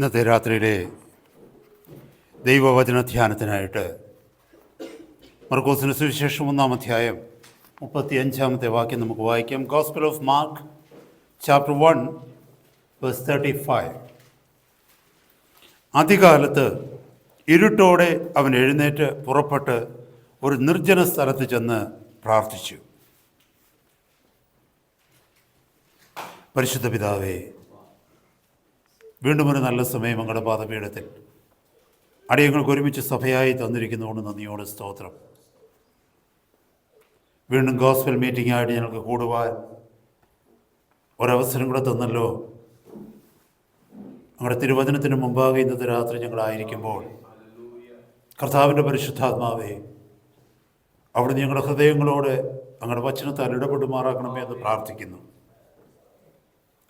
ഇന്നത്തെ രാത്രിയിലെ ദൈവവചന ധ്യാനത്തിനായിട്ട് മർക്കോസിന് സുവിശേഷം 1-ാം അധ്യായം 35-ാമത്തെ വാക്യം നമുക്ക് വായിക്കാം. Gospel of Mark chapter 1 verse 35. ആദ്യകാലത്ത് ഇരുട്ടോടെ അവൻ എഴുന്നേറ്റ് പുറപ്പെട്ട് ഒരു നിർജ്ജന സ്ഥലത്ത് ചെന്ന് പ്രാർത്ഥിച്ചു. പരിശുദ്ധ പിതാവേ, വീണ്ടും ഒരു നല്ല സമയം അങ്ങയുടെ പാദപീഠത്തിൽ അടിയങ്ങൾക്ക് ഒരുമിച്ച് സഭയായി തന്നിരിക്കുന്നതുകൊണ്ട് നന്ദിയോട് സ്തോത്രം. വീണ്ടും ഗോസ്പൽ മീറ്റിംഗ് ആയിട്ട് ഞങ്ങൾക്ക് കൂടുവാൻ ഒരവസരം കൂടെ തന്നല്ലോ. ഞങ്ങളുടെ തിരുവചനത്തിന് മുമ്പാകെ ഇന്നത്തെ രാത്രി ഞങ്ങളായിരിക്കുമ്പോൾ കർത്താവിൻ്റെ പരിശുദ്ധാത്മാവേ, അവിടുന്ന് ഞങ്ങളുടെ ഹൃദയങ്ങളോട് അങ്ങയുടെ വചനത്താൽ ഇടപെടുമാറാക്കണമേ എന്ന് പ്രാർത്ഥിക്കുന്നു.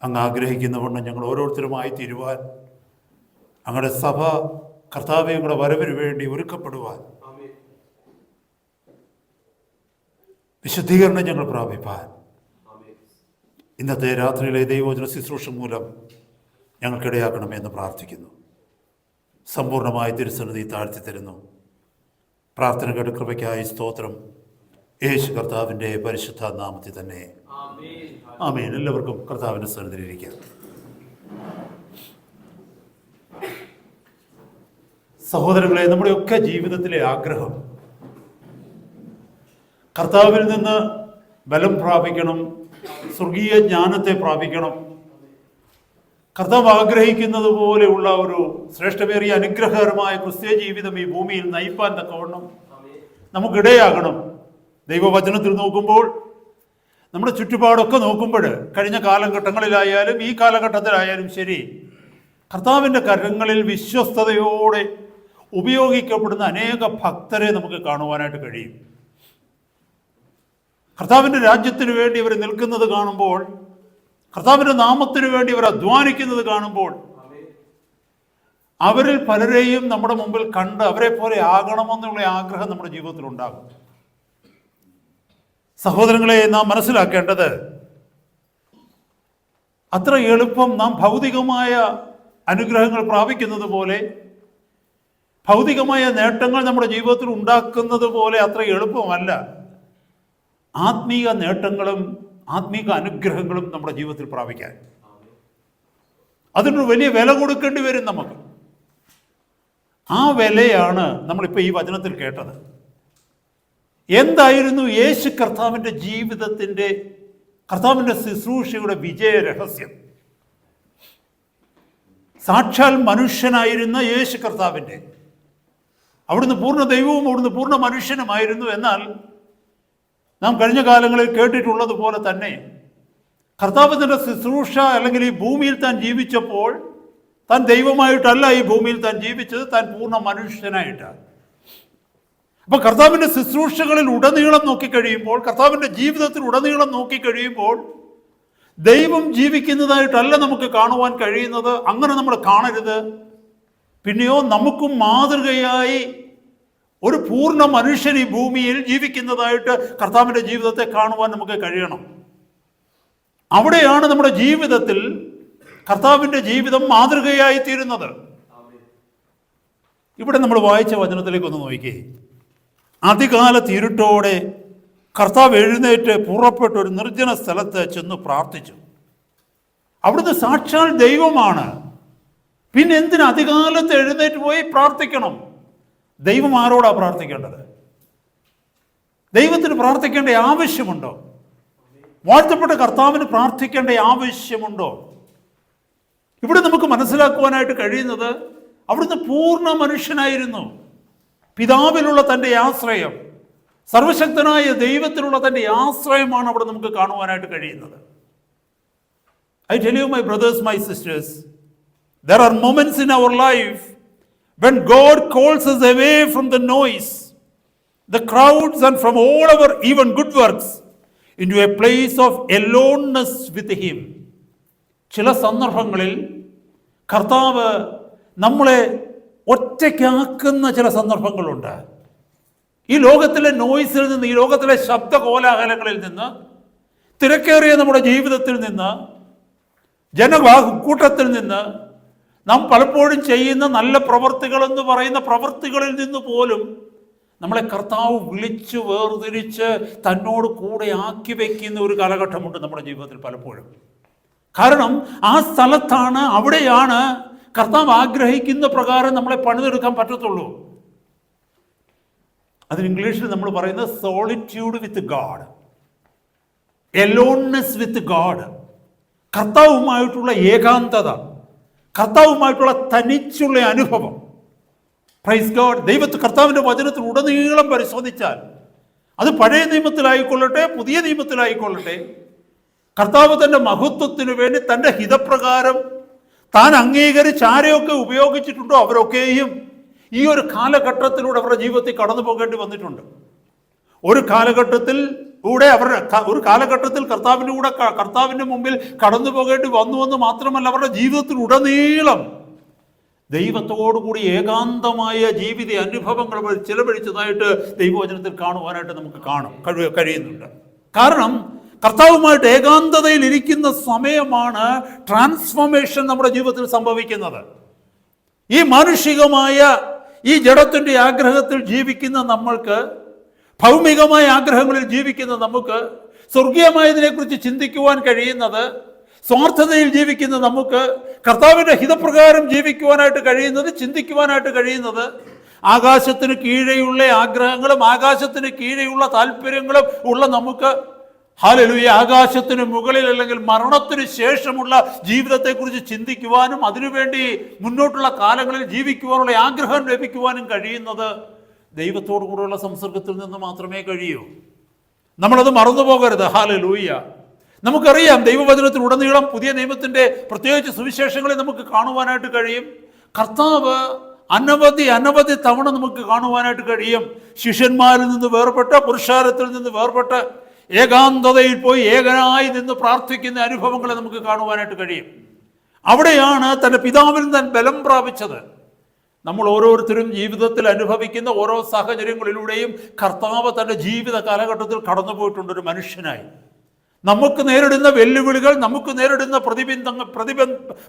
അങ്ങ് ആഗ്രഹിക്കുന്നവണ്ണം ഞങ്ങൾ ഓരോരുത്തരുമായി തീരുവാൻ, അങ്ങയുടെ സഭ കർത്താവെ ഞങ്ങളുടെ വരവിന് വേണ്ടി ഒരുക്കപ്പെടുവാൻ, വിശുദ്ധീകരണം ഞങ്ങൾ പ്രാപിപ്പാൻ ഇന്നത്തെ രാത്രിയിലെ ദൈവവചന ശുശ്രൂഷ മൂലം ഞങ്ങൾക്കിടയാക്കണമെന്ന് പ്രാർത്ഥിക്കുന്നു. സമ്പൂർണ്ണമായി തിരുസന്നിധി താഴ്ത്തി തരുന്നു. പ്രാർത്ഥന കേട്ട കൃപയ്ക്കായി സ്തോത്രം. യേശു കർത്താവിൻ്റെ പരിശുദ്ധ നാമത്തിൽ തന്നെ ആമേൻ. എല്ലാവർക്കും കർത്താവിൻ്റെ സന്നിധിയിലിരിക്കാം. സഹോദരങ്ങളെ, നമ്മുടെയൊക്കെ ജീവിതത്തിലെ ആഗ്രഹം കർത്താവിൽ നിന്ന് ബലം പ്രാപിക്കണം, സ്വർഗീയ ജ്ഞാനത്തെ പ്രാപിക്കണം. കർത്താവ് ആഗ്രഹിക്കുന്നത് പോലെയുള്ള ഒരു ശ്രേഷ്ഠമേറിയ അനുഗ്രഹകരമായ ക്രിസ്തീയ ജീവിതം ഈ ഭൂമിയിൽ നയിപ്പാൻ തക്കവണ്ണം നമുക്കിടയാകണം. ദൈവവചനത്തിൽ നോക്കുമ്പോൾ, നമ്മുടെ ചുറ്റുപാടൊക്കെ നോക്കുമ്പോൾ, കഴിഞ്ഞ കാലഘട്ടങ്ങളിലായാലും ഈ കാലഘട്ടത്തിലായാലും ശരി, കർത്താവിൻ്റെ കരങ്ങളിൽ വിശ്വസ്തയോടെ ഉപയോഗിക്കപ്പെടുന്ന അനേക ഭക്തരെ നമുക്ക് കാണുവാനായിട്ട് കഴിയും. കർത്താവിൻ്റെ രാജ്യത്തിന് വേണ്ടി ഇവർ നിൽക്കുന്നത് കാണുമ്പോൾ, കർത്താവിൻ്റെ നാമത്തിന് വേണ്ടി ഇവർ അധ്വാനിക്കുന്നത് കാണുമ്പോൾ, അവരിൽ പലരെയും നമ്മുടെ മുമ്പിൽ കണ്ട് അവരെ പോലെ ആകണമെന്നുള്ള ആഗ്രഹം നമ്മുടെ ജീവിതത്തിൽ ഉണ്ടാകും. സഹോദരങ്ങളെ, നാം മനസ്സിലാക്കേണ്ടത്, അത്ര എളുപ്പം നാം ഭൗതികമായ അനുഗ്രഹങ്ങൾ പ്രാപിക്കുന്നത് പോലെ, ഭൗതികമായ നേട്ടങ്ങൾ നമ്മുടെ ജീവിതത്തിൽ ഉണ്ടാക്കുന്നത് പോലെ അത്ര എളുപ്പമല്ല ആത്മീക നേട്ടങ്ങളും ആത്മീക അനുഗ്രഹങ്ങളും നമ്മുടെ ജീവിതത്തിൽ പ്രാപിക്കാൻ. അതിനൊരു വലിയ വില കൊടുക്കേണ്ടി വരും നമുക്ക്. ആ വിലയാണ് നമ്മളിപ്പോൾ ഈ വചനത്തിൽ കേട്ടത്. എന്തായിരുന്നു യേശു കർത്താവിൻ്റെ ജീവിതത്തിൻ്റെ, കർത്താവിൻ്റെ ശുശ്രൂഷയുടെ വിജയ രഹസ്യം? സാക്ഷാൽ മനുഷ്യനായിരുന്ന യേശു കർത്താവിൻ്റെ, അവിടുന്ന് പൂർണ്ണ ദൈവവും അവിടുന്ന് പൂർണ്ണ മനുഷ്യനുമായിരുന്നു. എന്നാൽ നാം കഴിഞ്ഞ കാലങ്ങളിൽ കേട്ടിട്ടുള്ളത് പോലെ തന്നെ കർത്താവിൻ്റെ ശുശ്രൂഷ അല്ലെങ്കിൽ ഈ ഭൂമിയിൽ താൻ ജീവിച്ചപ്പോൾ താൻ ദൈവമായിട്ടല്ല ഈ ഭൂമിയിൽ താൻ ജീവിച്ചത്, താൻ പൂർണ്ണ മനുഷ്യനായിട്ടാണ്. അപ്പൊ കർത്താവിൻ്റെ ശുശ്രൂഷകളിൽ ഉടനീളം നോക്കിക്കഴിയുമ്പോൾ, കർത്താവിൻ്റെ ജീവിതത്തിൽ ഉടനീളം നോക്കിക്കഴിയുമ്പോൾ ദൈവം ജീവിക്കുന്നതായിട്ടല്ല നമുക്ക് കാണുവാൻ കഴിയുന്നത്. അങ്ങനെ നമ്മൾ കാണരുത്. പിന്നെയോ നമുക്കും മാതൃകയായി ഒരു പൂർണ്ണ മനുഷ്യൻ ഈ ഭൂമിയിൽ ജീവിക്കുന്നതായിട്ട് കർത്താവിൻ്റെ ജീവിതത്തെ കാണുവാൻ നമുക്ക് കഴിയണം. അവിടെയാണ് നമ്മുടെ ജീവിതത്തിൽ കർത്താവിൻ്റെ ജീവിതം മാതൃകയായി തീരുന്നത്. ഇവിടെ നമ്മൾ വായിച്ച വചനത്തിലേക്കൊന്ന് നോക്കിക്കേ. അതികാലത്ത് ഇരുട്ടോടെ കർത്താവ് എഴുന്നേറ്റ് പുറപ്പെട്ട് ഒരു നിർജ്ജന സ്ഥലത്ത് ചെന്ന് പ്രാർത്ഥിച്ചു. അവിടുന്ന് സാക്ഷാൽ ദൈവമാണ്. പിന്നെ എന്തിന് അതികാലത്ത് എഴുന്നേറ്റ് പോയി പ്രാർത്ഥിക്കണം? ദൈവം ആരോടാ പ്രാർത്ഥിക്കേണ്ടത്? ദൈവത്തിന് പ്രാർത്ഥിക്കേണ്ട ആവശ്യമുണ്ടോ? വാഴ്ത്തപ്പെട്ട കർത്താവിന് പ്രാർത്ഥിക്കേണ്ട ആവശ്യമുണ്ടോ? ഇവിടെ നമുക്ക് മനസ്സിലാക്കുവാനായിട്ട് കഴിയുന്നത്, അവിടുന്ന് പൂർണ്ണ മനുഷ്യനായിരുന്നു. പിതാവിലുള്ള തൻ്റെ ആശ്രയം, സർവശക്തനായ ദൈവത്തിലുള്ള തൻ്റെ ആശ്രയമാണ് അവിടെ നമുക്ക് കാണുവാനായിട്ട് കഴിയുന്നത്. I tell you, my brothers, my sisters, there are moments in our life when God calls us away from the noise, the crowds, and from all our even good works into a place of aloneness with Him. ചില സന്ദർഭങ്ങളിൽ കർത്താവ് നമ്മളെ ഒറ്റയ്ക്കാക്കുന്ന ചില സന്ദർഭങ്ങളുണ്ട്. ഈ ലോകത്തിലെ നോയ്സിൽ നിന്ന്, ഈ ലോകത്തിലെ ശബ്ദ കോലാഹലങ്ങളിൽ നിന്ന്, തിരക്കേറിയ നമ്മുടെ ജീവിതത്തിൽ നിന്ന്, ജനകൂട്ടത്തിൽ നിന്ന് നാം പലപ്പോഴും ചെയ്യുന്ന നല്ല പ്രവൃത്തികൾ എന്ന് പറയുന്ന പ്രവൃത്തികളിൽ നിന്ന് പോലും നമ്മളെ കർത്താവ് വിളിച്ച് വേർതിരിച്ച് തന്നോട് കൂടെ ആക്കി വയ്ക്കുന്ന ഒരു കാലഘട്ടമുണ്ട് നമ്മുടെ ജീവിതത്തിൽ പലപ്പോഴും. കാരണം ആ സ്ഥലത്താണ്, അവിടെയാണ് കർത്താവ് ആഗ്രഹിക്കുന്ന പ്രകാരം നമ്മളെ പണിതെടുക്കാൻ പറ്റത്തുള്ളൂ. അതിന് ഇംഗ്ലീഷിൽ നമ്മൾ പറയുന്നത് solitude with God, aloneness with God. കർത്താവുമായിട്ടുള്ള ഏകാന്തത, കർത്താവുമായിട്ടുള്ള തനിച്ചുള്ള അനുഭവം. Praise God. കർത്താവിൻ്റെ വചനത്തിൽ ഉടനീളം പരിശോധിച്ചാൽ, അത് പഴയ നിയമത്തിലായിക്കൊള്ളട്ടെ പുതിയ നിയമത്തിലായിക്കൊള്ളട്ടെ, കർത്താവ് തൻ്റെ മഹത്വത്തിനു വേണ്ടി തൻ്റെ ഹിതപ്രകാരം താൻ അംഗീകരിച്ച് ആരെയൊക്കെ ഉപയോഗിച്ചിട്ടുണ്ടോ അവരൊക്കെയും ഈ ഒരു കാലഘട്ടത്തിലൂടെ അവരുടെ ജീവിതത്തിൽ കടന്നു പോകേണ്ടി വന്നിട്ടുണ്ട്. ഒരു കാലഘട്ടത്തിൽ കർത്താവിൻ്റെ മുമ്പിൽ കടന്നു പോകേണ്ടി വന്നുവെന്ന് മാത്രമല്ല, അവരുടെ ജീവിതത്തിൽ ഉടനീളം ദൈവത്തോടുകൂടി ഏകാന്തമായ ജീവിത അനുഭവങ്ങൾ ചിലവഴിച്ചതായിട്ട് ദൈവവചനത്തിൽ കാണുവാനായിട്ട് നമുക്ക് കഴിയുന്നുണ്ട്. കാരണം കർത്താവുമായിട്ട് ഏകാന്തതയിൽ ഇരിക്കുന്ന സമയമാണ് ട്രാൻസ്ഫോർമേഷൻ നമ്മുടെ ജീവിതത്തിൽ സംഭവിക്കുന്നത്. ഈ മാനുഷികമായ ഈ ജഡത്തിൻ്റെ ആഗ്രഹത്തിൽ ജീവിക്കുന്ന നമ്മൾക്ക്, ഭൗമികമായ ആഗ്രഹങ്ങളിൽ ജീവിക്കുന്ന നമുക്ക്, സ്വർഗീയമായതിനെക്കുറിച്ച് ചിന്തിക്കുവാൻ കഴിയുന്നത്, സ്വാർത്ഥതയിൽ ജീവിക്കുന്ന നമുക്ക് കർത്താവിൻ്റെ ഹിതപ്രകാരം ജീവിക്കുവാനായിട്ട് കഴിയുന്നത്, ചിന്തിക്കുവാനായിട്ട് കഴിയുന്നത്, ആകാശത്തിന് കീഴെയുള്ള ആഗ്രഹങ്ങളും ആകാശത്തിന് കീഴെയുള്ള താല്പര്യങ്ങളും ഉള്ള നമുക്ക്, ഹല്ലേലൂയ, ആകാശത്തിന് മുകളിൽ അല്ലെങ്കിൽ മരണത്തിന് ശേഷമുള്ള ജീവിതത്തെക്കുറിച്ച് ചിന്തിക്കുവാനും അതിനുവേണ്ടി മുന്നോട്ടുള്ള കാലങ്ങളിൽ ജീവിക്കുവാനുള്ള ആഗ്രഹം ലഭിക്കുവാനും കഴിയുന്നത് ദൈവത്തോടു കൂടെയുള്ള സംസർഗത്തിൽ നിന്ന് മാത്രമേ കഴിയൂ. നമ്മളത് മറന്നു പോകരുത്. ഹല്ലേലൂയ. നമുക്കറിയാം, ദൈവവചനത്തിൽ ഉടനീളം പുതിയ നിയമത്തിൻ്റെ പ്രത്യേകിച്ച് സുവിശേഷങ്ങളെ നമുക്ക് കാണുവാനായിട്ട് കഴിയും. കർത്താവ് അനവധി തവണ നമുക്ക് കാണുവാനായിട്ട് കഴിയും. ശിഷ്യന്മാരിൽ നിന്ന് വേർപെട്ട്, പുരുഷാരത്തിൽ നിന്ന് വേർപെട്ട് ഏകാന്തതയിൽ പോയി ഏകനായി നിന്ന് പ്രാർത്ഥിക്കുന്ന അനുഭവങ്ങളെ നമുക്ക് കാണുവാനായിട്ട് കഴിയും. അവിടെയാണ് തൻ്റെ പിതാവിൽ താൻ ബലം പ്രാപിച്ചത്. നമ്മൾ ഓരോരുത്തരും ജീവിതത്തിൽ അനുഭവിക്കുന്ന ഓരോ സാഹചര്യങ്ങളിലൂടെയും കർത്താവ് തൻ്റെ ജീവിത കാലഘട്ടത്തിൽ കടന്നുപോയിട്ടുണ്ട് ഒരു മനുഷ്യനായി. നമുക്ക് നേരിടുന്ന വെല്ലുവിളികൾ, നമുക്ക് നേരിടുന്ന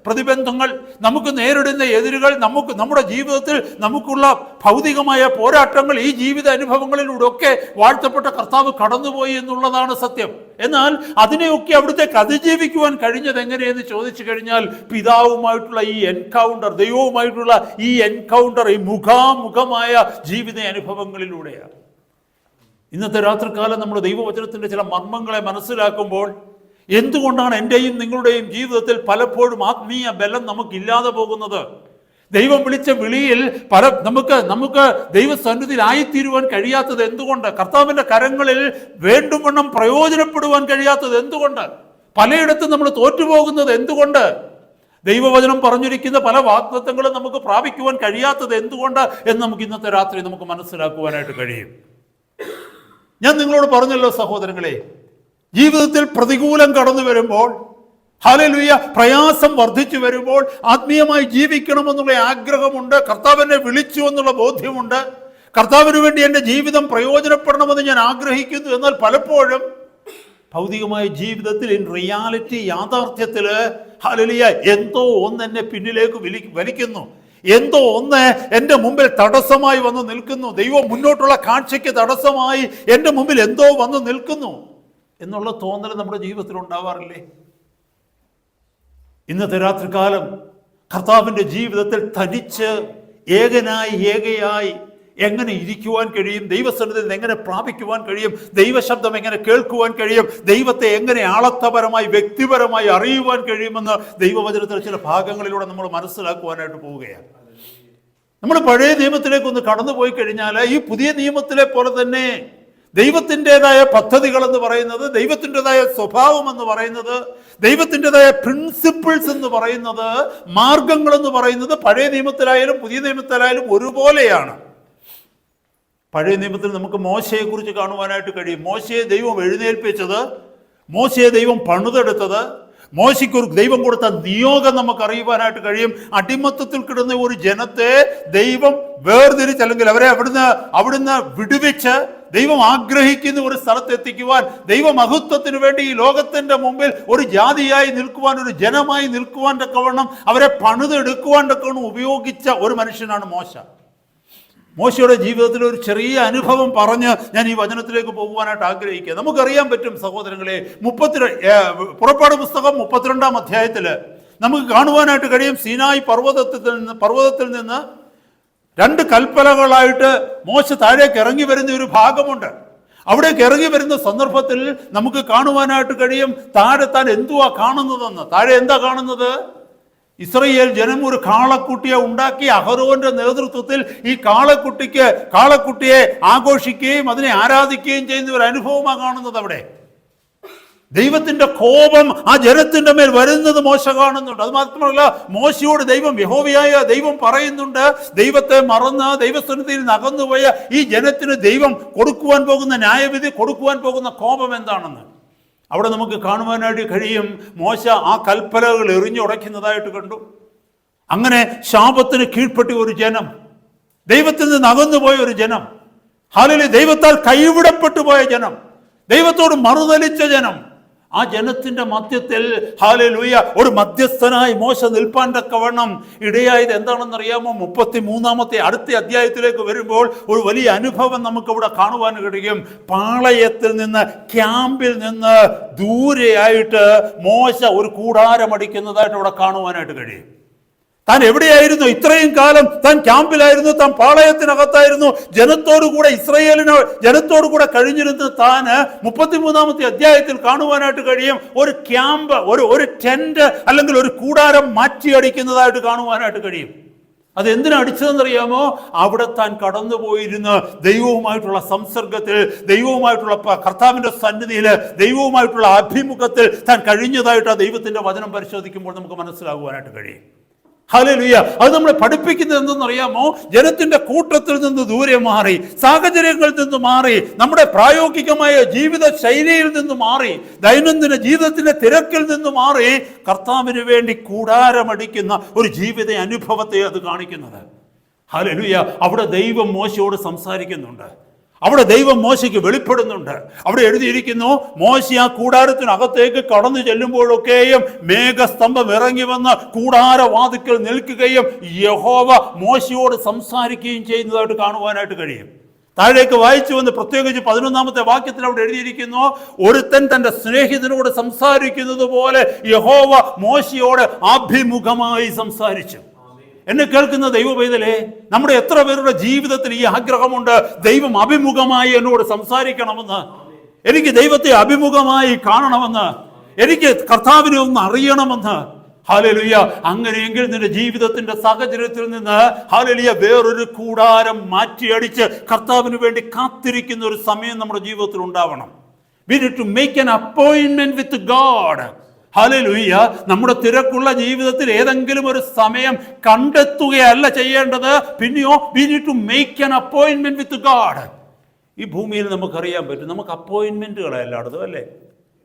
പ്രതിബന്ധങ്ങൾ, നമുക്ക് നേരിടുന്ന എതിരുകൾ, നമ്മുടെ ജീവിതത്തിൽ നമുക്കുള്ള ഭൗതികമായ പോരാട്ടങ്ങൾ, ഈ ജീവിത അനുഭവങ്ങളിലൂടെ ഒക്കെ വാഴ്ത്തപ്പെട്ട കർത്താവ് കടന്നുപോയി എന്നുള്ളതാണ് സത്യം. എന്നാൽ അതിനെയൊക്കെ അവിടുത്തേക്ക് അതിജീവിക്കുവാൻ കഴിഞ്ഞത് എങ്ങനെയെന്ന് ചോദിച്ചു കഴിഞ്ഞാൽ, പിതാവുമായിട്ടുള്ള ഈ എൻകൗണ്ടർ, ദൈവവുമായിട്ടുള്ള ഈ എൻകൗണ്ടർ, ഈ മുഖാമുഖമായ ജീവിത അനുഭവങ്ങളിലൂടെയാണ്. ഇന്നത്തെ രാത്രികാലം നമ്മൾ ദൈവവചനത്തിൻ്റെ ചില മർമ്മങ്ങളെ മനസ്സിലാക്കുമ്പോൾ എന്തുകൊണ്ടാണ് എൻ്റെയും നിങ്ങളുടെയും ജീവിതത്തിൽ പലപ്പോഴും ആത്മീയ ബലം നമുക്കില്ലാതെ പോകുന്നത്? ദൈവം വിളിച്ച വിളിയിൽ നമുക്ക് ദൈവസന്നിധിയിൽ ആയിത്തീരുവാൻ കഴിയാത്തത് എന്തുകൊണ്ട്? കർത്താവിൻ്റെ കരങ്ങളിൽ വേണ്ടുവണ്ണം പ്രയോജനപ്പെടുവാൻ കഴിയാത്തത് എന്തുകൊണ്ട്? പലയിടത്തും നമ്മൾ തോറ്റുപോകുന്നത് എന്തുകൊണ്ട്? ദൈവവചനം പറഞ്ഞിരിക്കുന്ന പല വാഗ്ദത്തങ്ങളും നമുക്ക് പ്രാപിക്കുവാൻ കഴിയാത്തത് എന്തുകൊണ്ട് എന്ന് നമുക്ക് ഇന്നത്തെ രാത്രി നമുക്ക് മനസ്സിലാക്കുവാനായിട്ട് കഴിയും. ഞാൻ നിങ്ങളോട് പറഞ്ഞല്ലോ സഹോദരങ്ങളെ, ജീവിതത്തിൽ പ്രതികൂലം കടന്നു വരുമ്പോൾ, ഹല്ലേലൂയ, പ്രയാസം വർദ്ധിച്ചു വരുമ്പോൾ ആത്മീയമായി ജീവിക്കണമെന്നുള്ള ആഗ്രഹമുണ്ട്, കർത്താവിനെ വിളിച്ചു എന്നുള്ള ബോധ്യമുണ്ട്, കർത്താവിന് വേണ്ടി എൻ്റെ ജീവിതം പ്രയോജനപ്പെടണമെന്ന് ഞാൻ ആഗ്രഹിക്കുന്നു. എന്നാൽ പലപ്പോഴും ഭൗതികമായ ജീവിതത്തിൽ ഇൻ റിയാലിറ്റി, യാഥാർത്ഥ്യത്തിൽ ഹല്ലേലൂയ, എന്തോ ഒന്ന് എന്നെ പിന്നിലേക്ക് വലിക്കുന്നു, എന്തോ ഒന്ന് എൻ്റെ മുമ്പിൽ തടസ്സമായി വന്ന് നിൽക്കുന്നു, ദൈവം മുന്നോട്ടുള്ള കാഴ്ചയ്ക്ക് തടസ്സമായി എൻ്റെ മുമ്പിൽ എന്തോ വന്ന് നിൽക്കുന്നു എന്നുള്ള തോന്നൽ നമ്മുടെ ജീവിതത്തിൽ ഉണ്ടാവാറില്ലേ? ഇന്നത്തെ രാത്രികാലം കർത്താവിൻ്റെ ജീവിതത്തിൽ തനിച്ച് ഏകയായി എങ്ങനെ ഇരിക്കുവാൻ കഴിയും? ദൈവസന്നിധിയിൽ എങ്ങനെ പ്രാപിക്കുവാൻ കഴിയും? ദൈവശബ്ദം എങ്ങനെ കേൾക്കുവാൻ കഴിയും? ദൈവത്തെ എങ്ങനെ ആളത്തപരമായി വ്യക്തിപരമായി അറിയുവാൻ കഴിയുമെന്ന് ദൈവവചനത്തിലെ ചില ഭാഗങ്ങളിലൂടെ നമ്മൾ മനസ്സിലാക്കുവാനായിട്ട് പോവുകയാണ്. നമ്മൾ പഴയ നിയമത്തിലേക്കൊന്ന് കടന്നു പോയി കഴിഞ്ഞാൽ ഈ പുതിയ നിയമത്തിലെ പോലെ തന്നെ ദൈവത്തിൻ്റെതായ പദ്ധതികൾ എന്ന് പറയുന്നത്, ദൈവത്തിൻ്റെതായ സ്വഭാവം എന്ന് പറയുന്നത്, ദൈവത്തിൻ്റെതായ പ്രിൻസിപ്പിൾസ് എന്ന് പറയുന്നത്, മാർഗങ്ങൾ എന്ന് പറയുന്നത് പഴയ നിയമത്തിലായാലും പുതിയ നിയമത്തിലായാലും ഒരുപോലെയാണ്. പഴയ നിയമത്തിൽ നമുക്ക് മോശയെക്കുറിച്ച് കാണുവാനായിട്ട് കഴിയും. മോശയെ ദൈവം എഴുന്നേൽപ്പിച്ചത്, മോശയെ ദൈവം പണിതെടുത്തത്, മോശയ്ക്ക് ദൈവം കൊടുത്ത നിയോഗം നമുക്ക് അറിയുവാനായിട്ട് കഴിയും. അടിമത്തത്തിൽ കിടന്ന ഒരു ജനത്തെ ദൈവം വേർതിരിച്ച്, അല്ലെങ്കിൽ അവരെ അവിടുന്ന് വിടുവിച്ച് ദൈവം ആഗ്രഹിക്കുന്ന ഒരു സ്ഥലത്ത് എത്തിക്കുവാൻ, ദൈവമഹത്വത്തിന് വേണ്ടി ഈ ലോകത്തിന്റെ മുമ്പിൽ ഒരു ജാതിയായി നിൽക്കുവാൻ, ഒരു ജനമായി നിൽക്കുവാൻ തക്കവണ്ണം അവരെ പണിതെടുക്കുവാൻ തക്കവണ്ണം ഉപയോഗിച്ച ഒരു മനുഷ്യനാണ് മോശ. മോശയുടെ ജീവിതത്തിൽ ഒരു ചെറിയ അനുഭവം പറഞ്ഞ് ഞാൻ ഈ വചനത്തിലേക്ക് പോകുവാനായിട്ട് ആഗ്രഹിക്കുക. നമുക്കറിയാൻ പറ്റും സഹോദരങ്ങളെ, പുറപ്പാട് പുസ്തകം 32-ാം അധ്യായത്തിൽ നമുക്ക് കാണുവാനായിട്ട് കഴിയും, സീനായി പർവ്വതത്തിൽ നിന്ന് 2 കൽപ്പലകളായിട്ട് മോശ താഴേക്ക് ഇറങ്ങി വരുന്ന ഒരു ഭാഗമുണ്ട്. അവിടേക്ക് ഇറങ്ങി വരുന്ന സന്ദർഭത്തിൽ നമുക്ക് കാണുവാനായിട്ട് കഴിയും താഴെ താൻ എന്തുവാ കാണുന്നതെന്ന്. താഴെ എന്താ കാണുന്നത്? ഇസ്രയേൽ ജനം ഒരു കാളക്കുട്ടിയെ ഉണ്ടാക്കി അഹരോന്റെ നേതൃത്വത്തിൽ ഈ കാളക്കുട്ടിയെ ആഘോഷിക്കുകയും അതിനെ ആരാധിക്കുകയും ചെയ്യുന്ന ഒരു അനുഭവമാണ് കാണുന്നത്. അവിടെ ദൈവത്തിന്റെ കോപം ആ ജനത്തിന്റെ മേൽ വരുന്നത് മോശ കാണുന്നുണ്ട്. അത് മാത്രമല്ല, മോശയോട് യഹോവയായ ദൈവം പറയുന്നുണ്ട്, ദൈവത്തെ മറന്ന് ദൈവസന്നിധിയിൽ അകന്നുപോയ ഈ ജനത്തിന് ദൈവം കൊടുക്കുവാൻ പോകുന്ന ന്യായവിധി, കൊടുക്കുവാൻ പോകുന്ന കോപം എന്താണെന്ന് അവിടെ നമുക്ക് കാണുവാനായിട്ട് കഴിയും. മോശ ആ കൽപ്പലകൾ എറിഞ്ഞുടയ്ക്കുന്നതായിട്ട് കണ്ടു. അങ്ങനെ ശാപത്തിന് കീഴ്പ്പെട്ടി ഒരു ജനം, ദൈവത്തിൽ നിന്ന് അകന്നുപോയ ഒരു ജനം, ഹല്ലേലൂയ, ദൈവത്താൽ കൈവിടപ്പെട്ടു പോയ ജനം, ദൈവത്തോട് മറുതലിച്ച ജനം, ആ ജനത്തിന്റെ മധ്യത്തിൽ ഹല്ലേലൂയ ഒരു മധ്യസ്ഥനായി മോശ നിൽപ്പാൻ തക്കവണ്ണം ഇടയായത് എന്താണെന്നറിയാമോ? 33-ാമത്തെ അടുത്ത അധ്യായത്തിലേക്ക് വരുമ്പോൾ ഒരു വലിയ അനുഭവം നമുക്കിവിടെ കാണുവാൻ കഴിയും. പാളയത്തിൽ നിന്ന്, ക്യാമ്പിൽ നിന്ന് ദൂരെയായിട്ട് മോശ ഒരു കൂടാരമടിക്കുന്നതായിട്ട് ഇവിടെ കാണുവാനായിട്ട് കഴിയും. താൻ എവിടെയായിരുന്നു? ഇത്രയും കാലം താൻ ക്യാമ്പിലായിരുന്നു, താൻ പാളയത്തിനകത്തായിരുന്നു, ജനത്തോടു കൂടെ കഴിഞ്ഞിരുന്ന താന് 33-ാമത്തെ അധ്യായത്തിൽ കാണുവാനായിട്ട് കഴിയും ഒരു ക്യാമ്പ്, ഒരു ടെന്റ് അല്ലെങ്കിൽ ഒരു കൂടാരം മാറ്റിയടിക്കുന്നതായിട്ട് കാണുവാനായിട്ട് കഴിയും. അത് എന്തിനടിച്ചതെന്നറിയാമോ? അവിടെ താൻ കടന്നുപോയിരുന്ന ദൈവവുമായിട്ടുള്ള സംസർഗത്തിൽ, ദൈവവുമായിട്ടുള്ള കർത്താവിന്റെ സന്നിധിയിൽ, ദൈവവുമായിട്ടുള്ള അഭിമുഖത്തിൽ താൻ കഴിഞ്ഞതായിട്ട് ആ ദൈവത്തിന്റെ വചനം പരിശോധിക്കുമ്പോൾ നമുക്ക് മനസ്സിലാകുവാനായിട്ട് കഴിയും. ഹല്ലേലൂയ. അത് നമ്മളെ പഠിപ്പിക്കുന്നത് എന്തെന്നറിയാമോ? ജനത്തിന്റെ കൂട്ടത്തിൽ നിന്ന് ദൂരെ മാറി, സാഹചര്യങ്ങളിൽ നിന്ന് മാറി, നമ്മുടെ പ്രായോഗികമായ ജീവിത ശൈലിയിൽ നിന്ന് മാറി, ദൈനംദിന ജീവിതത്തിന്റെ തിരക്കിൽ നിന്ന് മാറി കർത്താവിന് വേണ്ടി കൂടാരമടിക്കുന്ന ഒരു ജീവിത അനുഭവത്തെ അത് കാണിക്കുന്നത്. ഹല്ലേലൂയ. അവിടെ ദൈവം മോശയോട് സംസാരിക്കുന്നുണ്ട്. അവിടെ ദൈവം മോശയ്ക്ക് വെളിപ്പെടുന്നുണ്ട്. അവിടെ എഴുതിയിരിക്കുന്നു, മോശ ആ കൂടാരത്തിനകത്തേക്ക് കടന്നു ചെല്ലുമ്പോഴൊക്കെയും മേഘസ്തംഭം ഇറങ്ങി വന്ന് കൂടാരവാതിക്കൽ നിൽക്കുകയും യഹോവ മോശയോട് സംസാരിക്കുകയും ചെയ്യുന്നതായിട്ട് കാണുവാനായിട്ട് കഴിയും. താഴേക്ക് വായിച്ചു വന്ന് പ്രത്യേകിച്ച് 11-ാമത്തെ വാക്യത്തിൽ അവിടെ എഴുതിയിരിക്കുന്നു, ഒരുത്തൻ തന്റെ സ്നേഹിതനോട് സംസാരിക്കുന്നത് പോലെ യഹോവ മോശയോട് അഭിമുഖമായി സംസാരിച്ചു. എന്നെ കേൾക്കുന്ന ദൈവപൈതലേ, നമ്മുടെ എത്ര പേരുടെ ജീവിതത്തിൽ ഈ ആഗ്രഹമുണ്ട്, ദൈവം അഭിമുഖമായി എന്നോട് സംസാരിക്കണമെന്ന്, എനിക്ക് ദൈവത്തെ അഭിമുഖമായി കാണണമെന്ന്, എനിക്ക് കർത്താവിനെ ഒന്ന് അറിയണമെന്ന്. ഹല്ലേലൂയ. അങ്ങനെയെങ്കിൽ നിന്റെ ജീവിതത്തിന്റെ സാഹചര്യത്തിൽ നിന്ന് ഹല്ലേലൂയ വേറൊരു കൂടാരം മാറ്റിയടിച്ച് കർത്താവിന് വേണ്ടി കാത്തിരിക്കുന്ന ഒരു സമയം നമ്മുടെ ജീവിതത്തിൽ ഉണ്ടാവണം. We need to make an appointment with God. Hallelujah. നമ്മുടെ തിരക്കുള്ള ജീവിതത്തിൽ ഏതെങ്കിലും ഒരു സമയം കണ്ടെത്തുകയല്ല ചെയ്യേണ്ടത്, പിന്നെയോ we need to make an appointment with God. ഈ ഭൂമിയിൽ നമുക്കറിയാൻ പറ്റും, നമുക്ക് അപ്പോയിൻമെന്റുകളാണ് എല്ലായിടത്തും, അല്ലേ?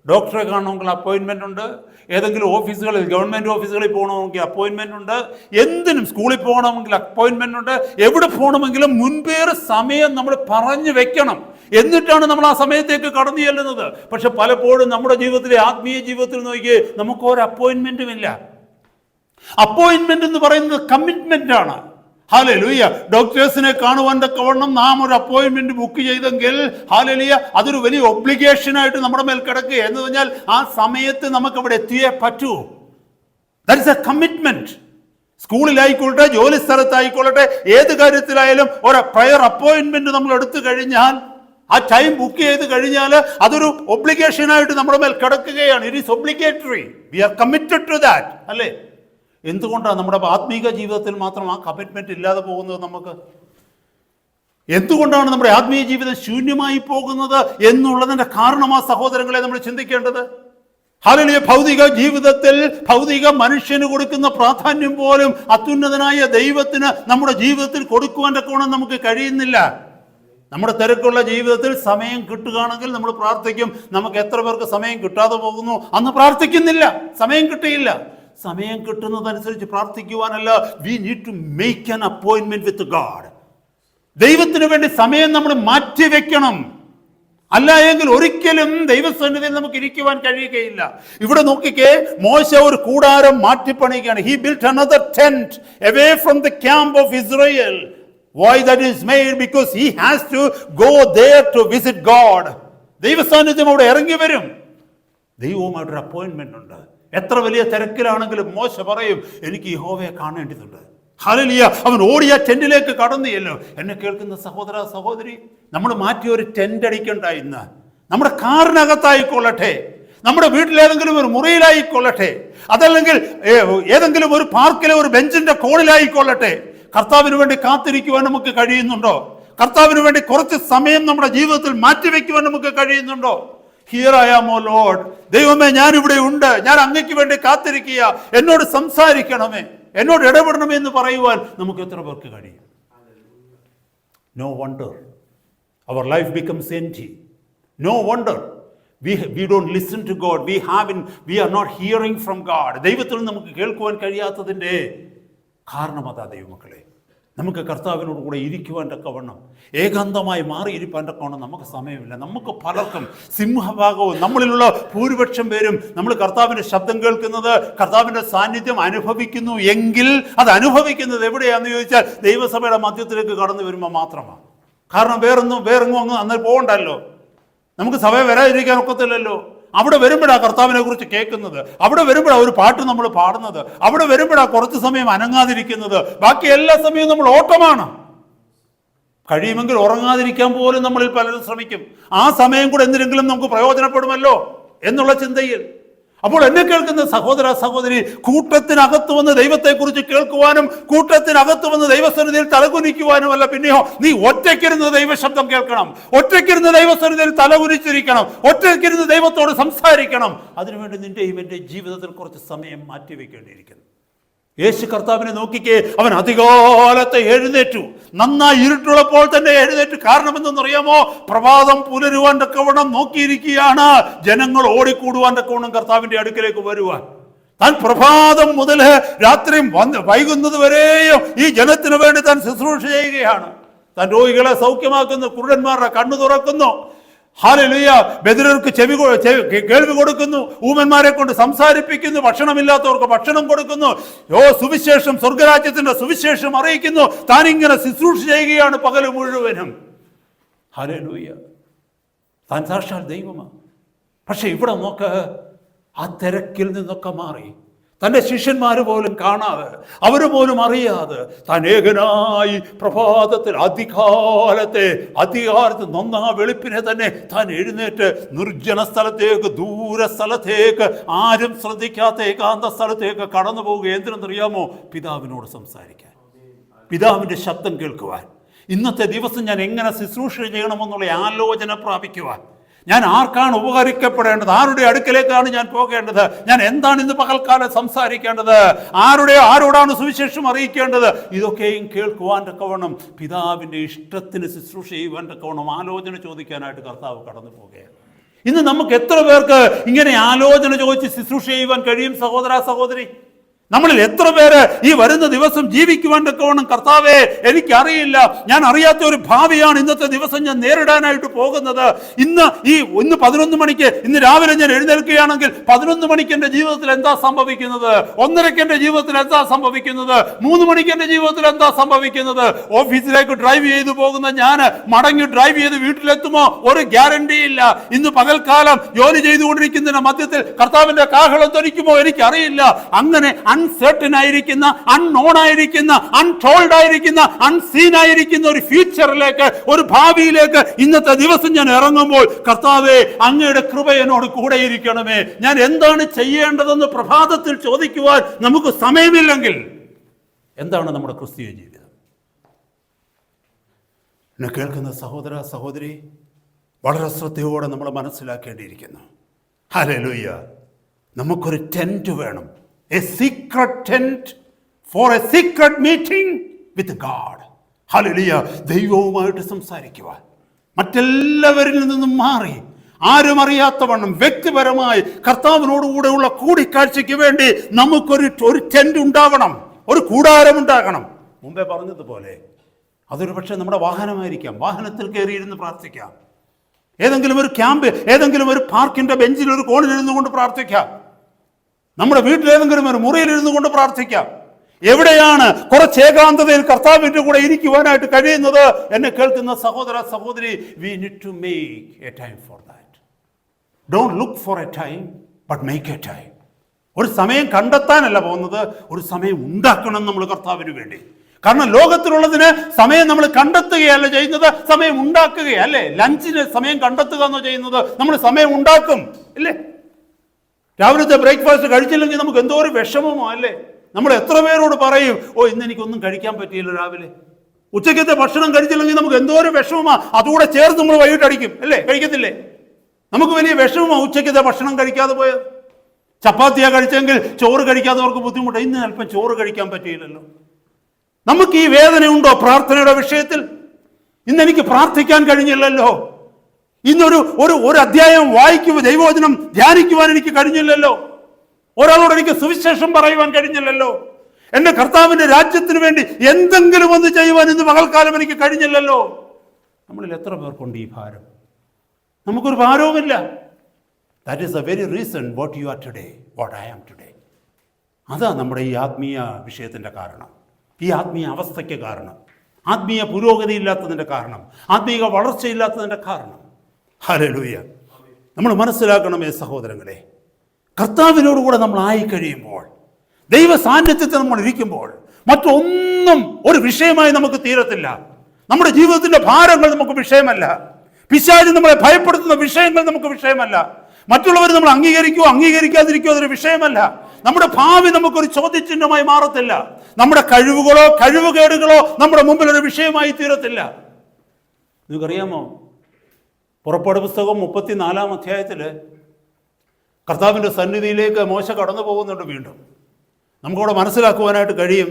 ഡോക്ടറെ കാണണമെങ്കിൽ അപ്പോയിൻമെന്റ് ഉണ്ട്, ഏതെങ്കിലും ഓഫീസുകളിൽ, ഗവൺമെന്റ് ഓഫീസുകളിൽ പോകണമെങ്കിൽ അപ്പോയിൻമെന്റ് ഉണ്ട്, എന്തിനും സ്കൂളിൽ പോകണമെങ്കിൽ അപ്പോയിൻമെന്റ് ഉണ്ട്, എവിടെ പോകണമെങ്കിലും മുൻപേറെ സമയം നമ്മൾ പറഞ്ഞു വെക്കണം, എന്നിട്ടാണ് നമ്മൾ ആ സമയത്തേക്ക് കടന്നു ചെല്ലുന്നത്. പക്ഷെ പലപ്പോഴും നമ്മുടെ ജീവിതത്തിലെ ആത്മീയ ജീവിതത്തിൽ നോക്കിയേ, നമുക്ക് ഒരു അപ്പോയിൻമെന്റും ഇല്ല. അപ്പോയിൻമെന്റ് എന്ന് പറയുന്നത് കമ്മിറ്റ്മെന്റ് ആണ്. ഹല്ലേലൂയ. ഡോക്ടേഴ്സിനെ കാണുവാൻ തക്കവണ്ണം നാം ഒരു അപ്പോയിൻമെന്റ് ബുക്ക് ചെയ്തെങ്കിൽ ഹല്ലേലൂയ അതൊരു വലിയ ഒബ്ലിഗേഷനായിട്ട് നമ്മുടെ മേൽ കിടക്കുക എന്ന് പറഞ്ഞാൽ ആ സമയത്ത് നമുക്ക് അവിടെ എത്തിയേ പറ്റൂ. That is a commitment. സ്കൂളിലായിക്കൊള്ളട്ടെ, ജോലി സ്ഥലത്തായിക്കൊള്ളട്ടെ, ഏത് കാര്യത്തിലായാലും ഒരു പ്രയർ അപ്പോയിൻമെന്റ് നമ്മൾ എടുത്തു കഴിഞ്ഞാൽ, ആ ടൈം ബുക്ക് ചെയ്ത് കഴിഞ്ഞാൽ അതൊരു ഒബ്ലിഗേഷനായിട്ട് നമ്മുടെ മേൽ കിടക്കുകയാണ്. It is obligatory. We are committed to that, അല്ലേ? എന്തുകൊണ്ടാണ് നമ്മുടെ ആത്മീക ജീവിതത്തിൽ മാത്രം ആ കമ്മിറ്റ്മെന്റ് ഇല്ലാതെ പോകുന്നത്? നമുക്ക് എന്തുകൊണ്ടാണ് നമ്മുടെ ആത്മീയ ജീവിതം ശൂന്യമായി പോകുന്നത് എന്നുള്ളതിന്റെ കാരണം ആ സഹോദരങ്ങളെ നമ്മൾ ചിന്തിക്കേണ്ടത്. ഹല്ലേലൂയ. ഭൗതിക ജീവിതത്തിൽ ഭൗതിക മനുഷ്യന് കൊടുക്കുന്ന പ്രാധാന്യം പോലും അത്യുന്നതനായ ദൈവത്തിന് നമ്മുടെ ജീവിതത്തിൽ കൊടുക്കുവാൻ തക്കവണ്ണം നമുക്ക് കഴിയുന്നില്ല. നമ്മുടെ തിരക്കുള്ള ജീവിതത്തിൽ സമയം കിട്ടുകയാണെങ്കിൽ നമ്മൾ പ്രാർത്ഥിക്കും. നമുക്ക് എത്ര പേർക്ക് സമയം കിട്ടാതെ പോകുന്നു? അന്ന് പ്രാർത്ഥിക്കുന്നില്ല, സമയം കിട്ടിയില്ല. സമയം കിട്ടുന്നതനുസരിച്ച് പ്രാർത്ഥിക്കുവാനല്ല, we need to make an അപ്പോയിൻമെന്റ് വിത്ത് ഗാഡ്. ദൈവത്തിന് വേണ്ടി സമയം നമ്മൾ മാറ്റിവെക്കണം. അല്ല എങ്കിൽ ഒരിക്കലും ദൈവസന്നിധിയിൽ നമുക്ക് ഇരിക്കുവാൻ കഴിയുകയില്ല. ഇവിടെ നോക്കിക്കേ, മോശ ഒരു കൂടാരം മാറ്റിപ്പണിയുകയാണ്. He built another tent away from the camp of Israel. Why that is made? Because he has to go there to visit God. ദൈവസാന്നിധ്യം അവിടെ ഇറങ്ങി വരും. ദൈവവുമായിട്ടൊരു അപ്പോയിന്റ്മെന്റ് ഉണ്ട്. എത്ര വലിയ തിരക്കിലാണെങ്കിലും മോശ പറയും, എനിക്ക് യഹോവയെ കാണേണ്ടതുണ്ട്. ഹല്ലേലൂയ. അവൻ ഓടിയ ടെന്റിലേക്ക് കടന്നിയല്ലോ. എന്നെ കേൾക്കുന്ന സഹോദര സഹോദരി, നമ്മൾ മാറ്റി ഒരു ടെന്റ് അടിക്കണ്ട. ഇന്ന് നമ്മുടെ കാറിനകത്തായിക്കൊള്ളട്ടെ, നമ്മുടെ വീട്ടിലേതെങ്കിലും ഒരു മുറിയിലായിക്കൊള്ളട്ടെ, അതല്ലെങ്കിൽ ഏതെങ്കിലും ഒരു പാർക്കിലെ ഒരു ബെഞ്ചിന്റെ കോണിലായിക്കൊള്ളട്ടെ, കർത്താവിന് വേണ്ടി കാത്തിരിക്കുവാൻ നമുക്ക് കഴിയുന്നുണ്ടോ? കർത്താവിന് വേണ്ടി കുറച്ച് സമയം നമ്മുടെ ജീവിതത്തിൽ മാറ്റിവെക്കുവാൻ നമുക്ക് കഴിയുന്നുണ്ടോ? Here I am, oh lord, ദൈവമേ ഞാൻ ഇവിടെ ഉണ്ട്, ഞാൻ അങ്ങയ്ക്ക് വേണ്ടി കാത്തിരിക്കുക, എന്നോട് സംസാരിക്കണമേ, എന്നോട് ഇടപെടണമേ എന്ന് പറയുവാൻ നമുക്ക് എത്ര പേർക്ക് കഴിയും? No wonder our life becomes empty. No wonder we don't listen to God. We are not hearing from God. ദൈവത്തിൽ നമുക്ക് കേൾക്കുവാൻ കഴിയാത്തതിൻ്റെ കാരണം അതാ ദൈവമക്കളെ. നമുക്ക് കർത്താവിനോട് കൂടെ ഇരിക്കുവാൻ തക്കവണ്ണം, ഏകാന്തമായി മാറിയിരിക്കാൻ തക്കവണ്ണം നമുക്ക് സമയമില്ല. നമുക്ക് പലർക്കും, സിംഹഭാഗവും നമ്മളിലുള്ള ഭൂരിപക്ഷം പേരും നമ്മൾ കർത്താവിൻ്റെ ശബ്ദം കേൾക്കുന്നത്, കർത്താവിൻ്റെ സാന്നിധ്യം അനുഭവിക്കുന്നു എങ്കിൽ അത് അനുഭവിക്കുന്നത് എവിടെയാണെന്ന് ചോദിച്ചാൽ ദൈവസഭയുടെ മധ്യത്തിലേക്ക് കടന്നു വരുമ്പോൾ മാത്രമാണ്. കാരണം വേറെങ്ങും അങ്ങ് അന്നേരം പോകണ്ടല്ലോ. നമുക്ക് സഭയെ വരാതിരിക്കാൻ ഒക്കത്തില്ലല്ലോ. അവിടെ വരുമ്പോഴാണ് കർത്താവിനെ കുറിച്ച് കേൾക്കുന്നത്, അവിടെ വരുമ്പോഴാണ് ഒരു പാട്ട് നമ്മൾ പാടുന്നത്, അവിടെ വരുമ്പോഴാണ് കുറച്ച് സമയം അനങ്ങാതിരിക്കുന്നത്. ബാക്കി എല്ലാ സമയവും നമ്മൾ ഓട്ടമാണ്. കഴിയുമെങ്കിൽ ഉറങ്ങാതിരിക്കാൻ പോലും നമ്മളിൽ പലരും ശ്രമിക്കും. ആ സമയം കൂടെ എന്തിനെങ്കിലും നമുക്ക് പ്രയോജനപ്പെടുമല്ലോ എന്നുള്ള ചിന്തയിൽ. അപ്പോൾ എന്നെ കേൾക്കുന്ന സഹോദര സഹോദരി, കൂട്ടത്തിനകത്ത് വന്ന് ദൈവത്തെക്കുറിച്ച് കേൾക്കുവാനും കൂട്ടത്തിനകത്ത് വന്ന് ദൈവസന്നിധിയിൽ തലകുനിക്കുവാനും അല്ല, പിന്നെയോ നീ ഒറ്റയ്ക്കിരുന്ന് ദൈവശബ്ദം കേൾക്കണം, ഒറ്റയ്ക്കിരുന്ന് ദൈവസന്നിധിയിൽ തലകുനിച്ചിരിക്കണം, ഒറ്റയ്ക്കിരുന്ന് ദൈവത്തോട് സംസാരിക്കണം. അതിനുവേണ്ടി നിന്റെയും എൻ്റെ ജീവിതത്തിൽ കുറച്ച് സമയം മാറ്റിവെക്കേണ്ടിയിരിക്കുന്നു. യേശു കർത്താവിനെ നോക്കിക്കേ, അവൻ അധികാലത്തെ എഴുന്നേറ്റു, നന്നായി ഇരുട്ടുള്ളപ്പോൾ തന്നെ എഴുന്നേറ്റു. കാരണം എന്തെന്നറിയാമോ? പ്രഭാതം പുലരുവാൻ തക്കവണ്ണം നോക്കിയിരിക്കുകയാണ് ജനങ്ങൾ ഓടിക്കൂടുവാൻ തക്കവണ്ണം കർത്താവിന്റെ അടുക്കലേക്ക് വരുവാൻ. താൻ പ്രഭാതം മുതൽ രാത്രി വൈകുന്നത് വരെയും ഈ ജനത്തിന് വേണ്ടി താൻ ശുശ്രൂഷ ചെയ്യുകയാണ്. താൻ രോഗികളെ സൗഖ്യമാക്കുന്നു, കുരുടന്മാരുടെ കണ്ണു തുറക്കുന്നു, ഹല്ലേലൂയ, ബധിരർക്ക് കേൾവി കൊടുക്കുന്നു, ഊമന്മാരെ കൊണ്ട് സംസാരിപ്പിക്കുന്നു, ഭക്ഷണമില്ലാത്തവർക്ക് ഭക്ഷണം കൊടുക്കുന്നു, സുവിശേഷം, സ്വർഗരാജ്യത്തിന്റെ സുവിശേഷം അറിയിക്കുന്നു. താനിങ്ങനെ ശുശ്രൂഷ ചെയ്യുകയാണ് പകല് മുഴുവനും. ഹല്ലേലൂയ. താൻ സാക്ഷാൽ ദൈവമാണ്. പക്ഷെ ഇവിടെ നോക്ക്, ആ തിരക്കിൽ നിന്നൊക്കെ മാറി തൻ്റെ ശിഷ്യന്മാർ പോലും കാണാതെ, അവർ പോലും അറിയാതെ, താൻ ഏകനായി പ്രഭാതത്തിൽ അധികാരത്തിൽ നന്നാ വെളുപ്പിനെ തന്നെ താൻ എഴുന്നേറ്റ് നിർജ്ജന സ്ഥലത്തേക്ക്, ദൂര സ്ഥലത്തേക്ക്, ആരും ശ്രദ്ധിക്കാത്ത ഏകാന്ത സ്ഥലത്തേക്ക് കടന്നു പോവുക. എന്തിനെന്നറിയാമോ? പിതാവിനോട് സംസാരിക്കാൻ, പിതാവിൻ്റെ ശബ്ദം കേൾക്കുവാൻ, ഇന്നത്തെ ദിവസം ഞാൻ എങ്ങനെ ശുശ്രൂഷ ചെയ്യണമെന്നുള്ള ആലോചന പ്രാപിക്കുവാൻ, ഞാൻ ആർക്കാണ് ഉപകരിക്കപ്പെടേണ്ടത്, ആരുടെ അടുക്കലേക്കാണ് ഞാൻ പോകേണ്ടത്, ഞാൻ എന്താണ് ഇന്ന് പകൽക്കാലം സംസാരിക്കേണ്ടത്, ആരോടാണ് സുവിശേഷം അറിയിക്കേണ്ടത്, ഇതൊക്കെയും കേൾക്കുവാൻ തക്കവണ്ണം, പിതാവിൻ്റെ ഇഷ്ടത്തിന് ശുശ്രൂഷ ചെയ്യുവാൻ തക്കവണ്ണം ആലോചന ചോദിക്കാനായിട്ട് കർത്താവ് കടന്നു പോകുകയാണ്. ഇന്ന് നമുക്ക് എത്ര പേർക്ക് ഇങ്ങനെ ആലോചന ചോദിച്ച് ശുശ്രൂഷ ചെയ്യുവാൻ കഴിയും സഹോദര സഹോദരി? നമ്മളിൽ എത്ര പേര് ഈ വരുന്ന ദിവസം ജീവിക്കുവാൻ തക്കവണ്ണം, കർത്താവേ എനിക്കറിയില്ല, ഞാൻ അറിയാത്ത ഒരു ഭാവിയാണ് ഇന്നത്തെ ദിവസം ഞാൻ നേരിടാനായിട്ട് പോകുന്നത്. ഇന്ന് 11 മണിക്ക്, ഇന്ന് രാവിലെ ഞാൻ എഴുന്നേൽക്കുകയാണെങ്കിൽ 11 മണിക്ക് എൻ്റെ ജീവിതത്തിൽ എന്താ സംഭവിക്കുന്നത്, 1:30 എൻ്റെ ജീവിതത്തിൽ എന്താ സംഭവിക്കുന്നത്, 3 മണിക്ക് എൻ്റെ ജീവിതത്തിൽ എന്താ സംഭവിക്കുന്നത്? ഓഫീസിലേക്ക് ഡ്രൈവ് ചെയ്തു പോകുന്ന ഞാൻ മടങ്ങി ഡ്രൈവ് ചെയ്ത് വീട്ടിലെത്തുമോ? ഒരു ഗ്യാരണ്ടി ഇല്ല. ഇന്ന് പകൽക്കാലം ജോലി ചെയ്തുകൊണ്ടിരിക്കുന്നതിന് മധ്യത്തിൽ കർത്താവിന്റെ കാഹളം ധരിക്കുമോ? എനിക്കറിയില്ല. അങ്ങനെ അൺസർട്ടൻ ആയിരിക്കുന്ന, അൺനോൺ ആയിരിക്കുന്ന, അൺടോൾഡ് ആയിരിക്കുന്ന, അൺസീൻ ആയിരിക്കുന്ന ഒരു ഫ്യൂച്ചറിലേക്ക്, ഒരു ഭാവിയിലേക്ക് ഇന്നത്തെ ദിവസം ഞാൻ ഇറങ്ങുമ്പോൾ, കർത്താവേ അങ്ങയുടെ കൃപ എന്നോട് കൂടെ ഇരിക്കണമേ, ഞാൻ എന്താണ് ചെയ്യേണ്ടതെന്ന് പ്രഭാതത്തിൽ ചോദിക്കുവാൻ നമുക്ക് സമയമില്ലെങ്കിൽ എന്താണ് നമ്മുടെ ക്രിസ്തീയ ജീവിതം? എന്നെ കേൾക്കുന്ന സഹോദര സഹോദരി, വളരെ ശ്രദ്ധയോടെ നമ്മൾ മനസ്സിലാക്കേണ്ടിയിരിക്കുന്നു. ഹല്ലേലൂയ. നമുക്കൊരു ടെന്റ് വേണം. A secret tent for a secret meeting with God. Hallelujah. ദൈവവുമായിട്ട് സംസാരിക്കുവാൻ, മറ്റെല്ലാവരിൽ നിന്നും മാറി, ആരും അറിയാത്തവണ്ണം വ്യക്തിപരമായി കർത്താവിനോടുകൂടെയുള്ള കൂടിക്കാഴ്ചയ്ക്ക് വേണ്ടി നമുക്കൊരു ടെന്റ് ഉണ്ടാവണം, ഒരു കൂടാരം ഉണ്ടാകണം. മുമ്പേ പറഞ്ഞതുപോലെ അതൊരു പക്ഷേ നമ്മുടെ വാഹനമായിരിക്കാം. വാഹനത്തിൽ കയറിയിരുന്ന് പ്രാർത്ഥിക്കാം. ഏതെങ്കിലും ഒരു ക്യാമ്പ്, ഏതെങ്കിലും ഒരു പാർക്കിന്റെ ബെഞ്ചിൽ ഒരു കോണിലിരുന്നു കൊണ്ട് പ്രാർത്ഥിക്കാം. നമ്മുടെ വീട്ടിലേതെങ്കിലും ഒരു മുറിയിലിരുന്നു കൊണ്ട് പ്രാർത്ഥിക്കാം. എവിടെയാണ് കുറച്ച് ഏകാന്തതയിൽ കർത്താവിന്റെ കൂടെ ഇരിക്കുവാനായിട്ട് കഴിയുന്നത്? എന്നെ കേൾക്കുന്ന സഹോദര സഹോദരി, we need to make a time for that. Don't look for a time, but make a time. ഒരു സമയം കണ്ടെത്താനല്ല പോകുന്നത്, ഒരു സമയം ഉണ്ടാക്കണം നമ്മൾ കർത്താവിന് വേണ്ടി. കാരണം ലോകത്തിലുള്ളതിന് സമയം നമ്മൾ കണ്ടെത്തുകയല്ല ചെയ്യുന്നത്, സമയം ഉണ്ടാക്കുകയല്ലേ. ലഞ്ചിന് സമയം കണ്ടെത്തുക എന്നോ ചെയ്യുന്നത്, നമ്മൾ സമയം ഉണ്ടാക്കും ഇല്ലേ? രാവിലത്തെ ബ്രേക്ക്ഫാസ്റ്റ് കഴിച്ചില്ലെങ്കിൽ നമുക്ക് എന്തോ ഒരു വിഷമമോ അല്ലേ? നമ്മൾ എത്ര പേരോട് പറയും, ഓ ഇന്ന് എനിക്കൊന്നും കഴിക്കാൻ പറ്റിയില്ല രാവിലെ. ഉച്ചയ്ക്കത്തെ ഭക്ഷണം കഴിച്ചില്ലെങ്കിൽ നമുക്ക് എന്തോ ഒരു വിഷമമാ, അതുകൂടെ ചേർത്ത് നമ്മൾ വൈകിട്ടടിക്കും അല്ലേ? കഴിക്കത്തില്ലേ? നമുക്ക് വലിയ വിഷമമാ ഉച്ചയ്ക്കത്തെ ഭക്ഷണം കഴിക്കാതെ പോയത്. ചപ്പാത്തിയാ കഴിച്ചെങ്കിൽ ചോറ് കഴിക്കാത്തവർക്ക് ബുദ്ധിമുട്ടാണ്. ഇന്ന് അല്പം ചോറ് കഴിക്കാൻ പറ്റിയില്ലല്ലോ. നമുക്ക് ഈ വേദനയുണ്ടോ പ്രാർത്ഥനയുടെ വിഷയത്തിൽ? ഇന്ന് എനിക്ക് പ്രാർത്ഥിക്കാൻ കഴിഞ്ഞില്ലല്ലോ, ഇന്നൊരു ഒരു അധ്യായം വായിക്കുവാൻ, ദൈവവചനം ധ്യാനിക്കുവാൻ എനിക്ക് കഴിഞ്ഞില്ലല്ലോ, ഒരാളോട് എനിക്ക് സുവിശേഷം പറയുവാൻ കഴിഞ്ഞില്ലല്ലോ, എന്റെ കർത്താവിന്റെ രാജ്യത്തിന് വേണ്ടി എന്തെങ്കിലും ഒന്ന് ചെയ്യുവാൻ ഇന്ന് പകൽക്കാലം എനിക്ക് കഴിഞ്ഞില്ലല്ലോ. നമ്മളിൽ എത്ര പേർക്കുണ്ട് ഈ ഭാരം? നമുക്കൊരു ഭാരവുമില്ല. That is the very reason what you are today, what I am today. അതാ നമ്മുടെ ഈ ആത്മീയ വിഷയത്തിൻ്റെ കാരണം, ഈ ആത്മീയ അവസ്ഥയ്ക്ക് കാരണം, ആത്മീയ പുരോഗതി ഇല്ലാത്തതിൻ്റെ കാരണം, ആത്മീയ വളർച്ചയില്ലാത്തതിൻ്റെ കാരണം. ഹല്ലേലൂയ. നമ്മൾ മനസ്സിലാക്കണമേ സഹോദരങ്ങളെ, കർത്താവിനോടുകൂടെ നമ്മൾ ആയിക്കഴിയുമ്പോൾ, ദൈവ സാന്നിധ്യത്തിൽ നമ്മൾ ഇരിക്കുമ്പോൾ മറ്റൊന്നും ഒരു വിഷയമായി നമുക്ക് തീരത്തില്ല. നമ്മുടെ ജീവിതത്തിൻ്റെ ഭാരങ്ങൾ നമുക്ക് വിഷയമല്ല, പിശാച് നമ്മളെ ഭയപ്പെടുത്തുന്ന വിഷയങ്ങൾ നമുക്ക് വിഷയമല്ല, മറ്റുള്ളവർ നമ്മൾ അംഗീകരിക്കുകയോ അംഗീകരിക്കാതിരിക്കുകയോ അതൊരു വിഷയമല്ല. നമ്മുടെ ഭാവി നമുക്കൊരു ചോദ്യചിഹ്നമായി മാറത്തില്ല. നമ്മുടെ കഴിവുകളോ കഴിവുകേടുകളോ നമ്മുടെ മുമ്പിൽ ഒരു വിഷയമായി തീരത്തില്ല. നിങ്ങൾക്കറിയാമോ, പുറപ്പാട് പുസ്തകം 34-ാം അധ്യായത്തിൽ കർത്താവിൻ്റെ സന്നിധിയിലേക്ക് മോശ കടന്നു പോകുന്നുണ്ട്. വീണ്ടും നമുക്കവിടെ മനസ്സിലാക്കുവാനായിട്ട് കഴിയും.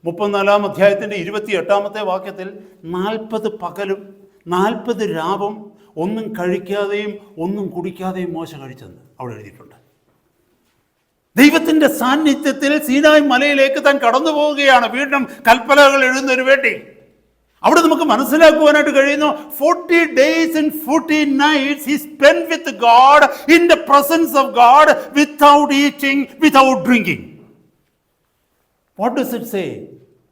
34-ാം അധ്യായത്തിൻ്റെ 28-ാമത്തെ വാക്യത്തിൽ 40 പകലും 40 രാവും ഒന്നും കഴിക്കാതെയും ഒന്നും കുടിക്കാതെയും മോശ കഴിച്ചെന്ന് അവിടെ എഴുതിയിട്ടുണ്ട്. ദൈവത്തിൻ്റെ സാന്നിധ്യത്തിൽ സീനായ് മലയിലേക്ക് താൻ കടന്നു പോവുകയാണ്, വീണ്ടും കൽപ്പനകൾ എഴുതുന്നതിന് വേണ്ടി. അവിടെ നമുക്ക് മനസ്സിലാക്കുവാനായിട്ട് കഴിയുന്നു, 40 days and 40 nights he spent with God, in the presence of God, without eating, without drinking. What does it say?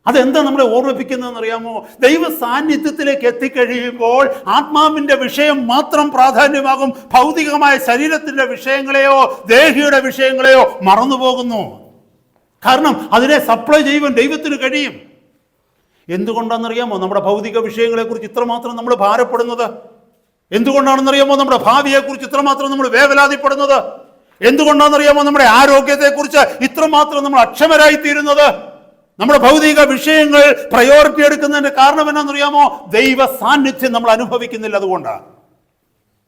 അതെന്താ നമ്മളെ ഓർമ്മിപ്പിക്കുന്നതെന്ന് അറിയാമോ? ദൈവ സാന്നിധ്യത്തിലേക്ക് എത്തിക്കഴിയുമ്പോൾ ആത്മാവിൻ്റെ വിഷയം മാത്രം പ്രാധാന്യമാകും, ഭൗതികമായ ശരീരത്തിൻ്റെ വിഷയങ്ങളെയോ ദേഹിയുടെ വിഷയങ്ങളെയോ മറന്നുപോകുന്നു. കാരണം അതിനെ സപ്ലൈ ചെയ്യുവാൻ ദൈവത്തിന് കഴിയും. എന്തുകൊണ്ടാണെന്നറിയാമോ നമ്മുടെ ഭൗതിക വിഷയങ്ങളെക്കുറിച്ച് ഇത്രമാത്രം നമ്മൾ ഭാരപ്പെടുന്നത്? എന്തുകൊണ്ടാണെന്നറിയാമോ നമ്മുടെ ഭാവിയെക്കുറിച്ച് ഇത്രമാത്രം നമ്മൾ വേവലാതിപ്പെടുന്നത്? എന്തുകൊണ്ടാണെന്നറിയാമോ നമ്മുടെ ആരോഗ്യത്തെക്കുറിച്ച് ഇത്രമാത്രം നമ്മൾ അക്ഷമരായിത്തീരുന്നത്? നമ്മുടെ ഭൗതിക വിഷയങ്ങൾ പ്രയോറിറ്റി എടുക്കുന്നതിന്റെ കാരണം എന്നാണെന്നറിയാമോ? ദൈവ സാന്നിധ്യം നമ്മൾ അനുഭവിക്കുന്നില്ല. അതുകൊണ്ടാണ്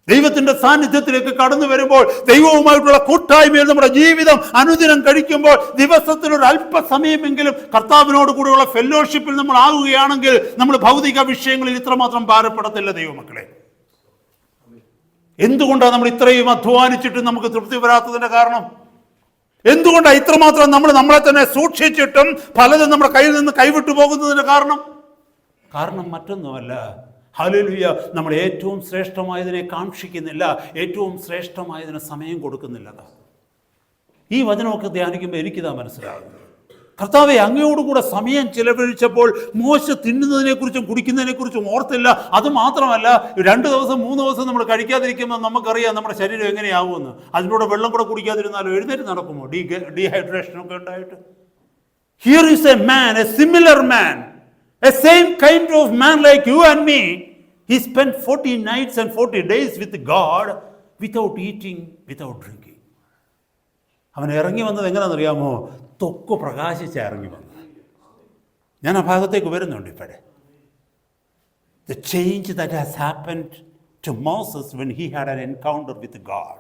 ദൈവത്തിന്റെ സാന്നിധ്യത്തിലേക്ക് കടന്നു വരുമ്പോൾ, ദൈവവുമായിട്ടുള്ള കൂട്ടായ്മയിൽ നമ്മുടെ ജീവിതം അനുദിനം കഴിക്കുമ്പോൾ, ദിവസത്തിലൊരു അല്പസമയമെങ്കിലും കർത്താവിനോട് കൂടെയുള്ള ഫെല്ലോഷിപ്പിൽ നമ്മൾ ആകുകയാണെങ്കിൽ നമ്മൾ ഭൗതിക വിഷയങ്ങളിൽ ഇത്രമാത്രം ഭാരപ്പെടത്തില്ല ദൈവമക്കളെ. എന്തുകൊണ്ടാണ് നമ്മൾ ഇത്രയും അധ്വാനിച്ചിട്ടും നമുക്ക് തൃപ്തി വരാത്തതിന്റെ കാരണം? എന്തുകൊണ്ടാണ് ഇത്രമാത്രം നമ്മൾ നമ്മളെ തന്നെ സൂക്ഷിച്ചിട്ടും പലതും നമ്മുടെ കയ്യിൽ നിന്ന് കൈവിട്ടു പോകുന്നതിന്റെ കാരണം മറ്റൊന്നുമല്ല. ഹല്ലേലൂയ, നമ്മൾ ഏറ്റവും ശ്രേഷ്ഠമായതിനെ കാക്ഷിക്കുന്നില്ല, ഏറ്റവും ശ്രേഷ്ഠമായതിന് സമയം കൊടുക്കുന്നില്ല. ഈ വചനമൊക്കെ ധ്യാനിക്കുമ്പോൾ എനിക്കിതാ മനസ്സിലാകുന്നത്, കർത്താവെ അങ്ങയോടുകൂടെ സമയം ചിലവഴിച്ചപ്പോൾ മോശ തിന്നുന്നതിനെക്കുറിച്ചും കുടിക്കുന്നതിനെക്കുറിച്ചും ഓർത്തില്ല. അത് മാത്രമല്ല, 2 ദിവസം 3 ദിവസം നമ്മൾ കഴിക്കാതിരിക്കുമ്പോൾ നമുക്കറിയാം നമ്മുടെ ശരീരം എങ്ങനെയാവുമെന്ന്. അതിലൂടെ വെള്ളം കൂടെ കുടിക്കാതിരുന്നാലോ എഴുന്നേറ്റ് നടക്കുമോ? ഡീഹൈഡ്രേഷനൊക്കെ ഉണ്ടായിട്ട്. Here is a man, A similar man, A same kind of man like you and me. He spent 40 nights and 40 days with God without eating, without drinking. അവൻ ഇറങ്ങി വന്നത് എങ്ങനെയാണെന്നറിയാമോ? ത്വക്ക് പ്രകാശിച്ച ഇറങ്ങി വന്നത്. ഞാൻ ആ ഭാഗത്തേക്ക് വരുന്നുണ്ട് ഇപ്പോഴേ. The change that has happened to Moses when he had an encounter with God.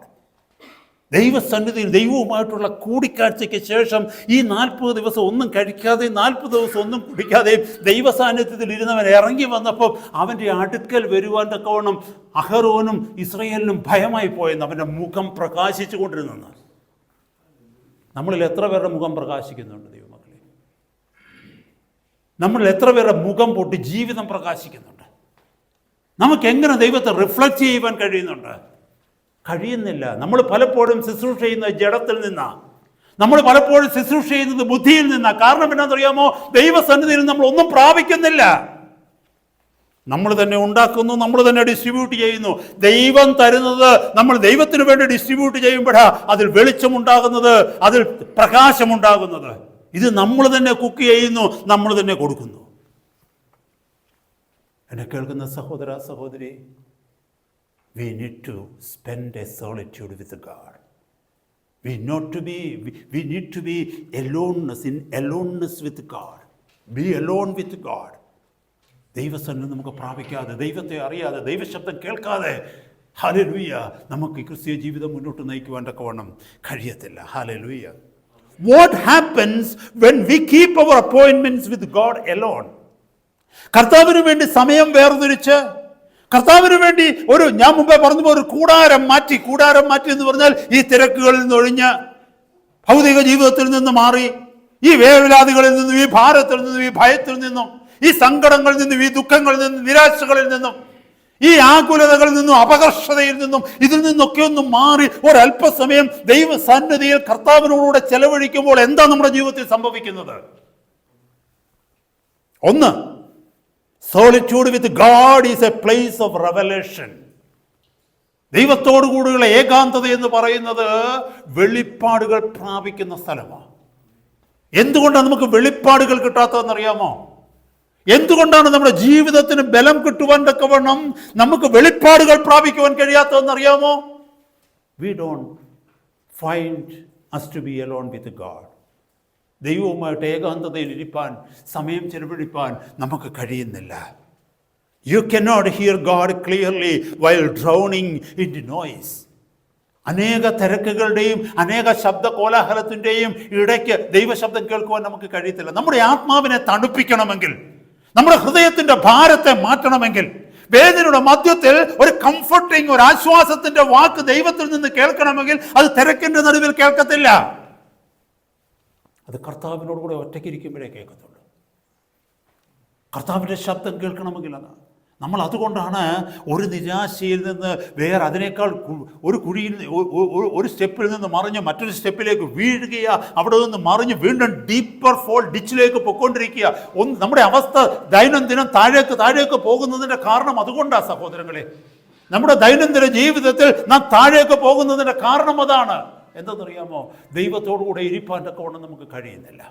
ദൈവസന്നിധിയിൽ ദൈവവുമായിട്ടുള്ള കൂടിക്കാഴ്ചയ്ക്ക് ശേഷം ഈ 40 ദിവസം ഒന്നും കഴിക്കാതെയും 40 ദിവസം ഒന്നും കുടിക്കാതെയും ദൈവസാന്നിധ്യത്തിൽ ഇരുന്നവൻ ഇറങ്ങി വന്നപ്പോൾ അവൻ്റെ അടുക്കൽ വരുവാൻ തക്കവണ്ണം അഹരോനും ഇസ്രായേലിനും ഭയമായി പോയെന്ന്. അവൻ്റെ മുഖം പ്രകാശിച്ചു കൊണ്ടിരുന്നു. നമ്മളിൽ എത്ര പേരുടെ മുഖം പ്രകാശിക്കുന്നുണ്ട് ദൈവമക്കളെ? നമ്മളിൽ എത്ര പേരുടെ മുഖം പൊട്ടി ജീവിതം പ്രകാശിക്കുന്നുണ്ട്? നമുക്ക് എങ്ങനെ ദൈവത്തെ റിഫ്ലക്റ്റ് ചെയ്യുവാൻ കഴിയുന്നില്ല. നമ്മൾ പലപ്പോഴും ശുശ്രൂഷ ചെയ്യുന്ന ജഡത്തിൽ നിന്നാണ്. നമ്മൾ പലപ്പോഴും ശുശ്രൂഷ ചെയ്യുന്നത് ബുദ്ധിയിൽ നിന്നാണ്. കാരണം എന്നാണെന്നറിയാമോ? ദൈവസന്നിധിയിൽ നമ്മൾ ഒന്നും പ്രാപിക്കുന്നില്ല. നമ്മൾ തന്നെ ഉണ്ടാക്കുന്നു, നമ്മൾ തന്നെ ഡിസ്ട്രിബ്യൂട്ട് ചെയ്യുന്നു. ദൈവം തരുന്നത് നമ്മൾ ദൈവത്തിന് വേണ്ടി ഡിസ്ട്രിബ്യൂട്ട് ചെയ്യുമ്പോഴാണ് അതിൽ വെളിച്ചമുണ്ടാകുന്നത്, അതിൽ പ്രകാശമുണ്ടാകുന്നത്. ഇത് നമ്മൾ തന്നെ കുക്ക് ചെയ്യുന്നു, നമ്മൾ തന്നെ കൊടുക്കുന്നു. എന്നെ കേൾക്കുന്ന സഹോദര സഹോദരി, we need to spend a solitude with God. We need to be aloneness with God. Be alone with God. ദൈവസന്നിധി നമുക്ക് പ്രാപിക്കാതെ, ദൈവത്തെ അറിയാതെ, ദൈവശബ്ദം കേൾക്കാതെ, ഹല്ലേലൂയ, നമുക്ക് ക്രിസ്തീയ ജീവിതം മുന്നോട്ട് നയിക്കുവാൻ തക്കവണ്ണം കഴിയത്തില്ല. Hallelujah. What happens when we keep our appointments with God alone? കർത്താവിന് വേണ്ടി സമയം വേർതിരിച്ച്, കർത്താവിന് വേണ്ടി ഞാൻ മുമ്പേ പറഞ്ഞു ഒരു കൂടാരം മാറ്റി എന്ന് പറഞ്ഞാൽ ഈ തിരക്കുകളിൽ നിന്ന് ഒഴിഞ്ഞ്, ഭൗതിക ജീവിതത്തിൽ നിന്ന് മാറി, ഈ വേവലാതികളിൽ നിന്നും, ഈ ഭാരത്തിൽ നിന്നും, ഈ ഭയത്തിൽ നിന്നും, ഈ സങ്കടങ്ങളിൽ നിന്നും, ഈ ദുഃഖങ്ങളിൽ നിന്നും, നിരാശകളിൽ നിന്നും, ഈ ആകുലതകളിൽ നിന്നും, അപകർഷതയിൽ നിന്നും, ഇതിൽ നിന്നൊക്കെ ഒന്ന് മാറി ഒരല്പസമയം ദൈവ സന്നിധിയിൽ കർത്താവിനോടുകൂടെ ചെലവഴിക്കുമ്പോൾ എന്താ നമ്മുടെ ജീവിതത്തിൽ സംഭവിക്കുന്നത്? ഒന്ന്, solitude with God is a place of revelation. ദൈവത്തോടു കൂടിയുള്ള ഏകാന്തത എന്ന് പറയുന്നത് വെളിപ്പാടുകൾ പ്രാപിക്കുന്ന സ്ഥലമാണ്. എന്തുകൊണ്ടാണ് നമുക്ക് വെളിപ്പാടുകൾ കിട്ടാത്തതെന്നറിയാമോ? എന്തുകൊണ്ടാണ് നമ്മുടെ ജീവിതത്തിന് ബലം കിട്ടുവാൻ തക്കവണ്ണം നമുക്ക് വെളിപ്പാടുകൾ പ്രാപിക്കുവാൻ കഴിയാത്തതെന്നറിയാമോ? We don't find us to be alone with God. ദൈവവുമായിട്ട് ഏകാന്തതയിൽ ഇരിപ്പാൻ, സമയം ചെലവഴിപ്പാൻ നമുക്ക് കഴിയുന്നില്ല. You cannot hear God clearly while drowning in noise. അനേക തിരക്കുകളുടെയും അനേക ശബ്ദ കോലാഹലത്തിൻ്റെയും ഇടയ്ക്ക് ദൈവശബ്ദം കേൾക്കുവാൻ നമുക്ക് കഴിയത്തില്ല. നമ്മുടെ ആത്മാവിനെ തണുപ്പിക്കണമെങ്കിൽ, നമ്മുടെ ഹൃദയത്തിന്റെ ഭാരത്തെ മാറ്റണമെങ്കിൽ, വേദനയുടെ മധ്യത്തിൽ ഒരു കംഫർട്ടിങ്, ഒരു ആശ്വാസത്തിന്റെ വാക്ക് ദൈവത്തിൽ നിന്ന് കേൾക്കണമെങ്കിൽ അത് തിരക്കിന്റെ നടുവിൽ കേൾക്കത്തില്ല. അത് കർത്താവിനോട് കൂടെ ഒറ്റയ്ക്കിരിക്കുമ്പോഴേ കേൾക്കത്തുള്ളൂ. കർത്താവിൻ്റെ ശബ്ദം കേൾക്കണമെങ്കിൽ അതാണ്. നമ്മൾ അതുകൊണ്ടാണ് ഒരു നിരാശയിൽ നിന്ന് വേറെ അതിനേക്കാൾ ഒരു കുഴിയിൽ, ഒരു സ്റ്റെപ്പിൽ നിന്ന് മറിഞ്ഞ് മറ്റൊരു സ്റ്റെപ്പിലേക്ക് വീഴുകയാ, അവിടെ നിന്ന് മറിഞ്ഞ് വീണ്ടും ഡീപ്പർ ഫോൾ ഡിച്ചിലേക്ക് പൊയ്ക്കൊണ്ടിരിക്കുക. നമ്മുടെ അവസ്ഥ ദൈനംദിനം താഴേക്ക് പോകുന്നതിൻ്റെ കാരണം അതുകൊണ്ടാണ് സഹോദരങ്ങളെ. നമ്മുടെ ദൈനംദിന ജീവിതത്തിൽ നാം താഴേക്ക് പോകുന്നതിൻ്റെ കാരണം അതാണ്. എന്തെന്നറിയാമോ? ദൈവത്തോടുകൂടെ ഇരിപ്പാൻ തക്കവണ്ണം നമുക്ക് കഴിയുന്നില്ല.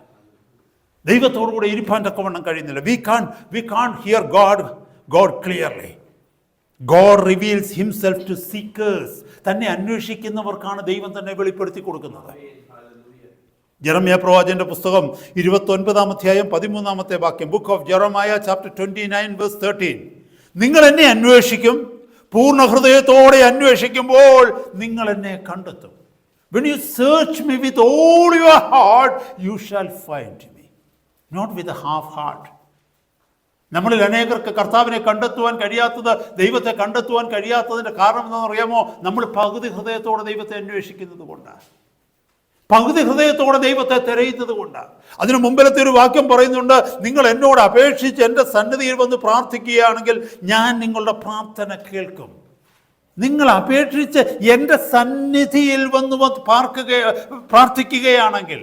ദൈവത്തോടുകൂടെ ഇരിപ്പാൻ തക്കവണ്ണം കഴിയുന്നില്ല. We can't hear God clearly. God reveals himself to seekers. തന്നെ അന്വേഷിക്കുന്നവർക്കാണ് ദൈവം തന്നെ വെളിപ്പെടുത്തി കൊടുക്കുന്നത്. ജെറമ്യാ പ്രവാചകന്റെ പുസ്തകം 29-ാം അധ്യായം 13-ാമത്തെ വാക്യം, ബുക്ക് ഓഫ് ജെറമ്യാ ചാപ്റ്റർ 29:13. നിങ്ങൾ എന്നെ അന്വേഷിക്കും, പൂർണ്ണ ഹൃദയത്തോടെ അന്വേഷിക്കുമ്പോൾ നിങ്ങൾ എന്നെ കണ്ടെത്തും. When you search me with all your heart, you shall find me. Not with a half heart. നമ്മളിൽ അനേകർക്ക് കർത്താവിനെ കണ്ടെത്തുവാൻ കഴിയാത്തത്, ദൈവത്തെ കണ്ടെത്തുവാൻ കഴിയാത്തതിൻ്റെ കാരണം എന്താണെന്ന് അറിയാമോ? നമ്മൾ പകുതി ഹൃദയത്തോടെ ദൈവത്തെ അന്വേഷിക്കുന്നത് കൊണ്ടാണ്, പകുതി ഹൃദയത്തോടെ ദൈവത്തെ തിരയുന്നത് കൊണ്ടാണ്. അതിനു മുമ്പിലത്തെ ഒരു വാക്യം പറയുന്നുണ്ട്, നിങ്ങൾ എന്നോട് അപേക്ഷിച്ച് എൻ്റെ സന്നിധിയിൽ വന്ന് പ്രാർത്ഥിക്കുകയാണെങ്കിൽ ഞാൻ നിങ്ങളുടെ പ്രാർത്ഥന കേൾക്കും. നിങ്ങൾ അപേക്ഷിച്ച് എൻ്റെ സന്നിധിയിൽ വന്ന് പ്രാർത്ഥിക്കുകയാണെങ്കിൽ,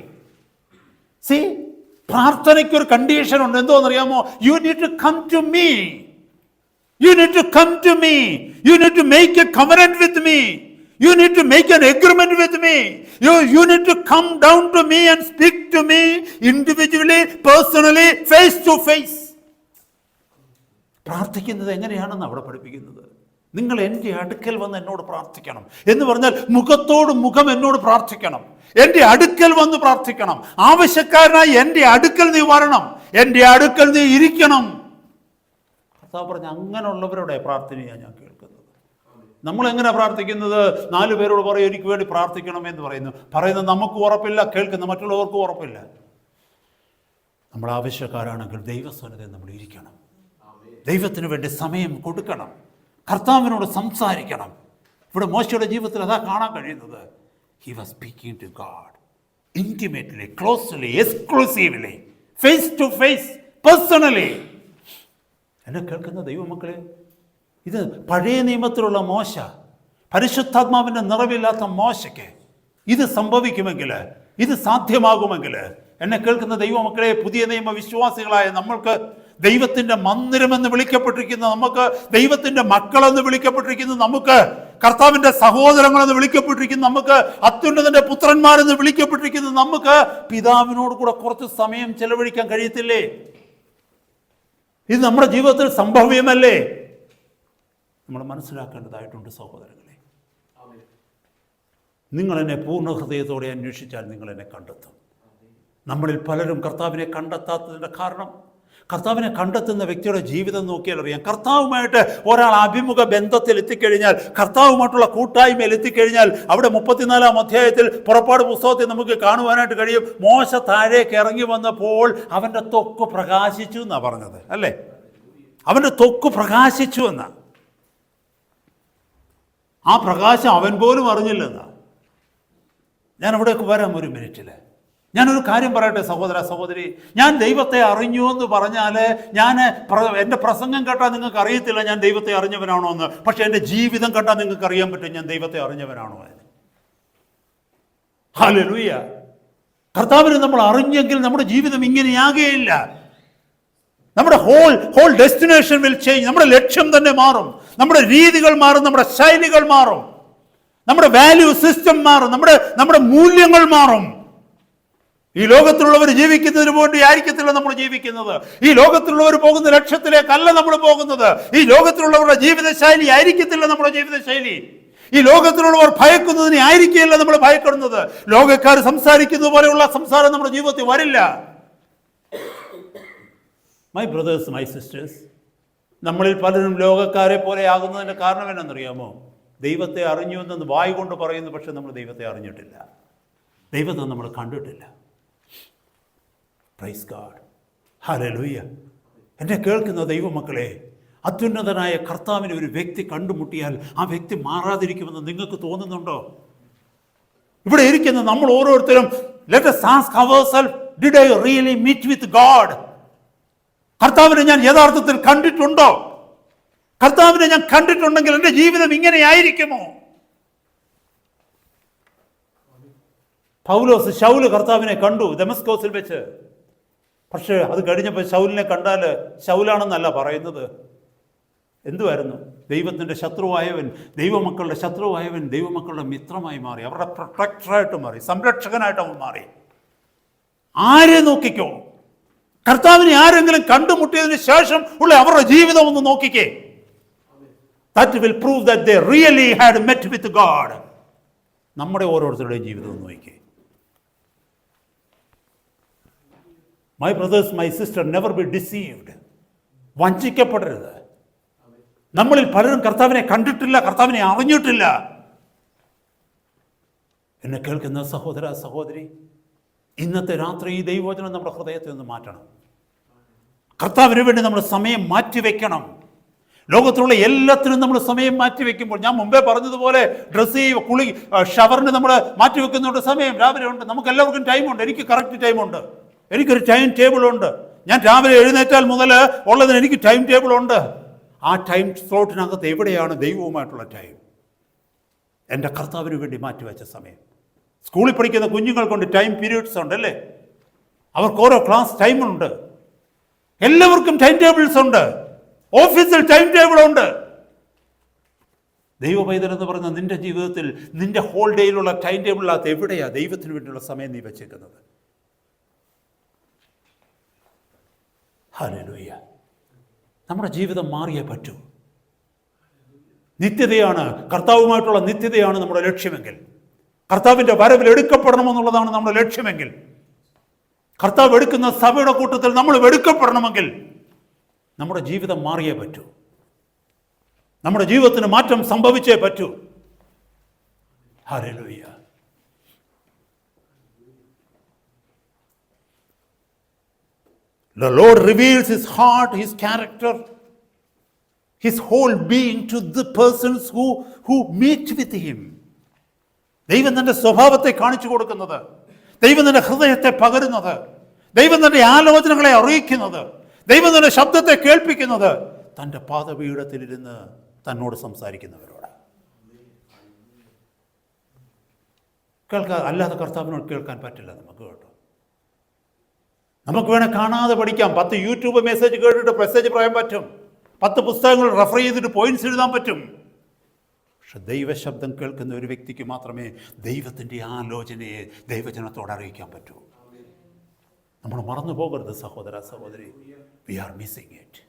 പ്രാർത്ഥനയ്ക്ക് ഒരു കണ്ടീഷൻ ഉണ്ട്. എന്തോന്നറിയാമോ? You need to come to me. You need to come to me. You need to make a covenant with me. You need to make an agreement with me. You need to come down to me and speak to me individually, personally, face to face. പ്രാർത്ഥിക്കുന്നത് എങ്ങനെയാണെന്ന് അവിടെ പഠിപ്പിക്കുന്നത്. നിങ്ങൾ എൻ്റെ അടുക്കൽ വന്ന് എന്നോട് പ്രാർത്ഥിക്കണം എന്ന് പറഞ്ഞാൽ മുഖത്തോട് മുഖം എന്നോട് പ്രാർത്ഥിക്കണം. എൻ്റെ അടുക്കൽ വന്ന് പ്രാർത്ഥിക്കണം. ആവശ്യക്കാരനായി എൻ്റെ അടുക്കൽ നീ വരണം, എൻ്റെ അടുക്കൽ നീ ഇരിക്കണം. കർത്താവ് പറഞ്ഞ അങ്ങനെയുള്ളവരുടെ പ്രാർത്ഥനയാണ് ഞാൻ കേൾക്കുന്നത്. നമ്മളെങ്ങനെ പ്രാർത്ഥിക്കുന്നത്? 4 പേരോട് പറയും എനിക്ക് വേണ്ടി പ്രാർത്ഥിക്കണമെന്ന് പറയുന്നത് നമുക്ക് ഉറപ്പില്ല, കേൾക്കുന്ന മറ്റുള്ളവർക്കും ഉറപ്പില്ല. നമ്മൾ ആവശ്യക്കാരാണെങ്കിൽ ദൈവസന്നിധിയിൽ നമ്മൾ ഇരിക്കണം, ദൈവത്തിന് വേണ്ടി സമയം കൊടുക്കണം, കർത്താവിനോട് സംസാരിക്കണം. ഇവിടെ മോശയുടെ ജീവിതത്തിൽ അതാ കാണാൻ കഴിയുന്നത്. He was speaking to God intimately, closely, exclusively, face to face, personally. എന്നെ കേൾക്കുന്ന ദൈവമക്കളെ, ഇത് പഴയ നിയമത്തിലുള്ള മോശ, പരിശുദ്ധാത്മാവിൻ്റെ നിറവില്ലാത്ത മോശയ്ക്ക് ഇത് സംഭവിക്കുമെങ്കിൽ, ഇത് സാധ്യമാകുമെങ്കിൽ, എന്നെ കേൾക്കുന്ന ദൈവമക്കളെ, പുതിയ നിയമ വിശ്വാസികളായ നമ്മൾക്ക്, ദൈവത്തിൻ്റെ മന്ദിരമെന്ന് വിളിക്കപ്പെട്ടിരിക്കുന്ന നമുക്ക്, ദൈവത്തിൻ്റെ മക്കളെന്ന് വിളിക്കപ്പെട്ടിരിക്കുന്ന നമുക്ക്, കർത്താവിൻ്റെ സഹോദരങ്ങളെന്ന് വിളിക്കപ്പെട്ടിരിക്കുന്ന നമുക്ക്, അത്യുന്നതന്റെ പുത്രന്മാരെന്ന് വിളിക്കപ്പെട്ടിരിക്കുന്ന നമുക്ക് പിതാവിനോട് കൂടെ കുറച്ച് സമയം ചെലവഴിക്കാൻ കഴിയത്തില്ലേ? ഇത് നമ്മുടെ ജീവിതത്തിൽ സംഭവ്യമല്ലേ? നമ്മൾ മനസ്സിലാക്കേണ്ടതായിട്ടുണ്ട് സഹോദരങ്ങളെ. നിങ്ങൾ എന്നെ പൂർണ്ണ ഹൃദയത്തോടെ അന്വേഷിച്ചാൽ നിങ്ങൾ എന്നെ കണ്ടെത്തും. നമ്മളിൽ പലരും കർത്താവിനെ കണ്ടെത്താത്തതിൻ്റെ കാരണം, കർത്താവിനെ കണ്ടെത്തുന്ന വ്യക്തിയുടെ ജീവിതം നോക്കിയാൽ അറിയാം. കർത്താവുമായിട്ട് ഒരാൾ അഭിമുഖ ബന്ധത്തിൽ എത്തിക്കഴിഞ്ഞാൽ, കർത്താവുമായിട്ടുള്ള കൂട്ടായ്മയിൽ എത്തിക്കഴിഞ്ഞാൽ, അവിടെ 34-ാം അധ്യായത്തിൽ പുറപ്പാട് പുസ്തകത്തിൽ നമുക്ക് കാണുവാനായിട്ട് കഴിയും. മോശ താഴേക്ക് ഇറങ്ങി വന്നപ്പോൾ അവൻ്റെ ത്വക്ക് പ്രകാശിച്ചു എന്നാണ് പറഞ്ഞത്, അല്ലേ? അവൻ്റെ ത്വക്ക് പ്രകാശിച്ചു എന്നാ. ആ പ്രകാശം അവൻ പോലും അറിഞ്ഞില്ലെന്നാ. ഞാൻ അവിടേക്ക് വരാം ഒരു മിനിറ്റിൽ. ഞാനൊരു കാര്യം പറയട്ടെ സഹോദര സഹോദരി, ഞാൻ ദൈവത്തെ അറിഞ്ഞു എന്ന് പറഞ്ഞാൽ, എൻ്റെ പ്രസംഗം കേട്ടാൽ നിങ്ങൾക്ക് അറിയത്തില്ല ഞാൻ ദൈവത്തെ അറിഞ്ഞവനാണോ എന്ന്. പക്ഷെ എൻ്റെ ജീവിതം കണ്ടാൽ നിങ്ങൾക്ക് അറിയാൻ പറ്റും ഞാൻ ദൈവത്തെ അറിഞ്ഞവനാണോ എന്ന്. ഹല്ലേലൂയ. കർത്താവിനെ നമ്മൾ അറിഞ്ഞെങ്കിൽ നമ്മുടെ ജീവിതം ഇങ്ങനെയാകുകയില്ല. നമ്മുടെ ഹോൾ ഡെസ്റ്റിനേഷൻ വിൽ ചേഞ്ച്. നമ്മുടെ ലക്ഷ്യം തന്നെ മാറും, നമ്മുടെ രീതികൾ മാറും, നമ്മുടെ ശൈലികൾ മാറും, നമ്മുടെ വാല്യൂ സിസ്റ്റം മാറും, നമ്മുടെ മൂല്യങ്ങൾ മാറും. ഈ ലോകത്തിലുള്ളവർ ജീവിക്കുന്നതിന് വേണ്ടി ആയിരിക്കത്തില്ല നമ്മൾ ജീവിക്കുന്നത്. ഈ ലോകത്തിലുള്ളവർ പോകുന്ന ലക്ഷ്യത്തിലേക്കല്ല നമ്മൾ പോകുന്നത്. ഈ ലോകത്തിലുള്ളവരുടെ ജീവിതശൈലി ആയിരിക്കത്തില്ല നമ്മുടെ ജീവിതശൈലി. ഈ ലോകത്തിലുള്ളവർ ഭയക്കുന്നതിനെ ആയിരിക്കില്ല നമ്മൾ ഭയപ്പെടുന്നത്. ലോകക്കാർ സംസാരിക്കുന്നത് പോലെയുള്ള സംസാരം നമ്മുടെ ജീവിതത്തിൽ വരില്ല. മൈ ബ്രദേഴ്സ്, മൈ സിസ്റ്റേഴ്സ്, നമ്മളിൽ പലരും ലോകക്കാരെ പോലെ ആകുന്നതിൻ്റെ കാരണം എന്നറിയാമോ? ദൈവത്തെ അറിഞ്ഞു എന്ന് വായ് കൊണ്ട് പറയുന്നു, പക്ഷെ നമ്മൾ ദൈവത്തെ അറിഞ്ഞിട്ടില്ല, ദൈവത്തെ നമ്മൾ കണ്ടിട്ടില്ല. Praise God, hallelujah. എന്നെ കേൾക്കുന്ന ദൈവമക്കളെ, അത്യുന്നതനായ കർത്താവിനെ ഒരു വ്യക്തി കണ്ടുമുട്ടിയാൽ ആ വ്യക്തി മാറാതിരിക്കുമെന്ന് നിങ്ങൾക്ക് തോന്നുന്നുണ്ടോ? ഇവിടെ ഇരിക്കുന്ന നമ്മൾ ഓരോരുത്തരും, let us ask ourselves, did I really meet with God? കർത്താവിനെ ഞാൻ യഥാർത്ഥത്തിൽ കണ്ടിട്ടുണ്ടോ? കർത്താവിനെ ഞാൻ കണ്ടിട്ടുണ്ടെങ്കിൽ എൻ്റെ ജീവിതം ഇങ്ങനെയായിരിക്കുമോ? പൗലോസ്, ശൗല് കർത്താവിനെ കണ്ടു ദമസ്കോസിൽ വെച്ച്. പക്ഷേ അത് കഴിഞ്ഞപ്പോൾ ശൗലിനെ കണ്ടാൽ ശൗലാണെന്നല്ല പറയുന്നത്. എന്തുവായിരുന്നു? ദൈവത്തിൻ്റെ ശത്രുവായവൻ, ദൈവമക്കളുടെ ശത്രുവായവൻ ദൈവമക്കളുടെ മിത്രമായി മാറി, അവരുടെ പ്രൊട്ടക്ടറായിട്ട് മാറി, സംരക്ഷകനായിട്ട് അവൻ മാറി. ആരെ നോക്കിക്കോ, കർത്താവിനെ ആരെങ്കിലും കണ്ടുമുട്ടിയതിന് ശേഷം ഉള്ള അവരുടെ ജീവിതം ഒന്ന് നോക്കിക്കേ. That will prove that they really had met with God. നമ്മുടെ ഓരോരുത്തരുടെയും ജീവിതം ഒന്ന് നോക്കിക്കേ. My brothers, my sister, never be deceived. വഞ്ചിക്കപ്പെടരുത്. നമ്മളിൽ പലരും കർത്താവിനെ കണ്ടിട്ടില്ല, കർത്താവിനെ അറിഞ്ഞിട്ടില്ല. എന്നെ കേൾക്കുന്ന സഹോദര സഹോദരി, ഇന്നത്തെ രാത്രി ഈ ദൈവവചനം നമ്മുടെ ഹൃദയത്തിൽ നിന്ന് മാറ്റണം. കർത്താവിന് വേണ്ടി നമ്മൾ സമയം മാറ്റിവെക്കണം. ലോകത്തിലുള്ള എല്ലാത്തിനും നമ്മൾ സമയം മാറ്റിവെക്കുമ്പോൾ, ഞാൻ മുമ്പേ പറഞ്ഞതുപോലെ ഡ്രസ്സ് കുളി ഷവറിന് നമ്മൾ മാറ്റിവെക്കുന്നുണ്ട് സമയം. രാവിലെ ഉണ്ട്, നമുക്ക് എല്ലാവർക്കും ടൈമുണ്ട്. എനിക്ക് കറക്റ്റ് ടൈമുണ്ട്, എനിക്കൊരു ടൈം ടേബിളുണ്ട്. ഞാൻ രാവിലെ എഴുന്നേറ്റാൽ മുതൽ ഉള്ളതിന് എനിക്ക് ടൈം ടേബിളുണ്ട്. ആ ടൈം സ്ലോട്ടിനകത്ത് എവിടെയാണ് ദൈവവുമായിട്ടുള്ള ടൈം? എൻ്റെ കർത്താവിന് വേണ്ടി മാറ്റിവെച്ച സമയം. സ്കൂളിൽ പഠിക്കുന്ന കുഞ്ഞുങ്ങൾക്കുണ്ട് ടൈം പീരീഡ്സ് ഉണ്ട്, അല്ലേ? അവർക്ക് ഓരോ ക്ലാസ് ടൈമുണ്ട്. എല്ലാവർക്കും ടൈം ടേബിൾസ് ഉണ്ട്. ഓഫീസിൽ ടൈം ടേബിൾ ഉണ്ട്. ദൈവ പൈതൽ എന്ന് പറയുന്ന നിന്റെ ജീവിതത്തിൽ, നിന്റെ ഹോൾ ഡേയിലുള്ള ടൈം ടേബിളിനകത്ത് എവിടെയാ ദൈവത്തിന് വേണ്ടിയുള്ള സമയം നീ വെച്ചേക്കുന്നത്? ഹല്ലേലൂയ. നമ്മുടെ ജീവിതം മാറിയേ പറ്റൂ. നിത്യതയാണ്, കർത്താവുമായിട്ടുള്ള നിത്യതയാണ് നമ്മുടെ ലക്ഷ്യമെങ്കിൽ, കർത്താവിൻ്റെ വരവിൽ എടുക്കപ്പെടണമെന്നുള്ളതാണ് നമ്മുടെ ലക്ഷ്യമെങ്കിൽ, കർത്താവ് എടുക്കുന്ന സഭയുടെ കൂട്ടത്തിൽ നമ്മൾ എടുക്കപ്പെടണമെങ്കിൽ നമ്മുടെ ജീവിതം മാറിയേ പറ്റൂ. നമ്മുടെ ജീവിതത്തിന് മാറ്റം സംഭവിച്ചേ പറ്റൂ. Hallelujah. The Lord reveals His heart, His character, His whole being to the persons who meet with Him. ദൈവം തൻ്റെ സ്വഭാവത്തെ കാണിച്ചു കൊടുക്കുന്നത്, ദൈവം തൻ്റെ ഹൃദയത്തെ പകരുന്നത്, ദൈവം തൻ്റെ ആലോചനകളെ അറിയിക്കുന്നത്, ദൈവം തൻ്റെ ശബ്ദത്തെ കേൾപ്പിക്കുന്നത് തൻ്റെ പാദപീഠത്തിലിരുന്ന് തന്നോട് സംസാരിക്കുന്നവരോട്. കേൾക്കാൻ അല്ലാതെ കർത്താവിനോട് കേൾക്കാൻ പറ്റില്ല നമുക്ക് കേട്ടോ. നമുക്ക് വേണേൽ കാണാതെ പഠിക്കാം. 10 യൂട്യൂബ് മെസ്സേജ് കേട്ടിട്ട് മെസ്സേജ് പറയാൻ പറ്റും. 10 പുസ്തകങ്ങൾ റെഫർ ചെയ്തിട്ട് പോയിന്റ്സ് എഴുതാൻ പറ്റും. പക്ഷെ ദൈവശബ്ദം കേൾക്കുന്ന ഒരു വ്യക്തിക്ക് മാത്രമേ ദൈവത്തിൻ്റെ ആലോചനയെ ദൈവജനത്തോട് അറിയിക്കാൻ പറ്റൂ. നമ്മൾ മറന്നു പോകരുത് സഹോദര സഹോദരി. We are missing it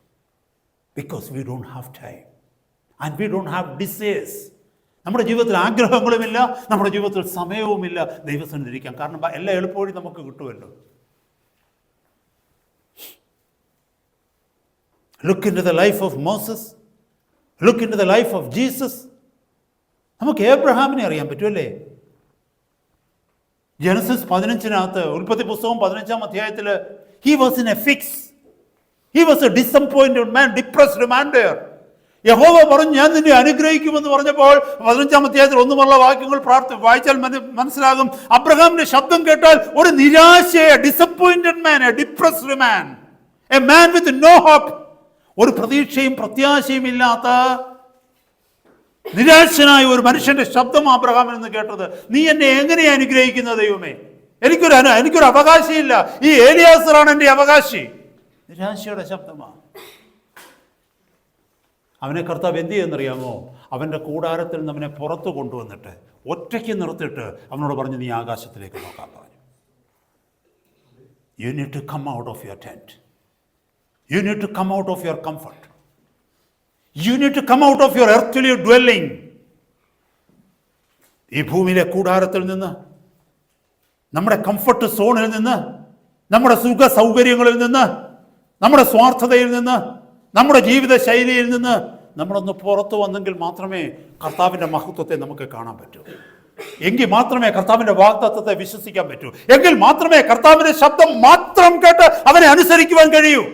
because we don't have time and we don't have desires. നമ്മുടെ ജീവിതത്തിൽ ആഗ്രഹങ്ങളുമില്ല, നമ്മുടെ ജീവിതത്തിൽ സമയവുമില്ല ദൈവസന്നിധിക്കാൻ. കാരണം എല്ലാ എളുപ്പവഴി നമുക്ക് കിട്ടുമല്ലോ. Look into the life of Moses. Look into the life of Jesus. നമുക്ക് ഏബ്രഹാമിനെ അറിയാൻ പറ്റുമല്ലേ? ജനസിസ് 15 ഉൽപ്പത്തി പുസ്തകം 15 അധ്യായത്തിൽ he was in a fix. He was a disappointed man, depressed man there. യഹോവ പറഞ്ഞു ഞാൻ നിന്നെ അനുഗ്രഹിക്കുമെന്ന് പറഞ്ഞപ്പോൾ 15 അധ്യായത്തിൽ 1 വാക്യങ്ങൾ വായിച്ചാൽ മനസ്സിലാകും. അബ്രഹാമിന്റെ ശബ്ദം കേട്ടാൽ ഒരു നിരാശയെ, disappointed man, a depressed man, a man with no hope, ഒരു പ്രതീക്ഷയും പ്രത്യാശയും ഇല്ലാത്ത നിരാശനായ ഒരു മനുഷ്യന്റെ ശബ്ദം അബ്രഹാമിൽ നിന്ന് കേട്ടത്. നീ എന്നെ എങ്ങനെയാ അനുഗ്രഹിക്കുന്ന ദൈവമേ? എനിക്കൊരു അവകാശമില്ല, ഈ ഏലിയാസറാണ് എൻ്റെ അവകാശി. നിരാശയുടെ ശബ്ദമാണ്. അവനെ കർത്താവ് എന്ത് ചെയ്യുന്നറിയാമോ? അവൻ്റെ കൂടാരത്തിൽ നിന്ന് അവനെ പുറത്തു കൊണ്ടുവന്നിട്ട് ഒറ്റയ്ക്ക് നിർത്തിയിട്ട് അവനോട് പറഞ്ഞു, നീ ആകാശത്തിലേക്ക് നോക്കാൻ പറഞ്ഞു. You need to come out of your tent. You need to come out of your comfort. You need to come out of your earthly dwelling. ഈ ഭൂമിയിലെ കൂടാരത്തിൽ നിന്ന്, നമ്മുടെ കംഫർട്ട് സോണിൽ നിന്ന്, നമ്മുടെ സുഖ സൗകര്യങ്ങളിൽ നിന്ന്, നമ്മുടെ സ്വാർത്ഥതയിൽ നിന്ന്, നമ്മുടെ ജീവിത ശൈലിയിൽ നിന്ന് നമ്മളൊന്ന് പുറത്തു വന്നെങ്കിൽ മാത്രമേ കർത്താവിൻ്റെ മഹത്വത്തെ നമുക്ക് കാണാൻ പറ്റൂ. എങ്കിൽ മാത്രമേ കർത്താവിൻ്റെ വാഗ്ദത്തത്തെ വിശ്വസിക്കാൻ പറ്റൂ. എങ്കിൽ മാത്രമേ കർത്താവിൻ്റെ ശബ്ദം മാത്രം കേട്ട് അവനെ അനുസരിക്കുവാൻ കഴിയൂ.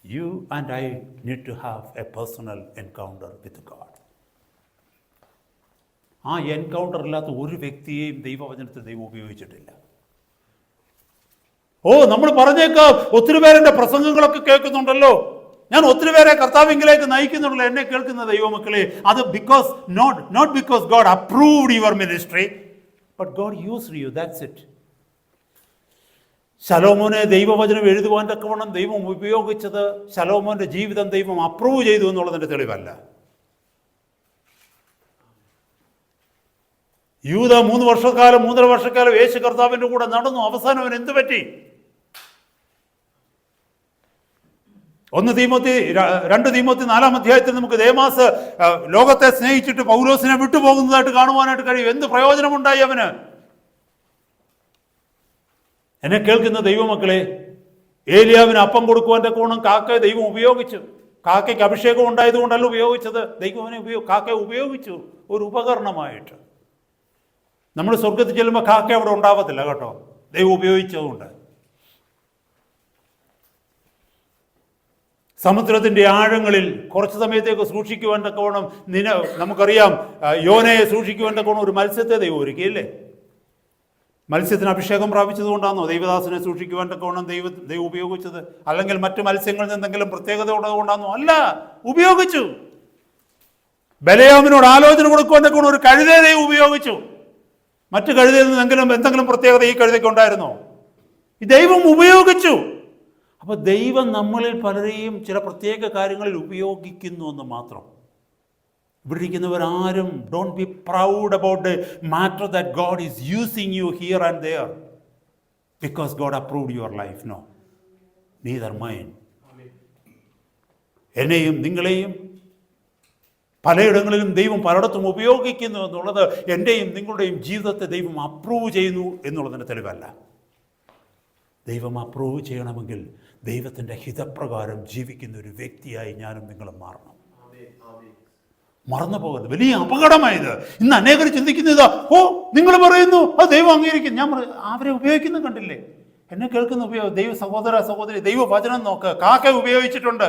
You and I need to have a personal encounter with God. ആ എൻകൗണ്ടർ ഇല്ലാത്ത ഒരു വ്യക്തിയെയും ദൈവവചനത്തിൽ ദൈവം ഉപയോഗിച്ചിട്ടില്ല. നമ്മൾ പറഞ്ഞേക്കാം, ഒത്തിരി പേരെൻ്റെ പ്രസംഗങ്ങളൊക്കെ കേൾക്കുന്നുണ്ടല്ലോ, ഞാൻ ഒത്തിരി പേരെ കർത്താവിങ്കിലേക്ക് നയിക്കുന്നുണ്ടല്ലോ എന്നെ കേൾക്കുന്ന ദൈവമക്കളെ. അത് not because God approved your ministry, but God used you. That's it. ശലോമോനെ ദൈവവചനം എഴുതുവാൻ തക്കവണ്ണം ദൈവം ഉപയോഗിച്ചത് ശലോമോന്റെ ജീവിതം ദൈവം അപ്രൂവ് ചെയ്തു എന്നുള്ളതിൻ്റെ തെളിവല്ല. യൂദ 3.5 വർഷക്കാലം യേശു കർത്താവിൻ്റെ കൂടെ നടന്നു. അവസാനം അവൻ എന്ത് പറ്റി? 2 തീമോത്തി 4 അധ്യായത്തിൽ നമുക്ക് ദേമാസ് ലോകത്തെ സ്നേഹിച്ചിട്ട് പൗലോസിനെ വിട്ടുപോകുന്നതായിട്ട് കാണുവാനായിട്ട് കഴിയും. എന്ത് പ്രയോജനമുണ്ടായി അവന്? എന്നെ കേൾക്കുന്ന ദൈവമക്കളെ, ഏലിയാവിന് അപ്പം കൊടുക്കുവാൻ്റെ കോണം കാക്കയെ ദൈവം ഉപയോഗിച്ചു. കാക്കയ്ക്ക് അഭിഷേകം ഉണ്ടായതുകൊണ്ടല്ല ഉപയോഗിച്ചത്. ദൈവം അവനെ കാക്കയെ ഉപയോഗിച്ചു ഒരു ഉപകരണമായിട്ട്. നമ്മൾ സ്വർഗത്തിൽ ചെല്ലുമ്പോൾ കാക്ക അവിടെ ഉണ്ടാവത്തില്ല കേട്ടോ, ദൈവം ഉപയോഗിച്ചതുകൊണ്ട്. സമുദ്രത്തിൻ്റെ ആഴങ്ങളിൽ കുറച്ച് സമയത്തേക്ക് സൂക്ഷിക്കുവാൻ തക്കവണ്ണം നമുക്കറിയാം, യോനയെ സൂക്ഷിക്കുവാൻ തക്കവണ്ണം ഒരു മത്സ്യത്തെ ദൈവം ഒരുക്കിയല്ലേ? മത്സ്യത്തിന് അഭിഷേകം പ്രാപിച്ചതുകൊണ്ടാണോ ദൈവദാസനെ സൂക്ഷിക്കുവാൻ തക്കവണ്ണം ദൈവം ഉപയോഗിച്ചത്? അല്ലെങ്കിൽ മറ്റു മത്സ്യങ്ങളിൽ എന്തെങ്കിലും പ്രത്യേകത ഉള്ളതുകൊണ്ടാണോ? അല്ല, ഉപയോഗിച്ചു. ബലയാമിനോട് ആലോചന കൊടുക്കുവാൻ തക്കവണ്ണം ഒരു കഴുതയെ ദൈവം ഉപയോഗിച്ചു. മറ്റു കഴുതയിൽ നിന്ന് എന്തെങ്കിലും പ്രത്യേകത ഈ കഴുതയ്ക്ക് ഉണ്ടായിരുന്നോ? ഈ ദൈവം ഉപയോഗിച്ചു. അപ്പോൾ ദൈവം നമ്മളിൽ പലരെയും ചില പ്രത്യേക കാര്യങ്ങളിൽ ഉപയോഗിക്കുന്നു എന്ന് മാത്രം. ഇവിടെ ഇരിക്കുന്നവരാരും don't be proud about the matter that God is using you here and there because God approved your life. No, neither mine. എന്നെയും നിങ്ങളെയും പലയിടങ്ങളിലും ദൈവം പലയിടത്തും ഉപയോഗിക്കുന്നു എന്നുള്ളത് എൻ്റെയും നിങ്ങളുടെയും ജീവിതത്തെ ദൈവം അപ്രൂവ് ചെയ്യുന്നു എന്നുള്ളതിൻ്റെ തെളിവല്ല. ദൈവം അപ്രൂവ് ചെയ്യണമെങ്കിൽ ദൈവത്തിൻ്റെ ഹിതപ്രകാരം ജീവിക്കുന്ന ഒരു വ്യക്തിയായി ഞാനും നിങ്ങളും മാറണം. മറന്നു പോകരുത്. വലിയ അപകടമായത്. ഇന്ന് അനേകർ ചിന്തിക്കുന്നത്, നിങ്ങൾ പറയുന്നു അത് ദൈവം അംഗീകരിക്കും. ഞാൻ അവരെ ഉപയോഗിക്കുന്നത് കണ്ടില്ലേ? എന്നെ കേൾക്കുന്ന ദൈവ സഹോദര സഹോദരി, ദൈവവചനം നോക്ക്. കാക്ക ഉപയോഗിച്ചിട്ടുണ്ട്,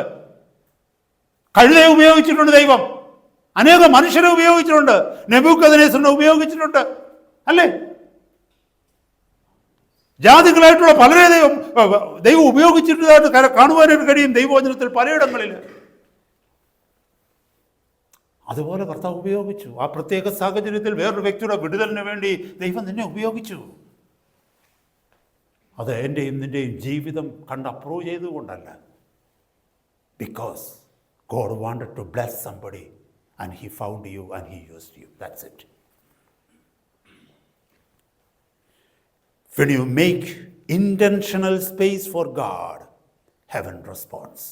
കഴുതയെ ഉപയോഗിച്ചിട്ടുണ്ട് ദൈവം, അനേക മനുഷ്യരെ ഉപയോഗിച്ചിട്ടുണ്ട്, നെബൂഖദ്നേസറിനെ ഉപയോഗിച്ചിട്ടുണ്ട്, അല്ലേ? ജാതികളായിട്ടുള്ള പലരെ ദൈവം ഉപയോഗിച്ചിട്ടതായിട്ട് കാണുവാനായിട്ട് കഴിയും ദൈവവചനത്തിൽ പലയിടങ്ങളിൽ. അതുപോലെ കർത്താവ് ഉപയോഗിച്ചു. ആ പ്രത്യേക സാഹചര്യത്തിൽ വേറൊരു വ്യക്തിയുടെ വിടുതലിന് വേണ്ടി ദൈവം നിന്നെ ഉപയോഗിച്ചു. അത് എൻ്റെയും നിൻ്റെയും ജീവിതം കണ്ട് അപ്രൂവ് ചെയ്തുകൊണ്ടല്ല. Because God wanted to bless somebody and he found you and he used you. That's it. When you make intentional space for God, heaven responds.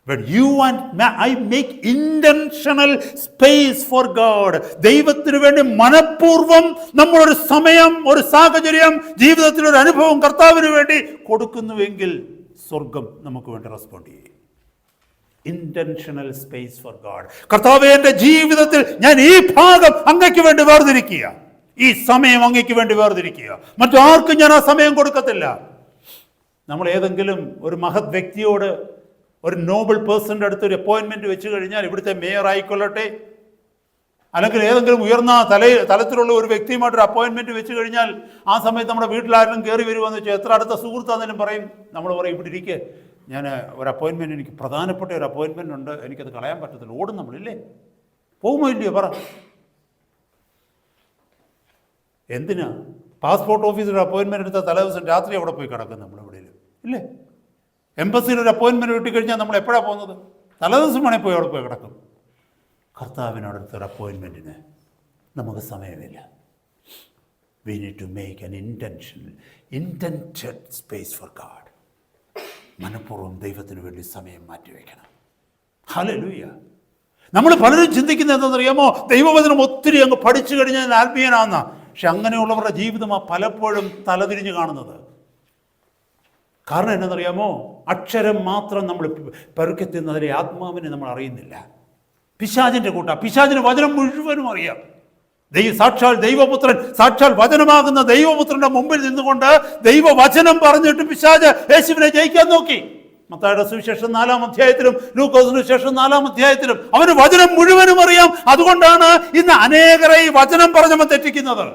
When you and I make intentional space for God, ദൈവത്തിന് വേണ്ടി മനഃപൂർവ്വം നമ്മളൊരു സമയം, ഒരു സാഹചര്യം, ജീവിതത്തിലൊരു അനുഭവം കർത്താവിന് വേണ്ടി കൊടുക്കുന്നുവെങ്കിൽ സ്വർഗം നമുക്ക് വേണ്ടി റെസ്പോണ്ട് ചെയ്യും. Intentional space for God. കർത്താവേ, എൻ്റെ ജീവിതത്തിൽ ഞാൻ ഈ ഭാഗം അങ്ങയ്ക്ക് വേണ്ടി വേർതിരിക്കുക, ഈ സമയം അങ്ങയ്ക്ക് വേണ്ടി വേർതിരിക്കുക, മറ്റാർക്കും ഞാൻ ആ സമയം കൊടുക്കത്തില്ല. നമ്മൾ ഏതെങ്കിലും ഒരു മഹത് വ്യക്തിയോട്, ഒരു നോബിൾ പേഴ്സൻ്റെ അടുത്ത് ഒരു അപ്പോയിൻമെൻറ്റ് വെച്ച് കഴിഞ്ഞാൽ, ഇവിടുത്തെ മേയർ ആയിക്കൊള്ളട്ടെ, അല്ലെങ്കിൽ ഏതെങ്കിലും ഉയർന്ന തലത്തിലുള്ള ഒരു വ്യക്തിയുമായിട്ടൊരു അപ്പോയിൻമെൻറ്റ് വെച്ച് കഴിഞ്ഞാൽ, ആ സമയത്ത് നമ്മുടെ വീട്ടിലാരെങ്കിലും കയറി വരുവാന്ന് വെച്ചാൽ, എത്ര അടുത്ത സുഹൃത്താണെങ്കിലും പറയും, നമ്മൾ പറയും ഇവിടെ ഇരിക്കുക, ഞാൻ ഒരു അപ്പോയിൻമെൻറ്റ്, എനിക്ക് പ്രധാനപ്പെട്ട ഒരു അപ്പോയിൻമെൻ്റ് ഉണ്ട്, എനിക്കത് കളയാൻ പറ്റത്തില്ല. ഓടും നമ്മളില്ലേ? പോകുമോ ഇല്ലയോ? പറ. എന്തിനാ? പാസ്പോർട്ട് ഓഫീസിൽ ഒരു അപ്പോയിൻമെൻറ്റ് എടുത്താൽ തലേദിവസം രാത്രി അവിടെ പോയി കിടക്കും നമ്മളെവിടെയും ഇല്ലേ? എംബസിയിൽ ഒരു അപ്പോയിൻമെൻറ്റ് കിട്ടിക്കഴിഞ്ഞാൽ നമ്മൾ എപ്പോഴാണ് പോകുന്നത്? തലേദിവസം വേണേൽ പോയി അവിടെ പോയി കിടക്കും. കർത്താവിനോടടുത്തൊരു അപ്പോയിൻമെൻറ്റിന് നമുക്ക് സമയമില്ല. We need to make an intended space for God. മനഃപൂർവ്വം ദൈവത്തിന് വേണ്ടി സമയം മാറ്റിവെക്കണം. ഹല്ലേലൂയ. നമ്മൾ പലരും ചിന്തിക്കുന്നത് എന്താണെന്നറിയാമോ? ദൈവവചനം ഒത്തിരി അങ്ങ് പഠിച്ചു കഴിഞ്ഞാൽ ആത്മീയനാണെന്നാ. പക്ഷെ അങ്ങനെയുള്ളവരുടെ ജീവിതമാണ് പലപ്പോഴും തലതിരിഞ്ഞ് കാണുന്നത്. കാരണം എന്നറിയാമോ? അക്ഷരം മാത്രം നമ്മൾ പെറുക്കെത്തുന്നതിലെ ആത്മാവിനെ നമ്മൾ അറിയുന്നില്ല. പിശാചിൻ്റെ കൂട്ട, പിശാചിന് വചനം മുഴുവനും അറിയാം. സാക്ഷാൽ ദൈവപുത്രൻ, സാക്ഷാൽ വചനമാകുന്ന ദൈവപുത്രന്റെ മുമ്പിൽ നിന്നുകൊണ്ട് ദൈവവചനം പറഞ്ഞിട്ട് പിശാച് യേശുവിനെ ജയിക്കാൻ നോക്കി. മത്തായിയുടെ സുവിശേഷം 4-ാം അധ്യായത്തിലും ലൂക്കോസിന്റെ സുവിശേഷം 4-ാം അധ്യായത്തിലും അവന് വചനം മുഴുവനും അറിയാം. അതുകൊണ്ടാണ് ഇന്ന് അനേകരെ ഈ വചനം പറഞ്ഞ് നമ്മൾ തെറ്റിക്കുന്നത്.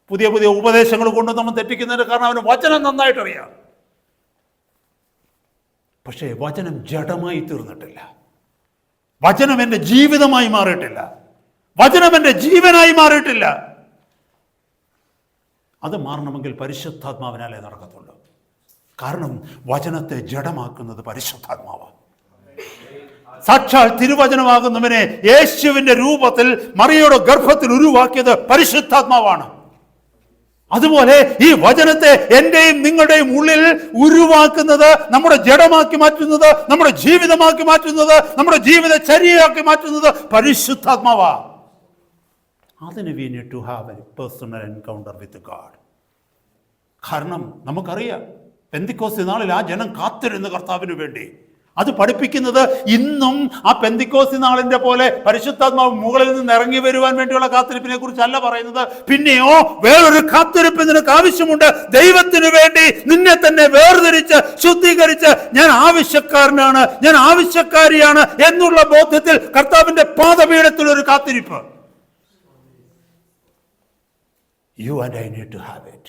പുതിയ പുതിയ ഉപദേശങ്ങൾ കൊണ്ട് നമ്മൾ തെറ്റിക്കുന്നതിന് കാരണം അവന് വചനം നന്നായിട്ട് അറിയാം. പക്ഷേ വചനം ജഡമായി തീർന്നിട്ടില്ല. വചനം എൻ്റെ ജീവിതമായി മാറിയിട്ടില്ല. വചനം എൻ്റെ ജീവനായി മാറിയിട്ടില്ല. അത് മാറണമെങ്കിൽ പരിശുദ്ധാത്മാവിനാലേ നടക്കത്തുള്ളൂ. കാരണം വചനത്തെ ജഡമാക്കുന്നത് പരിശുദ്ധാത്മാവാണ്. സാക്ഷാൽ തിരുവചനമാകുന്നവനെ യേശുവിൻ്റെ രൂപത്തിൽ മറിയയുടെ ഗർഭത്തിൽ ഉരുവാക്കിയത് പരിശുദ്ധാത്മാവാണ്. അതുപോലെ ഈ വചനത്തെ എൻ്റെയും നിങ്ങളുടെയും ഉള്ളിൽ ഉരുവാക്കുന്നത്, നമ്മുടെ ജഡമാക്കി മാറ്റുന്നത്, നമ്മുടെ ജീവിതമാക്കി മാറ്റുന്നത്, നമ്മുടെ ജീവിതചര്യയാക്കി മാറ്റുന്നത് പരിശുദ്ധാത്മാവാ. അതിന് we need to have a personal encounter with God. കാരണം നമുക്കറിയാം, പെന്തിക്കോസ്ത് നാളിൽ ആ ജനം കാത്തിരുന്ന് കർത്താവിന് വേണ്ടി. അത് പഠിപ്പിക്കുന്നത് ഇന്നും ആ പെന്തിക്കോസ്ത് നാളിന്റെ പോലെ പരിശുദ്ധാത്മാവ് മുകളിൽ നിന്ന് ഇറങ്ങി വരുവാൻ വേണ്ടിയുള്ള കാത്തിരിപ്പിനെ കുറിച്ചല്ല പറയുന്നത്. പിന്നെയോ വേറൊരു കാത്തിരിപ്പ് നിനക്ക് ആവശ്യമുണ്ട്. ദൈവത്തിന് വേണ്ടി നിന്നെ തന്നെ വേർതിരിച്ച് ശുദ്ധീകരിച്ച് ഞാൻ ആവശ്യക്കാരനാണ്, ഞാൻ ആവശ്യക്കാരിയാണ് എന്നുള്ള ബോധ്യത്തിൽ കർത്താവിന്റെ പാദപീഠത്തിൽ ഒരു കാത്തിരിപ്പ്. You and I need to have it.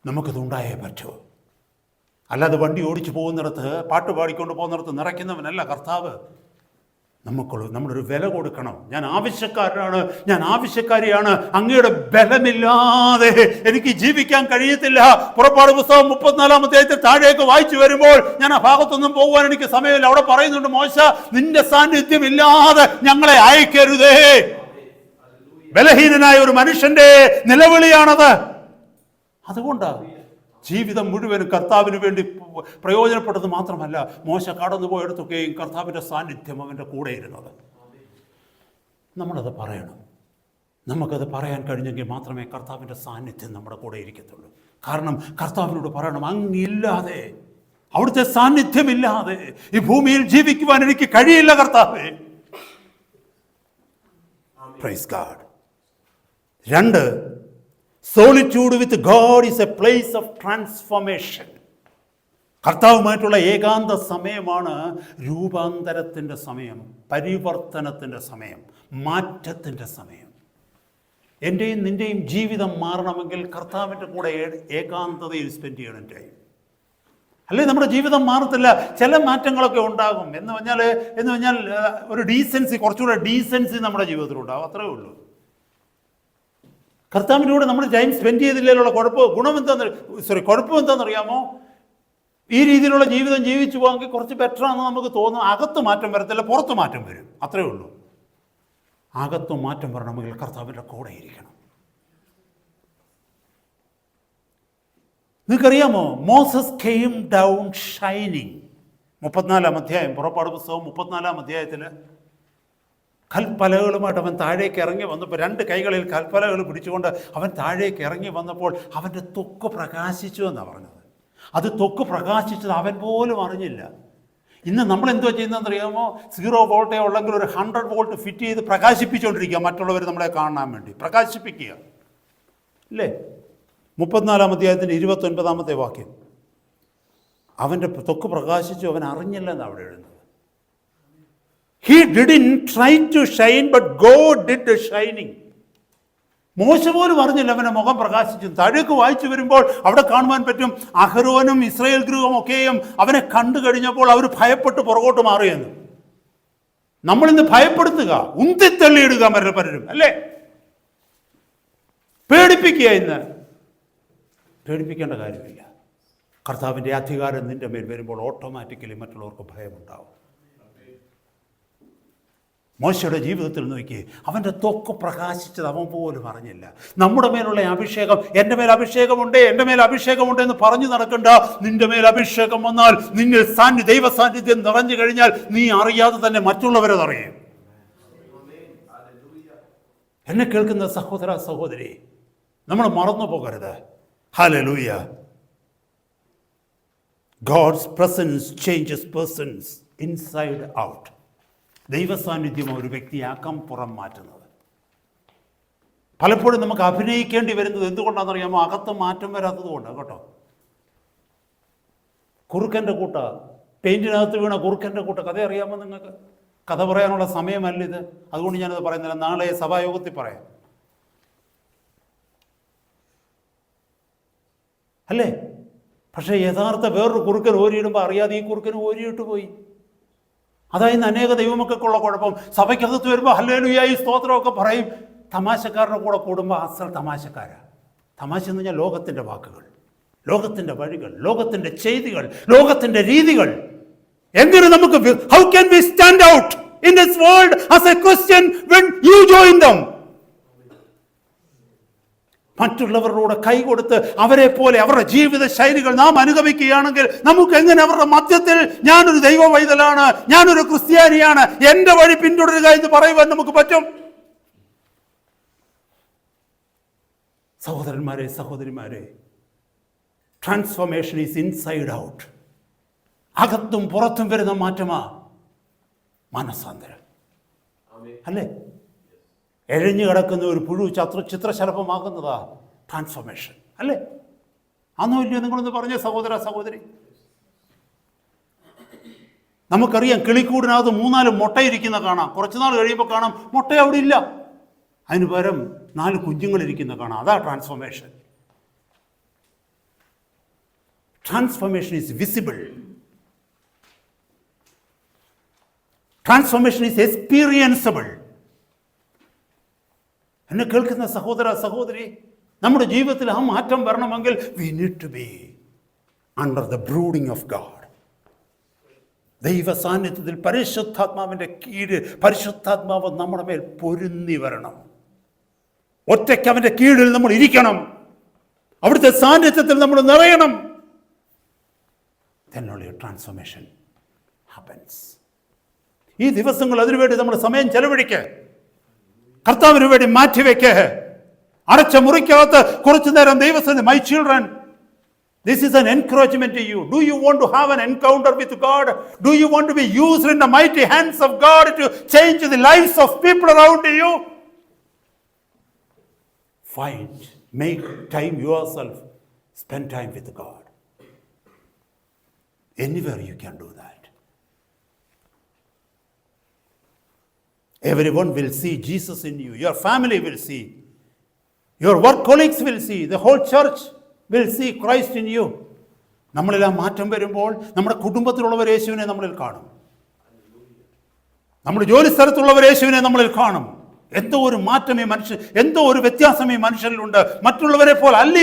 നമുക്കത് ഉണ്ടായേ പറ്റൂ. അല്ലാതെ വണ്ടി ഓടിച്ചു പോകുന്നിടത്ത്, പാട്ട് പാടിക്കൊണ്ട് പോകുന്നിടത്ത് നിറയ്ക്കുന്നവനല്ല കർത്താവ്. നമ്മളൊരു വില കൊടുക്കണം. ഞാൻ ആവശ്യക്കാരനാണ്, ഞാൻ ആവശ്യക്കാരിയാണ്. അങ്ങയുടെ ബലമില്ലാതെ എനിക്ക് ജീവിക്കാൻ കഴിയത്തില്ല. പുറപ്പാട് പുസ്തകം 34-ാം അധ്യായത്തിൽ താഴേക്ക് വായിച്ചു വരുമ്പോൾ, ഞാൻ ആ ഭാഗത്തൊന്നും പോകുവാൻ എനിക്ക് സമയമില്ല. അവിടെ പറയുന്നുണ്ട്, മോശ, നിന്റെ സാന്നിധ്യം ഇല്ലാതെ ഞങ്ങളെ അയക്കരുതേ. ബലഹീനനായ ഒരു മനുഷ്യന്റെ നിലവിളിയാണത്. അതുകൊണ്ടാണ് ജീവിതം മുഴുവനും കർത്താവിന് വേണ്ടി പ്രയോജനപ്പെട്ടത് മാത്രമല്ല, മോശ കടന്നുപോയിടത്തൊക്കെയും കർത്താവിൻ്റെ സാന്നിധ്യം അവൻ്റെ കൂടെ ഇരുന്നത്. നമ്മളത് പറയണം. നമുക്കത് പറയാൻ കഴിഞ്ഞെങ്കിൽ മാത്രമേ കർത്താവിൻ്റെ സാന്നിധ്യം നമ്മുടെ കൂടെ ഇരിക്കത്തുള്ളൂ. കാരണം കർത്താവിനോട് പറയണം, അങ്ങില്ലാതെ, അവിടുത്തെ സാന്നിധ്യമില്ലാതെ ഈ ഭൂമിയിൽ ജീവിക്കുവാൻ എനിക്ക് കഴിയില്ല കർത്താവേ. Praise God. 2, solitude with God is a place of transformation. കർത്താവുമായിട്ടുള്ള ഏകാന്ത സമയമാണ് രൂപാന്തരത്തിൻ്റെ സമയം, പരിവർത്തനത്തിൻ്റെ സമയം, മാറ്റത്തിൻ്റെ സമയം. എൻ്റെയും നിൻ്റെയും ജീവിതം മാറണമെങ്കിൽ കർത്താവിൻ്റെ കൂടെ ഏകാന്തതയിൽ സ്പെൻഡ് ചെയ്യണം ടൈം. അല്ലെങ്കിൽ നമ്മുടെ ജീവിതം മാറത്തില്ല. ചില മാറ്റങ്ങളൊക്കെ ഉണ്ടാകും. എന്ന് പറഞ്ഞാൽ ഒരു ഡീസൻസി, കുറച്ചുകൂടെ ഡീസൻസി നമ്മുടെ ജീവിതത്തിലുണ്ടാകും. അത്രേ ഉള്ളൂ. കർത്താവിനോട് നമ്മൾ ടൈം സ്പെൻഡ് ചെയ്തില്ലുള്ള കുഴപ്പം എന്താണെന്നറിയാമോ? ഈ രീതിയിലുള്ള ജീവിതം ജീവിച്ചു പോകാമെങ്കിൽ കുറച്ച് ബെറ്ററാണെന്ന് നമുക്ക് തോന്നും. അകത്ത് മാറ്റം വരത്തില്ല, പുറത്ത് മാറ്റം വരും. അത്രേ ഉള്ളൂ. അകത്ത് മാറ്റം വരണമെങ്കിൽ കർത്താവിൻ്റെ കൂടെ ഇരിക്കണം. നിങ്ങൾക്കറിയാമോ, മോസസ് കെയിം ഡൗൺ ഷൈനിങ്. 34-ാം അധ്യായം, പുറപ്പാട് പുസ്തകം 34-ാം അധ്യായത്തിൽ കൽപ്പലകളുമായിട്ട് അവൻ താഴേക്ക് ഇറങ്ങി വന്നപ്പോൾ, 2 കൈകളിൽ കൽപ്പലകൾ പിടിച്ചുകൊണ്ട് അവൻ താഴേക്ക് ഇറങ്ങി വന്നപ്പോൾ അവൻ്റെ ത്വക്ക് പ്രകാശിച്ചു എന്നാണ് പറഞ്ഞത്. അത് ത്വക്ക് പ്രകാശിച്ചത് അവൻ പോലും അറിഞ്ഞില്ല. ഇന്ന് നമ്മൾ എന്തോ ചെയ്യുന്നതെന്നറിയാമോ? 0 വോൾട്ടേ ഉള്ളെങ്കിൽ ഒരു 100 വോൾട്ട് ഫിറ്റ് ചെയ്ത് പ്രകാശിപ്പിച്ചുകൊണ്ടിരിക്കുക, മറ്റുള്ളവർ നമ്മളെ കാണാൻ വേണ്ടി പ്രകാശിപ്പിക്കുക, അല്ലേ? 34-ാം അധ്യായത്തിൻ്റെ 29-ാമത്തെ വാക്യം, അവൻ്റെ ത്വക്ക് പ്രകാശിച്ചു, അവൻ അറിഞ്ഞില്ലെന്ന് അവിടെ എഴുതുന്നത്. He didn't try to shine, but God did the shining. മോശ പോലും അറിഞ്ഞില്ല അവൻ്റെ മുഖം പ്രകാശിച്ചു. താഴേക്ക് വായിച്ചു വരുമ്പോൾ അവിടെ കാണുവാൻ പറ്റും, അഹരോനും ഇസ്രായേൽ ഗൃഹവും ഒക്കെയും അവനെ കണ്ടു കഴിഞ്ഞപ്പോൾ അവർ ഭയപ്പെട്ട് പുറകോട്ട് മാറിയെന്ന്. നമ്മളിന്ന് ഭയപ്പെടുത്തുക, ഉന്തിത്തള്ളിയിടുക പലരും, അല്ലേ? പേടിപ്പിക്കുക. ഇന്ന് പേടിപ്പിക്കേണ്ട കാര്യമില്ല. കർത്താവിൻ്റെ അധികാരം നിൻ്റെ മേൽ വരുമ്പോൾ ഓട്ടോമാറ്റിക്കലി മറ്റുള്ളവർക്ക് ഭയമുണ്ടാവും. മോശയുടെ ജീവിതത്തിൽ നോക്കി, അവൻ്റെ ത്വക്ക് പ്രകാശിച്ചത് അവൻ പോലും അറിഞ്ഞില്ല. നമ്മുടെ മേലുള്ള അഭിഷേകം, എൻ്റെ മേൽ അഭിഷേകമുണ്ട്, എൻ്റെ മേൽ അഭിഷേകമുണ്ട് എന്ന് പറഞ്ഞു നടക്കണ്ട. നിൻ്റെ മേൽ അഭിഷേകം വന്നാൽ, നിന്നിൽ ദൈവ സാന്നിധ്യം നിറഞ്ഞു കഴിഞ്ഞാൽ, നീ അറിയാതെ തന്നെ മറ്റുള്ളവരതറിയും. എന്നെ കേൾക്കുന്ന സഹോദര സഹോദരി, നമ്മൾ മറന്നു പോകരുത്. Hallelujah. God's presence changes persons inside out. ദൈവസാന്നിധ്യം ഒരു വ്യക്തിയെ അകംപുറം മാറ്റുന്നത്. പലപ്പോഴും നമുക്ക് അഭിനയിക്കേണ്ടി വരുന്നത് എന്തുകൊണ്ടാണെന്നറിയാമോ? അകത്ത് മാറ്റം വരാത്തത് കൊണ്ടാണ് കേട്ടോ. കുറുക്കൻ്റെ കൂട്ട, പെയിൻറ്റിനകത്ത് വീണ കുറുക്കൻ്റെ കൂട്ട കഥ അറിയാമോ നിങ്ങൾക്ക്? കഥ പറയാനുള്ള സമയമല്ല ഇത്, അതുകൊണ്ട് ഞാനത് പറയുന്നില്ല. നാളെ സഭായോഗത്തിൽ പറയാം, അല്ലേ? പക്ഷേ യഥാർത്ഥ വേറൊരു കുറുക്കൻ ഓരിയിടുമ്പോൾ അറിയാതെ ഈ കുറുക്കന് ഓരിയിട്ട് പോയി. അതായത് അനേക ദൈവമക്കൾക്കുള്ള കുഴപ്പം. സഭയ്ക്കകത്ത് വരുമ്പോൾ ഹല്ലേലൂയ സ്തോത്രമൊക്കെ പറയും, തമാശക്കാരുടെ കൂടെ കൂടുമ്പോൾ അസൽ തമാശക്കാരാണ്. തമാശ എന്ന് പറഞ്ഞാൽ ലോകത്തിൻ്റെ വാക്കുകൾ, ലോകത്തിൻ്റെ വഴികൾ, ലോകത്തിൻ്റെ ചെയ്തികൾ, ലോകത്തിൻ്റെ രീതികൾ. എങ്ങനെ നമുക്ക്, how can we stand out in this world as A Christian when you join dum? മറ്റുള്ളവരുടെ കൈ കൊടുത്ത് അവരെ പോലെ അവരുടെ ജീവിത ശൈലികൾ നാം അനുഗമിക്കുകയാണെങ്കിൽ നമുക്ക് എങ്ങനെ അവരുടെ മധ്യത്തിൽ ഞാനൊരു ദൈവ പൈതലാണ്, ഞാനൊരു ക്രിസ്ത്യാനിയാണ്, എൻ്റെ വഴി പിന്തുടരുക എന്ന് പറയുവാൻ നമുക്ക് പറ്റും? സഹോദരന്മാരെ, സഹോദരിമാരെ, ട്രാൻസ്ഫോർമേഷൻ ഈസ് ഇൻസൈഡ് ഔട്ട്. അകത്തും പുറത്തും വരുന്ന മാറ്റമാ മനസ്സാന്തരം, അല്ലേ? എഴഞ്ഞു കിടക്കുന്ന ഒരു പുഴു ചിത്രശലഭമാകുന്നതാ ട്രാൻസ്ഫോർമേഷൻ, അല്ലേ? അന്നോ ഇല്ലയോ നിങ്ങളൊന്ന് പറഞ്ഞ സഹോദര സഹോദരി? നമുക്കറിയാം, കിളിക്കൂടിനകത്ത് 3-4 മുട്ടയിരിക്കുന്ന കാണാം. കുറച്ച് നാൾ കഴിയുമ്പോൾ കാണാം മുട്ട അവിടെ ഇല്ല, അതിന് പകരം 4 കുഞ്ഞുങ്ങളിരിക്കുന്ന കാണാം. അതാ transformation. Transformation is visible. Transformation is experienceable. എന്നെ കേൾക്കുന്ന സഹോദര സഹോദരി, നമ്മുടെ ജീവിതത്തിൽ ആ മാറ്റം വരണമെങ്കിൽ we need to be under the brooding of God. ദൈവ സാന്നിധ്യത്തിൽ പരിശുദ്ധാത്മാവിൻ്റെ കീഴിൽ പരിശുദ്ധാത്മാവ് നമ്മുടെ മേൽ പൊരുന്നി വരണം. ഒറ്റയ്ക്ക് അവൻ്റെ കീഴിൽ നമ്മൾ ഇരിക്കണം, അവിടുത്തെ സാന്നിധ്യത്തിൽ നമ്മൾ നിറയണം. Then only a transformation happens. ഈ ദിവസങ്ങൾ അതിനുവേണ്ടി നമ്മൾ സമയം ചെലവഴിക്കുക, കർത്താവിന് വേണ്ടി മാറ്റിവെക്ക്. അടച്ച മുറിക്കകത്ത് കുറച്ചു നേരം ദൈവസന്നിധി. My children, this is an encouragement to you. Do you want to have an encounter with God? Do you want to be used in the mighty hands of God to change the lives of people around you? Find, make time yourself, spend time with God. Anywhere you can do that. Everyone will see Jesus in you. Your family will see. Your work colleagues will see. The whole church will see Christ in you. നമ്മളിൽ ആ മാറ്റം വരുമ്പോൾ നമ്മുടെ കുടുംബത്തിലുള്ളവർ യേശുവിനെ നമ്മളിൽ കാണും. നമ്മുടെ ജോലി സ്ഥലത്തുള്ളവർ യേശുവിനെ നമ്മളിൽ കാണും. എന്തോ ഒരു മാറ്റം ഈ മനുഷ്യൻ, എന്തോ ഒരു വ്യത്യാസം ഈ മനുഷ്യനിലുണ്ട്. മറ്റുള്ളവരെ പോലെ അല്ല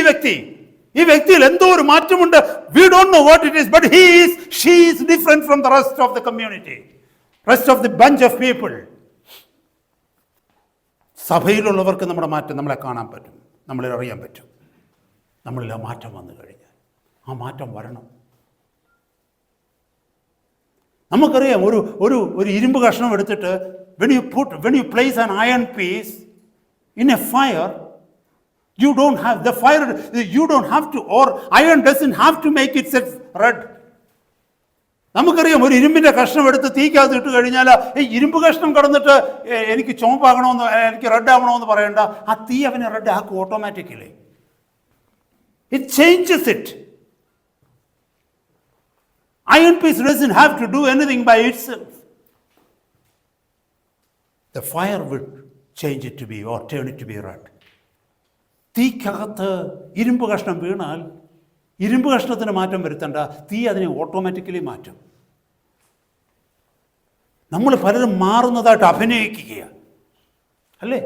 ഈ വ്യക്തിയിൽ എന്തോ ഒരു മാറ്റമുണ്ട്. We don't know what it is, but she is different from the rest of the community, rest of the bunch of people. സഭയിലുള്ളവർക്ക് നമ്മുടെ മാറ്റം നമ്മളെ കാണാൻ പറ്റും, നമ്മളിൽ അറിയാൻ പറ്റും. നമ്മളിൽ ആ മാറ്റം വന്നു കഴിഞ്ഞാൽ ആ മാറ്റം വരണം. നമുക്കറിയാം, ഒരു ഇരുമ്പ് കഷ്ണം എടുത്തിട്ട് when you place an iron piece in a fire, you don't have to, or iron doesn't have to make itself red. നമുക്കറിയാം, ഒരു ഇരുമ്പിന്റെ കഷ്ണം എടുത്ത് തീക്കകത്ത് ഇട്ട് കഴിഞ്ഞാൽ ഈ ഇരുമ്പ് കഷ്ണം കടന്നിട്ട് എനിക്ക് ചുവപ്പാകണമെന്നോ എനിക്ക് റെഡ് ആകണമെന്ന് പറയണ്ട, ആ തീ അവനെ റെഡ് ആക്കും automatically. It changes it. Iron piece doesn't have to do anything by itself. The fire will change it to be, or turn it to be red. തീക്കകത്ത് ഇരുമ്പ് കഷ്ണം വീണാൽ ഇരുമ്പ് കഷ്ണത്തിന് മാറ്റം വരുത്തണ്ട, തീ അതിനെ ഓട്ടോമാറ്റിക്കലി മാറ്റും. നമ്മൾ പലരും മാറുന്നതായിട്ട് അഭിനയിക്കുകയാണ്, അല്ലേ?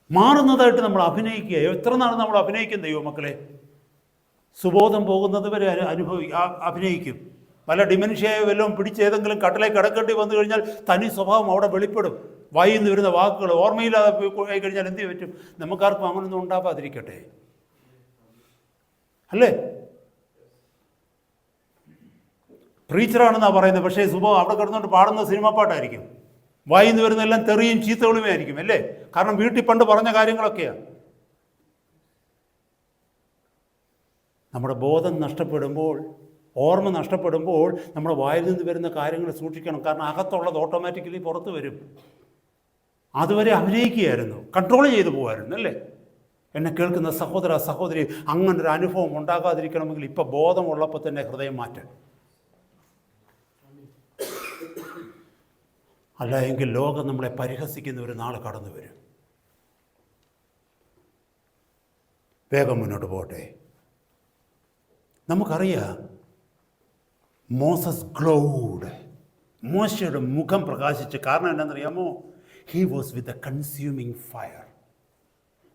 മാറുന്നതായിട്ട് നമ്മൾ അഭിനയിക്കുക. എത്ര നാൾ നമ്മൾ അഭിനയിക്കും ദൈവമക്കളെ? സുബോധം പോകുന്നത് വരെ അഭിനയിക്കും. പല ഡിമെൻഷ്യയോ വല്ലതും പിടിച്ച് ഏതെങ്കിലും കട്ടിലേക്ക് കിടക്കേണ്ടി വന്നു കഴിഞ്ഞാൽ തനി സ്വഭാവം അവിടെ വെളിപ്പെടും. വായിൽ നിന്ന് വരുന്ന വാക്കുകൾ ഓർമ്മയില്ലാതെ പോയി കഴിഞ്ഞാൽ എന്ത് പറ്റും? നമുക്കാർക്കും അങ്ങനൊന്നും ഉണ്ടാവാതിരിക്കട്ടെ, അല്ലേ? പ്രീച്ചറാണെന്നാണ് പറയുന്നത്, പക്ഷേ സ്വഭാവം അവിടെ കിടന്നുകൊണ്ട് പാടുന്ന സിനിമ പാട്ടായിരിക്കും. വായിൽ നിന്ന് വരുന്നതെല്ലാം തെറിയും ചീത്തകളുമേ ആയിരിക്കും, അല്ലേ? കാരണം വീട്ടിൽ പണ്ട് പറഞ്ഞ കാര്യങ്ങളൊക്കെയാണ്. നമ്മുടെ ബോധം നഷ്ടപ്പെടുമ്പോൾ, ഓർമ്മ നഷ്ടപ്പെടുമ്പോൾ നമ്മുടെ വായിൽ നിന്ന് വരുന്ന കാര്യങ്ങൾ സൂക്ഷിക്കണം. കാരണം അകത്തുള്ളത് ഓട്ടോമാറ്റിക്കലി പുറത്ത് വരും. അതുവരെ അഭിനയിക്കുകയായിരുന്നു, കൺട്രോൾ ചെയ്തു പോകുമായിരുന്നു, അല്ലേ? എന്നെ കേൾക്കുന്ന സഹോദര സഹോദരി, അങ്ങനൊരു അനുഭവം ഉണ്ടാകാതിരിക്കണമെങ്കിൽ ഇപ്പം ബോധമുള്ളപ്പോൾ തന്നെ ഹൃദയം മാറ്റണം. അല്ല എങ്കിൽ ലോകം നമ്മളെ പരിഹസിക്കുന്ന ഒരു നാൾ കടന്നു വരും. വേഗം മുന്നോട്ട് പോട്ടെ. നമുക്കറിയാം, മോസസ് ഗ്ലോഡ്, മോശയുടെ മുഖം പ്രകാശിച്ച്. കാരണം എന്താണെന്നറിയാമോ? He was with a consuming fire.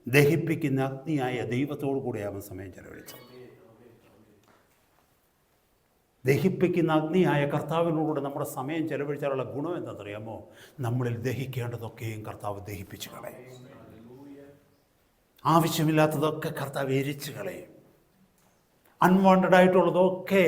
ദഹിപ്പിക്കുന്ന അഗ്നിയായ ദൈവത്തോടു കൂടി അവൻ സമയം ചെലവഴിച്ചു. ദഹിപ്പിക്കുന്ന അഗ്നിയായ കർത്താവിനോട് നമ്മുടെ സമയം ചെലവഴിച്ചാലുള്ള ഗുണം എന്താണെന്നറിയാമോ? നമ്മളിൽ ദഹിക്കേണ്ടതൊക്കെയും കർത്താവ് ദഹിപ്പിച്ചു കളയും. ആവശ്യമില്ലാത്തതൊക്കെ കർത്താവ് എരിച്ചു കളയും. അൺവാണ്ടഡ് ആയിട്ടുള്ളതൊക്കെ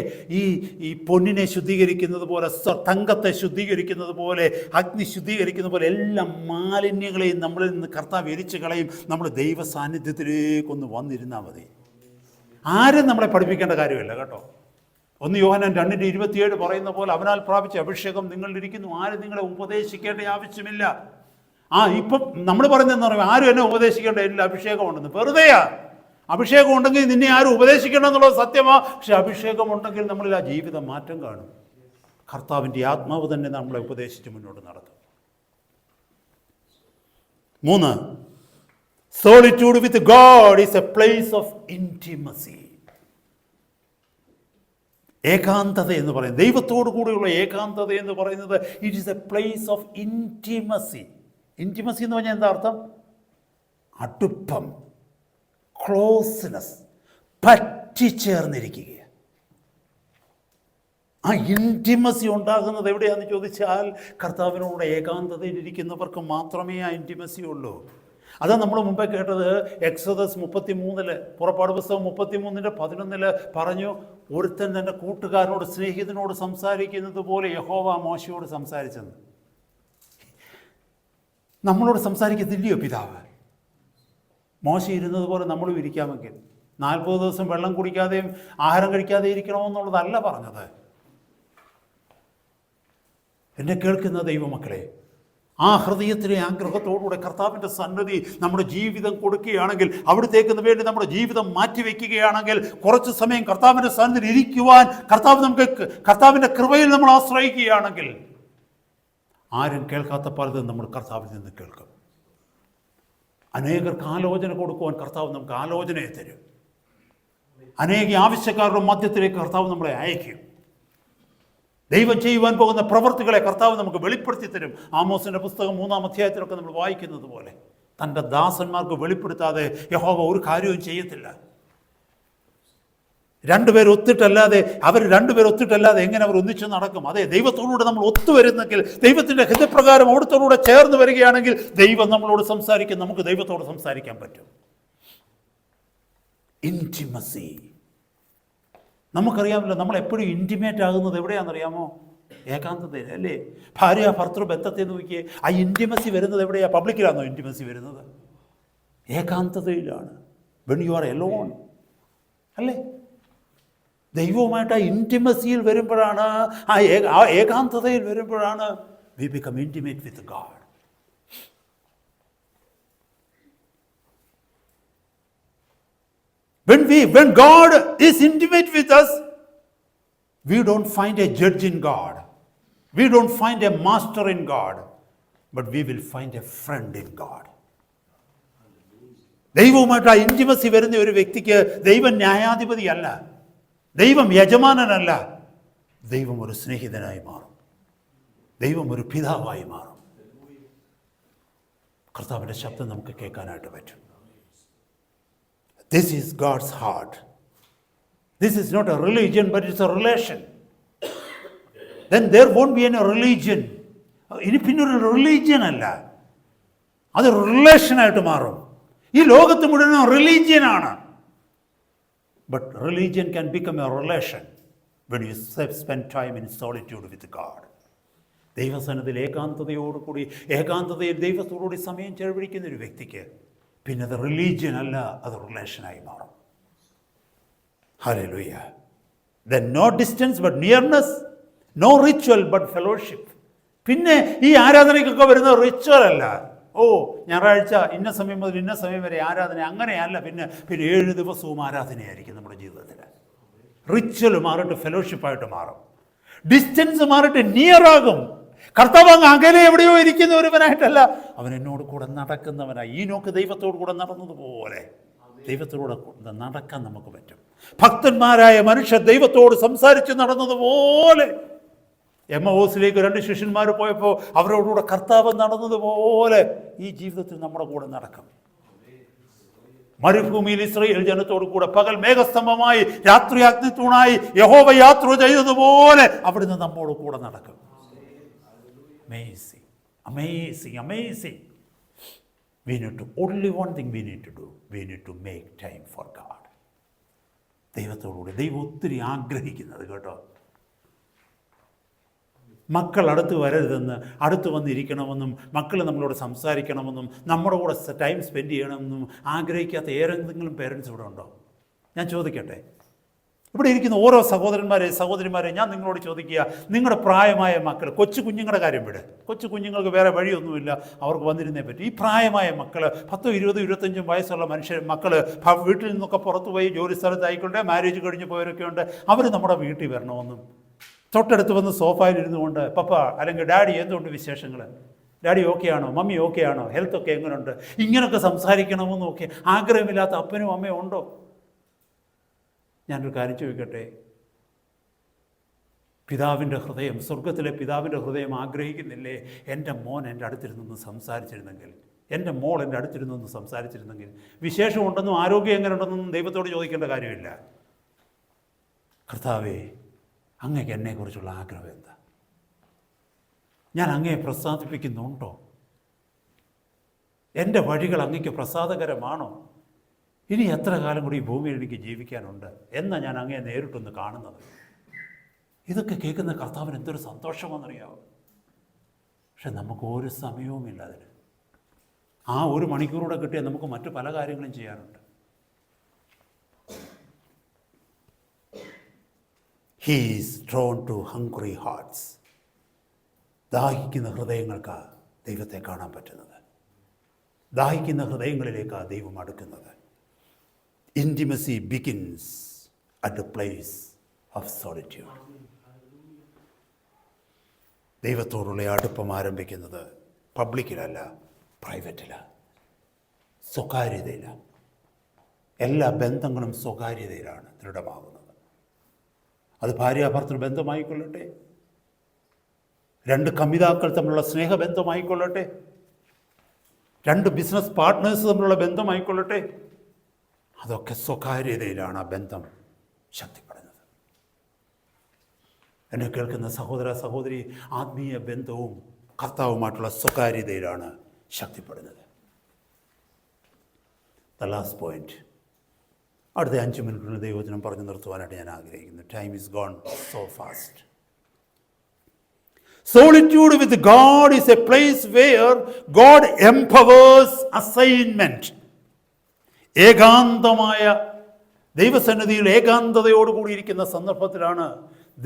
ഈ പൊന്നിനെ ശുദ്ധീകരിക്കുന്നത് പോലെ, തങ്കത്തെ ശുദ്ധീകരിക്കുന്നത് പോലെ, അഗ്നി ശുദ്ധീകരിക്കുന്ന പോലെ എല്ലാ മാലിന്യങ്ങളെയും നമ്മളിൽ നിന്ന് കർത്താവ് എരിച്ചു കളയും. നമ്മൾ ദൈവ സാന്നിധ്യത്തിലേക്കൊന്ന് വന്നിരുന്നാൽ മതി. ആരും നമ്മളെ പഠിപ്പിക്കേണ്ട കാര്യമില്ല കേട്ടോ. 1 യോഹന്നാൻ 2:27 പറയുന്ന പോലെ, അവനാൽ പ്രാപിച്ച അഭിഷേകം നിങ്ങളിലിരിക്കുന്നു, ആരും നിങ്ങളെ ഉപദേശിക്കേണ്ട ആവശ്യമില്ല. ഇപ്പം നമ്മൾ പറയുന്നതെന്ന് പറയുമ്പോൾ ആരും എന്നെ ഉപദേശിക്കേണ്ട എല്ലാ അഭിഷേകം ഉണ്ടെന്ന്. വെറുതെയാ. അഭിഷേകം ഉണ്ടെങ്കിൽ നിന്നെ ആരും ഉപദേശിക്കണം എന്നുള്ളത് സത്യമാണ്. പക്ഷെ അഭിഷേകം ഉണ്ടെങ്കിൽ നമ്മളിൽ ആ ജീവിത മാറ്റം കാണും. കർത്താവിൻ്റെ ആത്മാവ് തന്നെ നമ്മളെ ഉപദേശിച്ച് മുന്നോട്ട് നടത്തും. 3, solitude with God is a place of intimacy. ഏകാന്തത എന്ന് പറയുന്നത്, ദൈവത്തോടു കൂടിയുള്ള ഏകാന്തത എന്ന് പറയുന്നത്, it is a place of intimacy. Intimacy എന്ന് പറഞ്ഞാൽ എന്താ അർത്ഥം? അടുപ്പം, ക്ലോസ്നെസ്, പറ്റിച്ചേർന്നിരിക്കുക. ആ ഇൻറ്റിമസി ഉണ്ടാകുന്നത് എവിടെയാണെന്ന് ചോദിച്ചാൽ, കർത്താവിനോട് ഏകാന്തതയിലിരിക്കുന്നവർക്ക് മാത്രമേ ആ ഇൻറ്റിമസി ഉള്ളൂ. അതാണ് നമ്മൾ മുമ്പേ കേട്ടത്. എക്സോദസ് 33, പുറപ്പാട് പുസ്തകം 33:11 പറഞ്ഞു, ഒരുത്തൻ തൻ്റെ കൂട്ടുകാരനോട്, സ്നേഹിതനോട് സംസാരിക്കുന്നത് പോലെ യഹോവ മോശയോട് സംസാരിച്ചെന്ന്. നമ്മളോട് സംസാരിക്കത്തില്ലയോ പിതാവ്? മോശ ഇരുന്നത് പോലെ നമ്മളും ഇരിക്കാമെങ്കിൽ. 40 ദിവസം വെള്ളം കുടിക്കാതെയും ആഹാരം കഴിക്കാതെ ഇരിക്കണമെന്നുള്ളതല്ല പറഞ്ഞത്. എന്നെ കേൾക്കുന്ന ദൈവമക്കളെ, ആ ഹൃദയത്തിലെ ആഗ്രഹത്തോടുകൂടെ കർത്താവിൻ്റെ സന്നദ്ധി നമ്മുടെ ജീവിതം കൊടുക്കുകയാണെങ്കിൽ, അവിടത്തേക്ക് വേണ്ടി നമ്മുടെ ജീവിതം മാറ്റിവെക്കുകയാണെങ്കിൽ, കുറച്ച് സമയം കർത്താവിൻ്റെ സന്നിധിയിൽ ഇരിക്കുവാൻ കർത്താവിൻ്റെ കൃപയിൽ നമ്മൾ ആശ്രയിക്കുകയാണെങ്കിൽ, ആരും കേൾക്കാത്ത പലതും നമ്മൾ കർത്താവിൽ നിന്ന് കേൾക്കും. അനേകർക്ക് ആലോചന കൊടുക്കുവാൻ കർത്താവ് നമുക്ക് ആലോചനയെ തരും. അനേക ആവശ്യക്കാരുടെ മധ്യത്തിലേക്ക് കർത്താവ് നമ്മളെ അയക്കും. ദൈവം ചെയ്യുവാൻ പോകുന്ന പ്രവൃത്തികളെ കർത്താവ് നമുക്ക് വെളിപ്പെടുത്തി തരും. ആമോസിൻ്റെ പുസ്തകം 3-ാം അധ്യായത്തിലൊക്കെ നമ്മൾ വായിക്കുന്നത് പോലെ തൻ്റെ ദാസന്മാർക്ക് വെളിപ്പെടുത്താതെ യഹോവ ഒരു കാര്യവും ചെയ്യത്തില്ല. രണ്ടുപേർ ഒത്തിട്ടല്ലാതെ എങ്ങനെ അവർ ഒന്നിച്ച് നടക്കും? അതെ, ദൈവത്തോടുകൂടെ നമ്മൾ ഒത്തുവരുന്നെങ്കിൽ, ദൈവത്തിൻ്റെ ഹിതപ്രകാരം അവിടുത്തോടുകൂടെ ചേർന്ന് വരികയാണെങ്കിൽ ദൈവം നമ്മളോട് സംസാരിക്കും, നമുക്ക് ദൈവത്തോട് സംസാരിക്കാൻ പറ്റും. ഇൻറ്റിമസി. നമുക്കറിയാമല്ലോ, നമ്മൾ എപ്പോഴും ഇൻറ്റിമേറ്റ് ആകുന്നത് എവിടെയാണെന്നറിയാമോ? ഏകാന്തതയിൽ അല്ലേ? ഭാര്യ ഭർത്തൃ ബന്ധത്തെ നോക്കിയേ, ആ ഇൻറ്റിമസി വരുന്നത് എവിടെയാണ്? പബ്ലിക്കിലാണോ ഇൻറ്റിമസി വരുന്നത്? ഏകാന്തതയിലാണ്. വെൻ യു ആർ എലോൺ അല്ലേ? ദൈവവുമായിട്ട് ആ ഇൻറ്റിമസിയിൽ വരുമ്പോഴാണ്, ആ ഏകാന്തതയിൽ വരുമ്പോഴാണ് we become intimate with God. When God is intimate with us, we don't find a judge in God. We don't find a master in God. But we will find a friend in God. ദൈവവുമായിട്ട് ആ intimacy വരുന്ന ഒരു വ്യക്തിക്ക് ദൈവം ന്യായാധിപതിയല്ല, ദൈവം യജമാനനല്ല, ദൈവം ഒരു സ്നേഹിതനായി മാറും, ദൈവം ഒരു പിതാവായി മാറും. കർത്താവിൻ്റെ ശബ്ദം നമുക്ക് കേൾക്കാനായിട്ട് പറ്റും. This is God's heart. This is not a religion, but it's a relation. Then there won't be any religion. ഇനി പിന്നൊരു റിലീജിയൻ അല്ല, അത് റിലേഷനായിട്ട് മാറും. ഈ ലോകത്ത് മുഴുവൻ റിലീജിയനാണ്. But religion can become a relation when you spend time in solitude with God. ദൈവസന്നിധിയിൽ ഏകാന്തതയിൽ ദൈവത്തോടുകൂടി സമയം ചെലവഴിക്കുന്ന ഒരു വ്യക്തിക്ക് പിന്നെ അത് റിലീജിയൻ അല്ല, അത് റിലേഷനായി മാറും. Hallelujah. Then no distance but nearness, no ritual but fellowship. പിന്നെ ഈ ആരാധനയ്ക്കൊക്കെ വരുന്ന റിച്വൽ അല്ല. ഞായറാഴ്ച ഇന്ന സമയം മുതൽ ഇന്ന സമയം വരെ ആരാധന, അങ്ങനെയല്ല. പിന്നെ 7 ദിവസവും ആരാധനയായിരിക്കും നമ്മുടെ ജീവിതത്തിൽ. റിച്വൽ മാറിയിട്ട് ഫെലോഷിപ്പായിട്ട് മാറും. ഡിസ്റ്റൻസ് മാറിയിട്ട് നിയർ ആകും. കർത്താവ് അങ്ങ് അകലെ എവിടെയോ ഇരിക്കുന്ന ഒരുവനായിട്ടല്ല, അവൻ എന്നോട് കൂടെ നടക്കുന്നവനായി. ഈനോക്ക് ദൈവത്തോട് കൂടെ നടന്നതുപോലെ ദൈവത്തോടെ നടക്കാൻ നമുക്ക് പറ്റും. ഭക്തന്മാരായ മനുഷ്യർ ദൈവത്തോട് സംസാരിച്ച് നടന്നതുപോലെ, എമ്മോസിലേക്ക് 2 ശിഷ്യന്മാർ പോയപ്പോൾ അവരോടുകൂടെ കർത്താവ് നടന്നതുപോലെ ഈ ജീവിതത്തിൽ നമ്മുടെ കൂടെ നടക്കും. മരുഭൂമിയിൽ ഇസ്രായേൽ ജനത്തോടു കൂടെ പകൽ മേഘസ്തംഭമായി രാത്രി അഗ്നിത്തൂണായി യഹോവ യാത്ര ചെയ്തതുപോലെ അവിടുന്ന് നമ്മോട് കൂടെ നടക്കും. Amazing, amazing, amazing. We need to, only one thing we need to do, we need to make time for God. ദൈവത്തോടുകൂടി ദൈവം ഒത്തിരി ആഗ്രഹിക്കുന്നത് കേട്ടോ. മക്കൾ അടുത്ത് വരരുതെന്ന്, അടുത്ത് വന്നിരിക്കണമെന്നും മക്കൾ നമ്മളോട് സംസാരിക്കണമെന്നും നമ്മുടെ കൂടെ ടൈം സ്പെൻഡ് ചെയ്യണമെന്നും ആഗ്രഹിക്കാത്ത ഏതെങ്കിലും പേരൻസ് ഇവിടെ ഉണ്ടോ? ഞാൻ ചോദിക്കട്ടെ, ഇവിടെ ഇരിക്കുന്ന ഓരോ സഹോദരന്മാരെ ഞാൻ നിങ്ങളോട് ചോദിക്കുക, നിങ്ങളുടെ പ്രായമായ മക്കൾ, കൊച്ചു കുഞ്ഞുങ്ങളുടെ കാര്യം വിട്, കൊച്ചു കുഞ്ഞുങ്ങൾക്ക് വേറെ വഴിയൊന്നുമില്ല, അവർക്ക് വന്നിരുന്നേ പറ്റും. ഈ പ്രായമായ മക്കൾ 10, 20, 25 വയസ്സുള്ള മക്കൾ വീട്ടിൽ നിന്നൊക്കെ പുറത്തു പോയി ജോലി സ്ഥലത്തായിക്കൊണ്ട് മാരേജ് കഴിഞ്ഞ് പോയവരൊക്കെ ഉണ്ട്. അവർ നമ്മുടെ വീട്ടിൽ വരണമെന്നും തൊട്ടടുത്ത് വന്ന് സോഫായിലിരുന്നു കൊണ്ട് പപ്പ അല്ലെങ്കിൽ ഡാഡി എന്തുകൊണ്ട് വിശേഷങ്ങൾ, ഡാഡി ഓക്കെ ആണോ, മമ്മി ഓക്കെ ആണോ, ഹെൽത്തൊക്കെ എങ്ങനെയുണ്ട്, ഇങ്ങനെയൊക്കെ സംസാരിക്കണമെന്നും ഒക്കെ ആഗ്രഹമില്ലാത്ത അപ്പനും അമ്മയും ഉണ്ടോ? ഞാനൊരു കാര്യം ചോദിക്കട്ടെ, പിതാവിൻ്റെ ഹൃദയം, സ്വർഗത്തിലെ പിതാവിൻ്റെ ഹൃദയം ആഗ്രഹിക്കുന്നില്ലേ എൻ്റെ മോൻ എൻ്റെ അടുത്തിരുന്നൊന്ന് സംസാരിച്ചിരുന്നെങ്കിൽ, എൻ്റെ മോൾ എൻ്റെ അടുത്തിരുന്നൊന്ന് സംസാരിച്ചിരുന്നെങ്കിൽ? വിശേഷമുണ്ടെന്നും ആരോഗ്യം എങ്ങനെ ഉണ്ടെന്നൊന്നും ദൈവത്തോട് ചോദിക്കേണ്ട കാര്യമില്ല. കർത്താവേ, അങ്ങേക്ക് എന്നെക്കുറിച്ചുള്ള ആഗ്രഹം എന്താ? ഞാൻ അങ്ങയെ പ്രസാദിപ്പിക്കുന്നുണ്ടോ? എൻ്റെ വഴികൾ അങ്ങയ്ക്ക് പ്രസാദകരമാണോ? ഇനി എത്ര കാലം കൂടി ഈ ഭൂമിയിൽ എനിക്ക് ജീവിക്കാനുണ്ട് എന്നാ ഞാൻ അങ്ങയെ നേരിട്ടൊന്ന് കാണുന്നത്? ഇതൊക്കെ കേൾക്കുന്ന കർത്താവിന് എന്തൊരു സന്തോഷമെന്നറിയാവും. പക്ഷെ നമുക്ക് ഒരു സമയവുമില്ല അതിന്. ആ 1 മണിക്കൂറൂടെ കിട്ടിയാൽ നമുക്ക് മറ്റു പല കാര്യങ്ങളും ചെയ്യാനുണ്ട്. He is drawn to hungry hearts. ദാഹിക്കുന്ന ഹൃദയങ്ങൾക്കാണ് ദൈവത്തെ കാണാൻ പറ്റുന്നത്. ദാഹിക്കുന്ന ഹൃദയങ്ങളിലേക്കാണ് ദൈവം അടുക്കുന്നത്. Intimacy begins at the place of solitude. ദൈവത്തോടുള്ള അടുപ്പം ആരംഭിക്കുന്നത് പബ്ലിക്കിലല്ല, പ്രൈവറ്റിലാണ്, സ്വകാര്യതയിലാണ്. എല്ലാ ബന്ധങ്ങളും സ്വകാര്യതയിലാണ് ദൃഢമാകുന്നത്. അത് ഭാര്യാഭർത്തൃ ബന്ധമായിക്കൊള്ളട്ടെ, രണ്ട് കമിതാക്കൾ തമ്മിലുള്ള സ്നേഹബന്ധമായിക്കൊള്ളട്ടെ, രണ്ട് ബിസിനസ് പാർട്ട്നേഴ്സ് തമ്മിലുള്ള ബന്ധമായിക്കൊള്ളട്ടെ, അതൊക്കെ സ്വകാര്യതയിലാണ് ആ ബന്ധം ശക്തിപ്പെടുന്നത്. എന്നെ കേൾക്കുന്ന സഹോദര സഹോദരി, ആത്മീയ ബന്ധവും കർത്താവുമായിട്ടുള്ള സ്വകാര്യതയിലാണ് ശക്തിപ്പെടുന്നത്. ദ ലാസ്റ്റ് പോയിന്റ്, അടുത്ത 5 മിനിറ്റിനുള്ളിൽ ദൈവവചനം പറഞ്ഞു നിർത്തുവാനായിട്ട് ഞാൻ ആഗ്രഹിക്കുന്നു. Time is gone so fast. Solitude with God is a place where God empowers assignment. ഏകാന്തമായ ദൈവസന്നിധിയിൽ ഏകാന്തതയോടുകൂടിയിരിക്കുന്ന സന്ദർഭത്തിലാണ്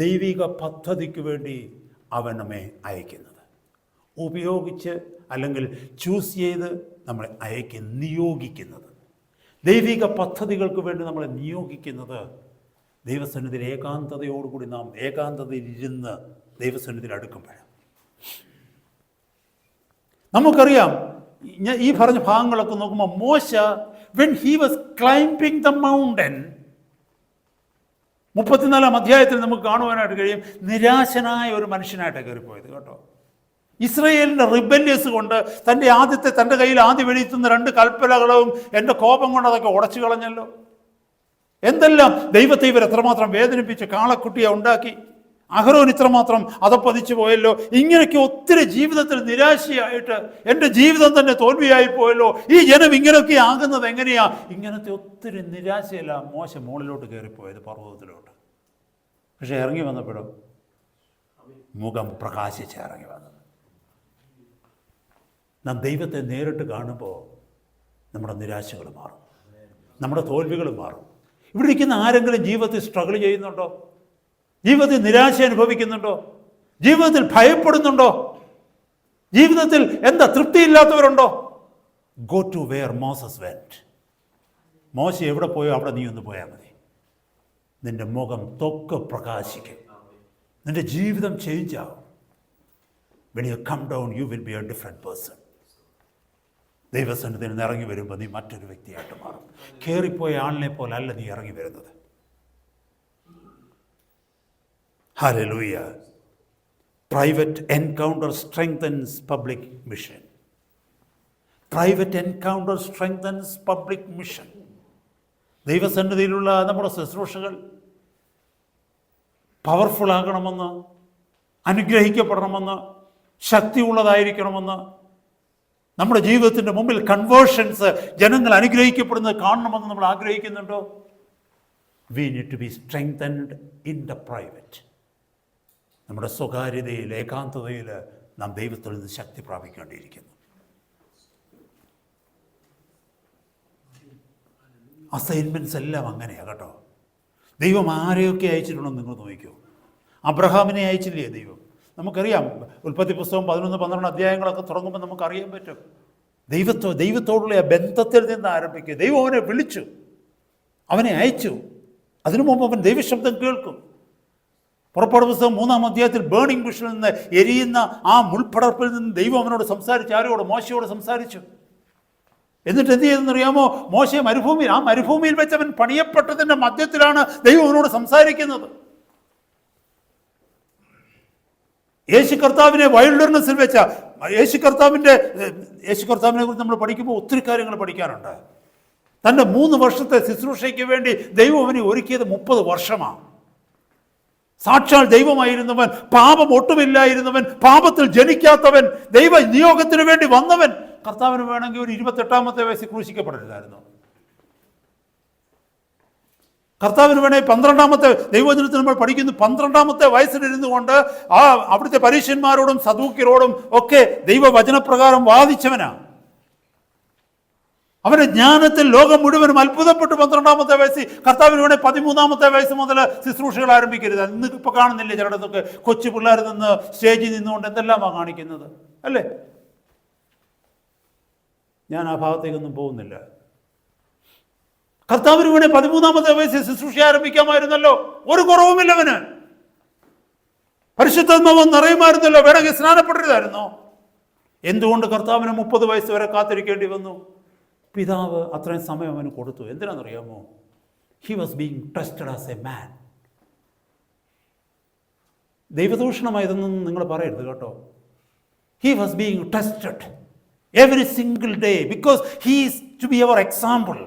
ദൈവിക പദ്ധതിക്ക് വേണ്ടി അവൻ നമ്മെ അയക്കുന്നത്. ഉപയോഗിച്ച് അല്ലെങ്കിൽ ചൂസ് ചെയ്ത് നമ്മളെ നിയോഗിക്കുന്നത്, ദൈവിക പദ്ധതികൾക്ക് വേണ്ടി നമ്മളെ നിയോഗിക്കുന്നത് ദൈവസന്നിധിയിൽ ഏകാന്തതയോടുകൂടി നാം ഏകാന്തതയിലിരുന്ന് ദൈവസന്നിധിയിൽ അടുക്കുമ്പോഴാണ്. നമുക്കറിയാം, ഈ പറഞ്ഞ ഭാഗങ്ങളൊക്കെ നോക്കുമ്പോൾ മോശ when he was climbing the mountain, 34 അധ്യായത്തിൽ നമുക്ക് കാണുവാനായിട്ട് കഴിയും, നിരാശനായ ഒരു മനുഷ്യനായിട്ട് കയറിപ്പോയത് കേട്ടോ. ഇസ്രയേലിൻ്റെ റിബല്യസ് കൊണ്ട് തൻ്റെ കയ്യിൽ ആദ്യം വെളിയെത്തുന്ന 2 കൽപ്പനകളും എൻ്റെ കോപം കൊണ്ട് അതൊക്കെ ഉടച്ചു കളഞ്ഞല്ലോ. എന്തെല്ലാം ദൈവത്തെ ഇവർ എത്രമാത്രം വേദനിപ്പിച്ച് കാളക്കുട്ടിയെ ഉണ്ടാക്കി, അഹരോൻ ഇത്രമാത്രം അതപ്പതിച്ചു പോയല്ലോ. ഇങ്ങനെയൊക്കെ ഒത്തിരി ജീവിതത്തിൽ നിരാശയായിട്ട് എൻ്റെ ജീവിതം തന്നെ തോൽവിയായി പോയല്ലോ, ഈ ജനം ഇങ്ങനെയൊക്കെ ആകുന്നത് എങ്ങനെയാ, ഇങ്ങനത്തെ ഒത്തിരി നിരാശയല്ല മോശ മുകളിലോട്ട് കയറിപ്പോയത്, പർവ്വതത്തിലോട്ട്. പക്ഷെ ഇറങ്ങി വന്നപ്പോഴോ മുഖം പ്രകാശിച്ച് ഇറങ്ങി വന്നത്. നാം ദൈവത്തെ നേരിട്ട് കാണുമ്പോൾ നമ്മുടെ നിരാശകൾ മാറും, നമ്മുടെ തോൽവികൾ മാറും. ഇവിടെ ഇരിക്കുന്ന ആരെങ്കിലും ജീവിതത്തിൽ സ്ട്രഗിൾ ചെയ്യുന്നുണ്ടോ? ജീവിതത്തിൽ നിരാശ അനുഭവിക്കുന്നുണ്ടോ? ജീവിതത്തിൽ ഭയപ്പെടുന്നുണ്ടോ? ജീവിതത്തിൽ എന്താ തൃപ്തിയില്ലാത്തവരുണ്ടോ? Go to where Moses went. മോശ എവിടെ പോയോ അവിടെ നീ ഒന്ന് പോയാൽ മതി. നിന്റെ മുഖം തൊക്കെ പ്രകാശിക്കും, നിന്റെ ജീവിതം ചേഞ്ച് ആവും. When you come down you will be a different person. ദൈവസന്നിധിയിൽ നിന്ന് ഇറങ്ങി വരുമ്പോൾ നീ മറ്റൊരു വ്യക്തിയായിട്ട് മാറും. കയറിപ്പോയ ആളിനെ പോലെ അല്ല നീ ഇറങ്ങി വരുന്നത്. Hallelujah. Private encounter strengthens public mission. Private encounter strengthens public mission. ദൈവസന്നിധിയിലുള്ള നമ്മുടെ ശുശ്രൂഷകൾ പവർഫുൾ ആകണമെന്ന്, അനുഗ്രഹിക്കപ്പെടണമെന്ന്, ശക്തിയുള്ളതായിരിക്കണമെന്ന്, നമ്മുടെ ജീവിതത്തിൻ്റെ മുമ്പിൽ കൺവേർഷൻസ്, ജനങ്ങൾ അനുഗ്രഹിക്കപ്പെടുന്നത് കാണണമെന്ന് നമ്മൾ ആഗ്രഹിക്കുന്നുണ്ടോ? We need to be strengthened in the private. നമ്മുടെ സ്വകാര്യതയിൽ, ഏകാന്തതയിൽ നാം ദൈവത്തിൽ നിന്ന് ശക്തി പ്രാപിക്കേണ്ടിയിരിക്കുന്നു. അസൈൻമെൻറ്റ്സ് എല്ലാം അങ്ങനെയാണ് കേട്ടോ. ദൈവം ആരെയൊക്കെ അയച്ചിട്ടുണ്ടെന്ന് നിങ്ങൾ നോക്കിക്കോ. അബ്രഹാമിനെ അയച്ചില്ലേ ദൈവം? നമുക്കറിയാം, ഉൽപ്പത്തി പുസ്തകം 11-12 അധ്യായങ്ങളൊക്കെ തുടങ്ങുമ്പോൾ നമുക്കറിയാൻ പറ്റും. ദൈവത്തോടുള്ള ആ ബന്ധത്തിൽ നിന്ന് ആരംഭിക്കുക. ദൈവം അവനെ വിളിച്ചു, അവനെ അയച്ചു. അതിനു മുമ്പ് അവൻ ദൈവശബ്ദം കേൾക്കും. പുറപ്പാട് പുസ്തകം 3-ാം അധ്യായത്തിൽ ബേണിംഗ് ബുഷിൽ നിന്ന്, എരിയുന്ന ആ മുൾപ്പടർപ്പിൽ നിന്ന് ദൈവം അവനോട് സംസാരിച്ചു. ആരോട്? മോശയോട് സംസാരിച്ചു. എന്നിട്ട് എന്ത് ചെയ്തെന്നറിയാമോ? മോശയെ മരുഭൂമിയിൽ വെച്ച് അവൻ പണിയപ്പെട്ടതിൻ്റെ മധ്യത്തിലാണ് ദൈവം അവനോട് സംസാരിക്കുന്നത്. യേശു കർത്താവിനെ വൈൽഡർനെസ്സിൽ വെച്ച യേശു കർത്താവിനെ കുറിച്ച് നമ്മൾ പഠിക്കുമ്പോൾ ഒത്തിരി കാര്യങ്ങൾ പഠിക്കാനുണ്ട്. തൻ്റെ 3 വർഷത്തെ ശുശ്രൂഷയ്ക്ക് വേണ്ടി ദൈവം അവനെ ഒരുക്കിയത് 30 വർഷമാണ്. സാക്ഷാൽ ദൈവമായിരുന്നവൻ, പാപം ഒട്ടുമില്ലായിരുന്നവൻ, പാപത്തിൽ ജനിക്കാത്തവൻ, ദൈവ നിയോഗത്തിന് വേണ്ടി വന്നവൻ. കർത്താവിന് വേണമെങ്കിൽ ഒരു 28-ാമത്തെ വയസ്സിൽ ക്രൂശിക്കപ്പെടരുതായിരുന്നു. കർത്താവിന് വേണമെങ്കിൽ 12-ാമത്തെ ദൈവവചനത്തിൽ നമ്മൾ പഠിക്കുന്നു, 12-ാമത്തെ വയസ്സിലിരുന്നു കൊണ്ട് അവിടുത്തെ പരീശന്മാരോടും സദൂക്യരോടും ഒക്കെ ദൈവവചനപ്രകാരം വാദിച്ചവനാണ്. അവൻ്റെ ജ്ഞാനത്തിൽ ലോകം മുഴുവനും അത്ഭുതപ്പെട്ടു. 12-ാമത്തെ വയസ്സിൽ കർത്താവിന് വേണേൽ 13-ാമത്തെ വയസ്സ് മുതൽ ശുശ്രൂഷകൾ ആരംഭിക്കരുത്. ഇന്ന് ഇപ്പോൾ കാണുന്നില്ലേ ചിലയിടത്തൊക്കെ കൊച്ചു പിള്ളേർ നിന്ന് സ്റ്റേജിൽ നിന്നുകൊണ്ട് എന്തെല്ലാമാണ് കാണിക്കുന്നത് അല്ലേ? ഞാൻ ആ ഭാഗത്തേക്കൊന്നും പോകുന്നില്ല. കർത്താവിന് വേണേൽ 13-ാമത്തെ വയസ്സിൽ ശുശ്രൂഷ ആരംഭിക്കാമായിരുന്നല്ലോ, ഒരു കുറവുമില്ലവന്. പരിശുദ്ധാത്മാവ് നിറയുമായിരുന്നല്ലോ, വേണമെങ്കിൽ സ്നാനപ്പെടരുതായിരുന്നോ? എന്തുകൊണ്ട് കർത്താവിന് 30 വയസ്സ് വരെ കാത്തിരിക്കേണ്ടി വന്നു? പിതാവ് അത്രയും സമയം അവന് കൊടുത്തു. എന്തിനാണെന്നറിയാമോ? He was being tested as a man. ദൈവദൂഷണമായതൊന്നും നിങ്ങൾ പറയരുത് കേട്ടോ. He was being tested every single day because he is to be our example.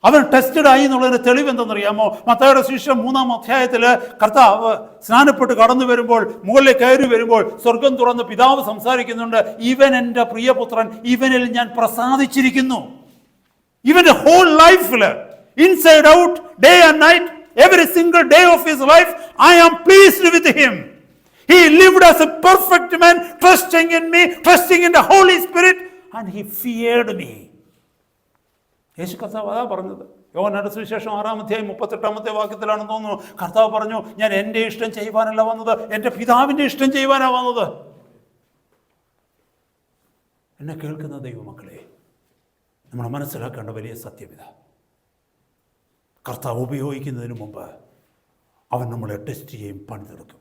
അവൻ ടെസ്റ്റഡ് ആയി എന്നുള്ളതിന് തെളിവ് എന്തെന്നറിയാമോ? മത്തായിയുടെ സുവിശേഷം 3-ാം അധ്യായത്തിൽ കർത്താവ് സ്നാനപ്പെട്ട് കടന്നു വരുമ്പോൾ, മുകളിലേക്ക് കയറി വരുമ്പോൾ സ്വർഗം തുറന്ന് പിതാവ് സംസാരിക്കുന്നുണ്ട്, ഇവൻ എൻ്റെ പ്രിയപുത്രൻ, ഇവനിൽ ഞാൻ പ്രസാദിച്ചിരിക്കുന്നു. ഇവന്റെ ഹോൾ ലൈഫിൽ, inside out, day and night, every single day of his life, I am pleased with him. He lived as a perfect man, trusting in me, trusting in the Holy Spirit, and he feared me. യേശു കർത്താവ് അതാ പറഞ്ഞത്. യോഹന്നാന്റെ സുവിശേഷം 6-ാം അധ്യായം 38-ാമത്തെ വാക്യത്തിലാണെന്ന് തോന്നുന്നു. കർത്താവ് പറഞ്ഞു, ഞാൻ എൻ്റെ ഇഷ്ടം ചെയ്യുവാനല്ല വന്നത്, എൻ്റെ പിതാവിൻ്റെ ഇഷ്ടം ചെയ്യുവാനാണ് വന്നത്. എന്നെ കേൾക്കുന്ന ദൈവമക്കളെ, നമ്മൾ മനസ്സിലാക്കേണ്ട വലിയ സത്യമിത. കർത്താവ് ഉപയോഗിക്കുന്നതിന് മുമ്പ് അവൻ നമ്മളെ ടെസ്റ്റ് ചെയ്യും, പണിതെടുക്കും.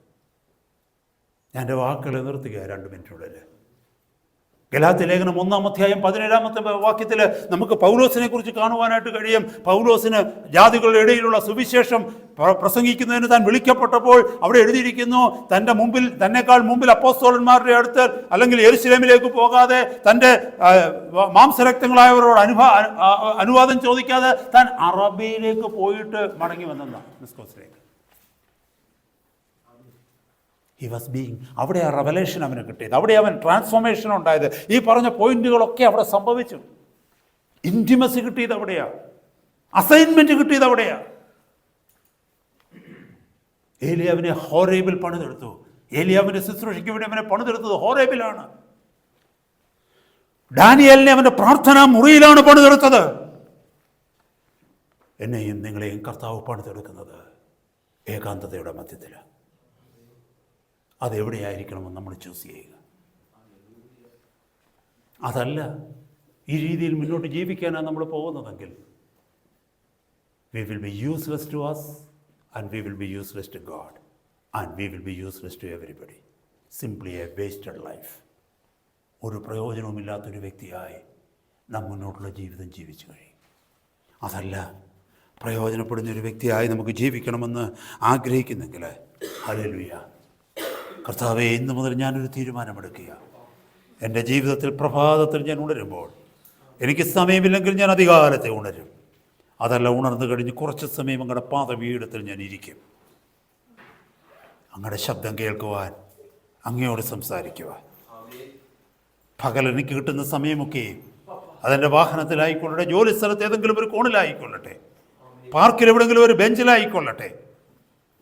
ഞാൻ എൻ്റെ വാക്കുകളെ നിർത്തുക 2 മിനിറ്റിനുള്ളിൽ. ഗലാത്യ ലേഖനം 1-ാം അധ്യായം 17-ാമത്തെ വാക്യത്തിൽ നമുക്ക് പൗലോസിനെ കുറിച്ച് കാണുവാനായിട്ട് കഴിയും. പൗലോസിന് ജാതികളുടെ ഇടയിലുള്ള സുവിശേഷം പ്രസംഗിക്കുന്നതിന് താൻ വിളിക്കപ്പെട്ടപ്പോൾ അവിടെ എഴുതിയിരിക്കുന്നു, തന്നെക്കാൾ മുമ്പിൽ അപ്പോസ്തലന്മാരുടെ അടുത്ത് അല്ലെങ്കിൽ യെരുശലേമിലേക്ക് പോകാതെ, തൻ്റെ മാംസരക്തങ്ങളായവരോട് അനുവാദം ചോദിക്കാതെ താൻ അറബിയിലേക്ക് പോയിട്ട് മടങ്ങി വന്നതാണ് മിസ്കോസിലേക്ക്. ഹി വാസ് ബീങ്, അവിടെ ആ റെവലേഷൻ അവന് കിട്ടിയത്, അവിടെ അവൻ ട്രാൻസ്ഫോർമേഷൻ ഉണ്ടായത്. ഈ പറഞ്ഞ പോയിന്റുകളൊക്കെ അവിടെ സംഭവിച്ചു. ഇൻറ്റിമസി കിട്ടിയത് അവിടെയാ, അസൈൻമെന്റ് കിട്ടിയത് അവിടെയാ. ഏലിയാവിനെ ഹോരേബിൽ പണിതെടുത്തു. ഏലിയാവിന്റെ ശുശ്രൂഷയ്ക്ക് വേണ്ടി അവനെ പണിതെടുത്തത് ഹോരേബിലാണ്. ഡാനിയേലിനെ അവന്റെ പ്രാർത്ഥനാ മുറിയിലാണ് പണിതെടുത്തത്. എന്നെയും നിങ്ങളെയും കർത്താവ് പണിതെടുക്കുന്നത് ഏകാന്തതയുടെ മധ്യത്തിലാണ്. അതെവിടെയായിരിക്കണമെന്ന് നമ്മൾ ചൂസ് ചെയ്യുക. അതല്ല ഈ രീതിയിൽ മുന്നോട്ട് ജീവിക്കാനാണ് നമ്മൾ പോകുന്നതെങ്കിൽ, we will be useless to us and we will be useless to God and we will be useless to everybody. Simply a wasted life. ഒരു പ്രയോജനവുമില്ലാത്തൊരു വ്യക്തിയായി നാം മുന്നോട്ടുള്ള ജീവിതം ജീവിച്ചു കഴിയും. അതല്ല, പ്രയോജനപ്പെടുന്നൊരു വ്യക്തിയായി നമുക്ക് ജീവിക്കണമെന്ന് ആഗ്രഹിക്കുന്നെങ്കിൽ, ഹല്ലേലൂയ, കർത്താവേ, ഇന്ന് മുതൽ ഞാനൊരു തീരുമാനമെടുക്കുക. എൻ്റെ ജീവിതത്തിൽ പ്രഭാതത്തിൽ ഞാൻ ഉണരുമ്പോൾ, എനിക്ക് സമയമില്ലെങ്കിൽ ഞാൻ അധികാലത്തെ ഉണരും. അതല്ല, ഉണർന്നു കഴിഞ്ഞ് കുറച്ച് സമയം അങ്ങയുടെ പാദപീഠത്തിൽ ഞാൻ ഇരിക്കും. അങ്ങയുടെ ശബ്ദം കേൾക്കുവാൻ, അങ്ങയോട് സംസാരിക്കുവാൻ. പകൽ എനിക്ക് കിട്ടുന്ന സമയമൊക്കെ അതെൻ്റെ വാഹനത്തിലായിക്കൊള്ളട്ടെ, ജോലി സ്ഥലത്ത് ഏതെങ്കിലും ഒരു കോണിലായിക്കൊള്ളട്ടെ, പാർക്കിൽ എവിടെയെങ്കിലും ഒരു ബെഞ്ചിലായിക്കൊള്ളട്ടെ,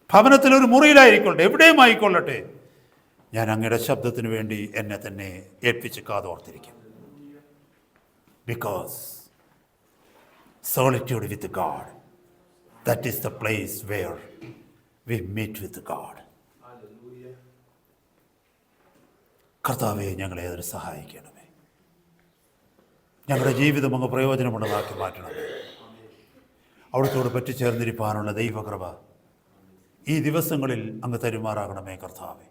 ഭവനത്തിലൊരു മുറിയിലായിക്കൊള്ളട്ടെ, എവിടെയും ആയിക്കൊള്ളട്ടെ, ഞാൻ അങ്ങയുടെ ശബ്ദത്തിന് വേണ്ടി എന്നെ തന്നെ ഏൽപ്പിച്ച് കാതോർത്തിരിക്കും. Because solitude with God, that is the place where we meet with God. കർത്താവേ, ഞങ്ങളെ അതിന് സഹായിക്കണമേ. ഞങ്ങളുടെ ജീവിതം അങ്ങ് പ്രയോജനമുള്ളതാക്കി മാറ്റണമേ. അവിടുത്തോട് പറ്റിച്ചേർന്നിരിക്കാനുള്ള ദൈവകൃപ ഈ ദിവസങ്ങളിൽ അങ്ങ് തരുമാറാകണമേ കർത്താവേ.